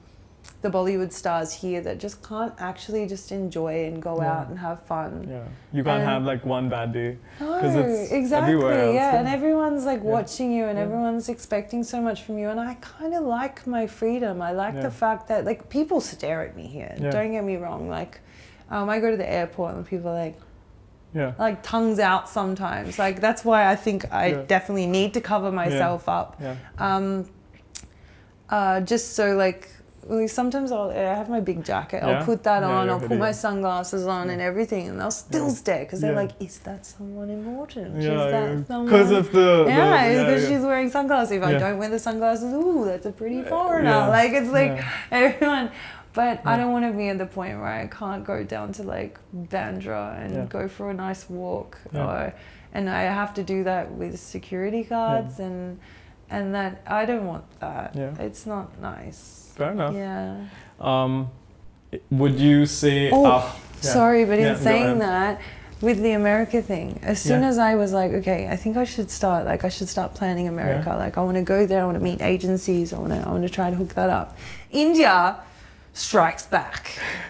the Bollywood stars here that just can't actually just enjoy and go out and have fun. Yeah. You can't have like one bad day. No, It's exactly. everywhere else. Yeah, and everyone's like watching you, and everyone's expecting so much from you. And I kind of like my freedom. I like the fact that, like, people stare at me here. Yeah. Don't get me wrong. Like, I go to the airport and people are Yeah. like tongues out sometimes. Like, that's why I think I definitely need to cover myself up. Yeah. Just so, like, sometimes I have my big jacket. Yeah. I'll put that Yeah, on. your I'll put hoodie. my sunglasses on and everything, and they'll still stare because they're Yeah. like, "Is that someone important? Yeah, Is that someone?" because of the because she's wearing sunglasses. If I don't wear the sunglasses, ooh, that's a pretty foreigner. Yeah. Like, it's like everyone. But I don't want to be at the point where I can't go down to like Bandra and go for a nice walk, and I have to do that with security guards and that I don't want that. Yeah. It's not nice. Fair enough. Yeah. Would you say? Sorry, but in go saying ahead. that, with the America thing, as soon as I was like, okay, I think I should start planning America. Like, I want to go there. I want to meet agencies. I want to try to hook that up. India strikes back.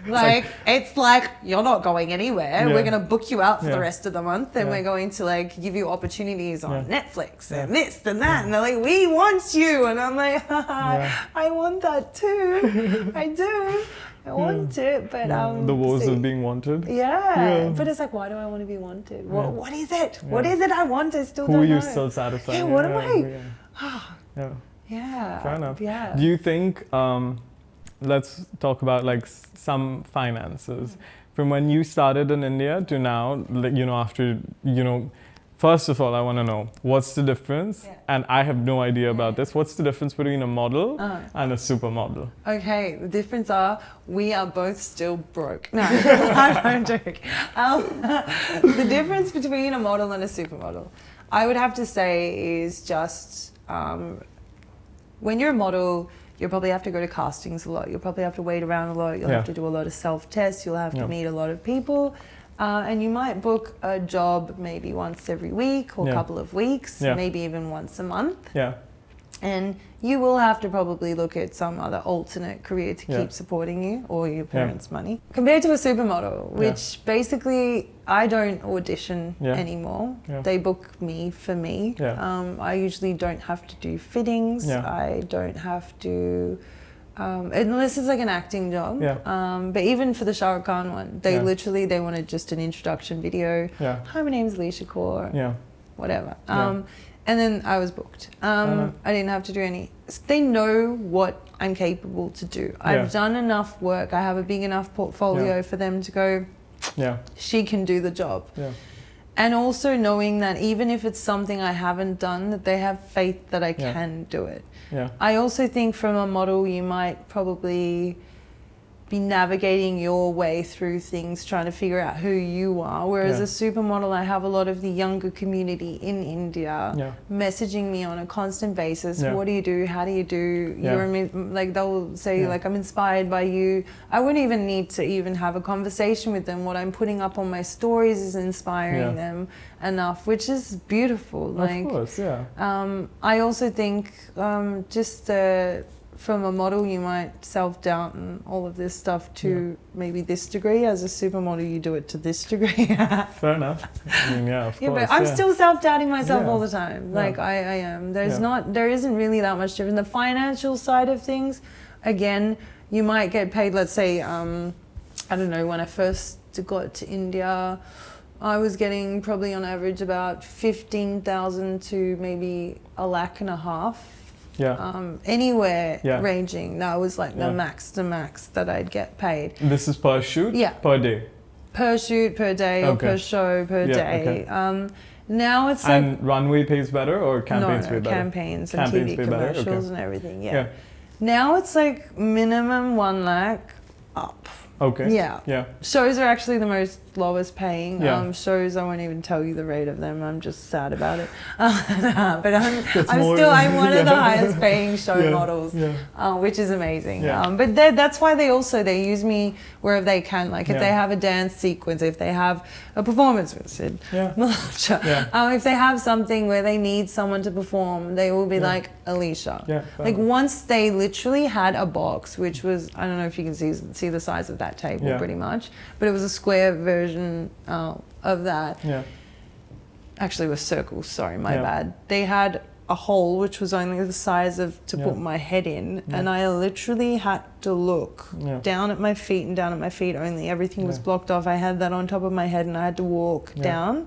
Like, it's like, you're not going anywhere. Yeah. We're going to book you out for the Yeah. rest of the month, and we're going to like give you opportunities on Netflix and this and that. And they're like, we want you. And I'm like, I want that too. I do. I want it, but the woes of being wanted. Yeah, but it's like, why do I want to be wanted? What is it? What is it I want? I still don't know. Who are you still satisfying? Yeah, what am I? Yeah. Yeah. Fair enough. Yeah. Do you think? Let's talk about like some finances. From when you started in India to now, like, after, first of all, I want to know what's the difference, and I have no idea about this. What's the difference between a model and a supermodel? Okay, the difference are we are both still broke. No, I'm joking. The difference between a model and a supermodel, I would have to say, is just when you're a model, you'll probably have to go to castings a lot. You'll probably have to wait around a lot. You'll have to do a lot of self-tests. You'll have to meet a lot of people. And you might book a job maybe once every week or a couple of weeks, maybe even once a month. Yeah. And you will have to probably look at some other alternate career to keep supporting you or your parents' money. Compared to a supermodel, which basically I don't audition anymore. They book me for me. I usually don't have to do fittings. I don't have to, unless it's like an acting job. But even for the Shah Rukh Khan one, they literally, they wanted just an introduction video. Hi, my name's Alicia Kaur. Whatever. And then I was booked. I didn't have to do any. They know what I'm capable to do. I've done enough work. I have a big enough portfolio for them to go, she can do the job. And also knowing that even if it's something I haven't done, that they have faith that I can do it. I also think from a model, you might probably be navigating your way through things, trying to figure out who you are. Whereas a supermodel, I have a lot of the younger community in India messaging me on a constant basis. What do you do? How do you do? Like, they'll say like, I'm inspired by you. I wouldn't even need to even have a conversation with them. What I'm putting up on my stories is inspiring them enough, which is beautiful. Like, of course, I also think just from a model, you might self-doubt and all of this stuff to maybe this degree. As a supermodel, you do it to this degree. Fair enough. I mean, of course. But I'm still self-doubting myself all the time. Like, I am. There isn't really that much difference. The financial side of things, again, you might get paid, let's say, I don't know, when I first got to India, I was getting probably on average about 15,000 to maybe $1.5 lakh. Anywhere ranging. That was like the max that I'd get paid. This is per shoot? Per day? Per shoot, per day, or per show, per day. Now it's like... And runway pays better or campaigns pay better? Campaigns and TV pay better? commercials and everything, Now it's like minimum 1 lakh up. Okay. Shows are actually the most lowest paying Yeah. shows. I won't even tell you the rate of them. I'm just sad about it. But I'm one of the highest paying show models, which is amazing. Yeah. But that's why they use me wherever they can. Like if they have a dance sequence, if they have a performance with Sid Malhotra, if they have something where they need someone to perform, they will be like, Alicia. Like once they literally had a box, which was, I don't know if you can see the size of that table pretty much, but it was a square version of that. Actually it was circles, sorry, my bad. They had a hole which was only the size of to put my head in, and I literally had to look down at my feet and down at my feet only. Everything was blocked off. I had that on top of my head and I had to walk down,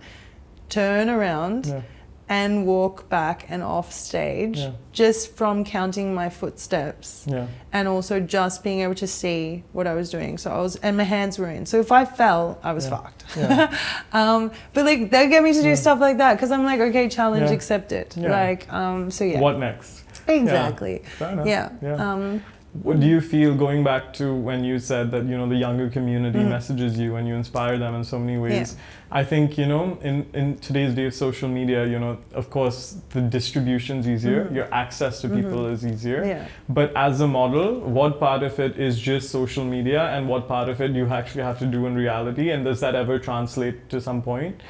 turn around and walk back and off stage just from counting my footsteps and also just being able to see what I was doing. So and my hands were in. So if I fell, I was fucked. But like they get me to do stuff like that because I'm like, okay, challenge accepted. Like, so What next? Exactly. Fair enough. What do you feel, going back to when you said that, you know, the younger community messages you and you inspire them in so many ways? I think, you know, in today's day of social media, you know, of course, the distribution's easier, your access to people is easier. But as a model, what part of it is just social media and what part of it you actually have to do in reality? And does that ever translate to some point?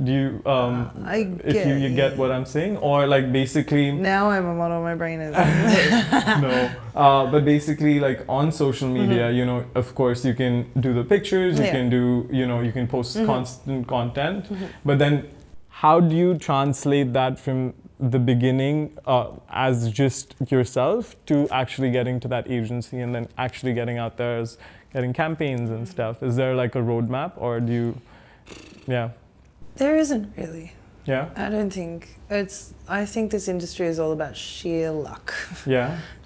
Do you, if you get what I'm saying? Or like basically... Now I'm a model, my brain is... No, but basically like on social media, you know, of course you can do the pictures, you can do, you know, you can post constant content, but then how do you translate that from the beginning as just yourself to actually getting to that agency and then actually getting out there as getting campaigns and stuff? Is there like a roadmap or do you, There isn't really. Yeah. I don't think I think this industry is all about sheer luck.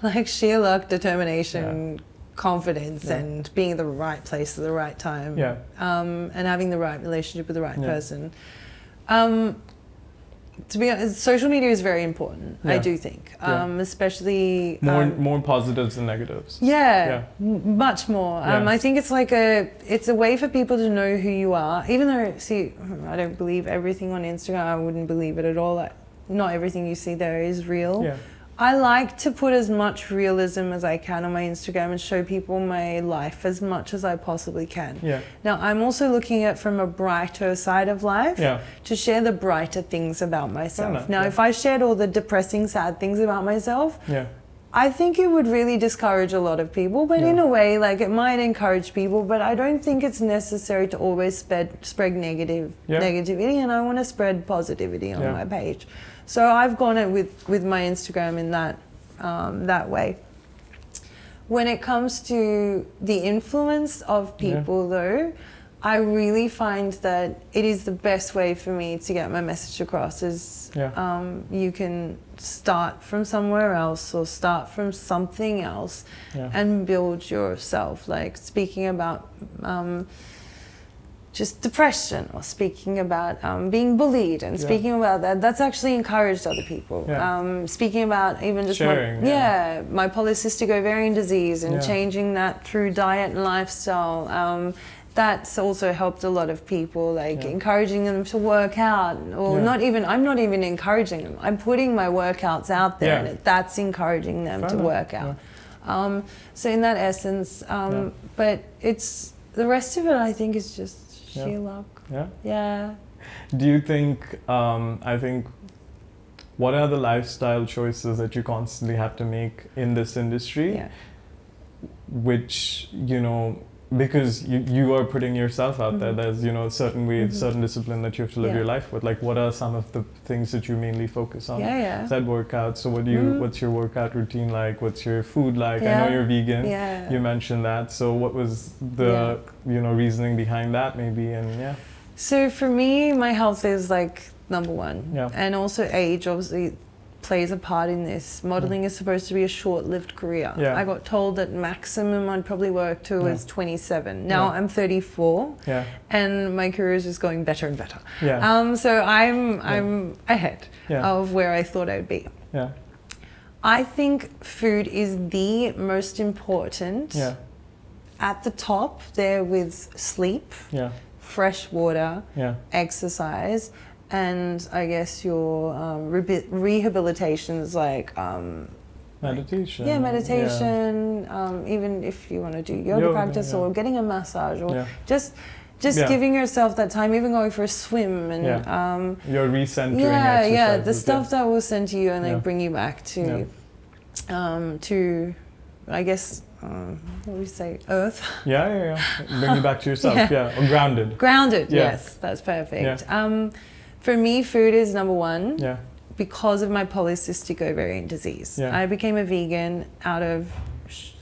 Like sheer luck, determination, confidence, and being in the right place at the right time. And having the right relationship with the right person. To be honest, social media is very important. I do think, especially more positives than negatives. Much more. I think it's like it's a way for people to know who you are. Even though, see, I don't believe everything on Instagram. I wouldn't believe it at all. Like, not everything you see there is real. I like to put as much realism as I can on my Instagram and show people my life as much as I possibly can. Now, I'm also looking at from a brighter side of life to share the brighter things about myself. Now, if I shared all the depressing, sad things about myself, I think it would really discourage a lot of people, but in a way, like it might encourage people, but I don't think it's necessary to always spread negativity, and I want to spread positivity on my page. So I've gone it with my Instagram in that way. When it comes to the influence of people though, I really find that it is the best way for me to get my message across is you can start from somewhere else or start from something else and build yourself, like speaking about just depression or speaking about being bullied and speaking about that's actually encouraged other people. Speaking about even just sharing, my polycystic ovarian disease and changing that through diet and lifestyle. That's also helped a lot of people, like encouraging them to work out, or I'm not even encouraging them. I'm putting my workouts out there and that's encouraging them to work out. So in that essence, but it's, the rest of it I think is just sheer luck. Do you think, I think, what are the lifestyle choices that you constantly have to make in this industry? Which, you know, because you are putting yourself out there, there's, you know, a certain way, certain discipline that you have to live your life with. Like, what are some of the things that you mainly focus on? Said workouts. So what do you, what's your workout routine like? What's your food like? I know you're vegan. You mentioned that. So what was the, you know, reasoning behind that maybe? And So for me, my health is like number one. And also age obviously plays a part in this. Modeling is supposed to be a short-lived career. I got told that maximum I'd probably work to was 27. Now I'm 34 and my career is just going better and better. So I'm ahead of where I thought I'd be. I think food is the most important at the top there with sleep, fresh water, Yeah. exercise, and I guess your rehabilitations like Meditation. yeah, meditation. Even if you want to do yoga practice or getting a massage or just giving yourself that time, even going for a swim and your recentering exercises. the stuff that will center you and like bring you back to I guess what do we say, earth. Bring you back to yourself. Or grounded. Yes, that's perfect. For me, food is number one. Because of my polycystic ovarian disease. I became a vegan out of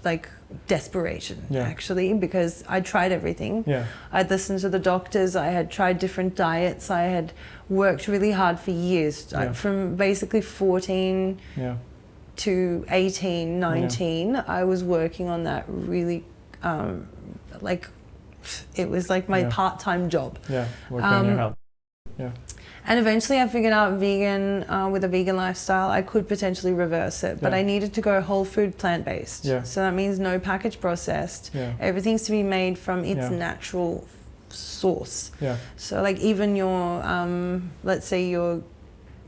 like desperation, actually, because I tried everything. I'd listened to the doctors, I had tried different diets, I had worked really hard for years, from basically 14 to 18, 19, I was working on that really, like, it was like my part-time job. Working on your health. And eventually I figured out vegan, with a vegan lifestyle, I could potentially reverse it, but I needed to go whole food plant-based. So that means no package processed. Everything's to be made from its natural source. So like even your, let's say your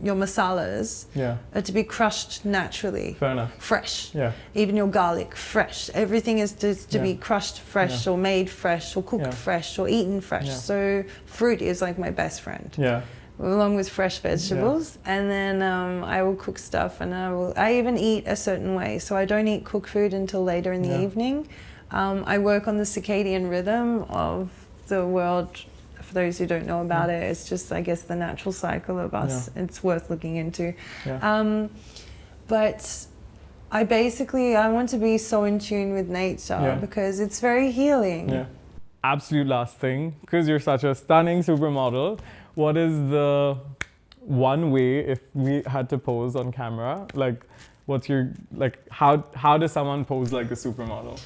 masalas are to be crushed naturally. Fair enough. Fresh. Even your garlic, fresh. Everything is to be crushed fresh or made fresh or cooked fresh or eaten fresh. So fruit is like my best friend. Along with fresh vegetables, and then I will cook stuff, and I even eat a certain way, so I don't eat cooked food until later in the evening. I work on the circadian rhythm of the world. For those who don't know about it, it's just, I guess, the natural cycle of us. It's worth looking into. But I want to be so in tune with nature because it's very healing. Absolute last thing, because you're such a stunning supermodel, what is the one way, if we had to pose on camera, like what's your, like how does someone pose like a supermodel?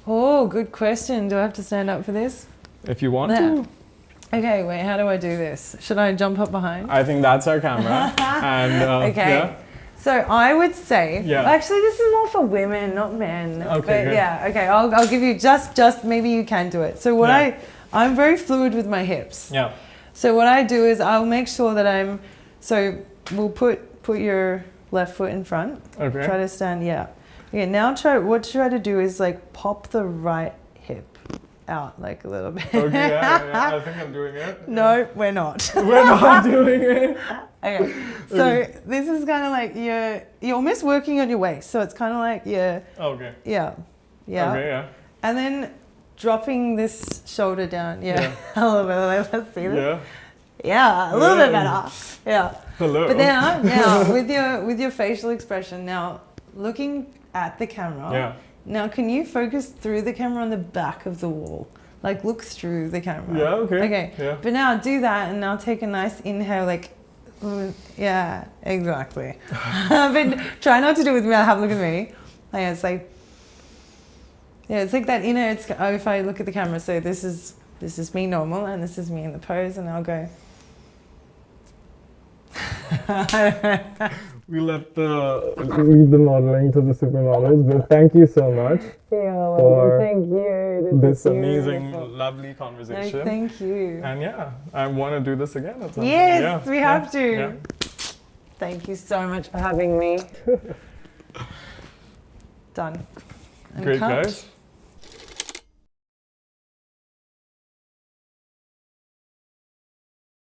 Oh, good question. Do I have to stand up for this? If you want to. Okay, wait, how do I do this? Should I jump up behind? I think that's our camera. And okay. So I would say, actually this is more for women, not men. Okay, but okay, I'll give you just maybe you can do it. So what I'm very fluid with my hips. So what I do is I'll make sure that we'll put your left foot in front. Okay. Try to stand, Okay, now what try to do is like pop the right hip out like a little bit. Okay, I think I'm doing it. No, we're not. We're not doing it. Okay, so this is kind of like you're almost working on your waist. So it's kind of like Okay. Okay, and then dropping this shoulder down. A little bit. Let's see this. A little bit better. Hello. But now with your facial expression, now looking at the camera. Now can you focus through the camera on the back of the wall? Like look through the camera. Okay. But now do that, and now take a nice inhale, like. Exactly. But try not to do it with me. Have a look at me. It's like, it's like that inner. If I look at the camera, so this is me normal, and this is me in the pose, and I'll go. We leave the modeling to the supermodels, but thank you so much for thank you. This amazing, lovely conversation. No, thank you. And I want to do this again at some point. Yes, we have to. Thank you so much for having me. Done. Great, guys.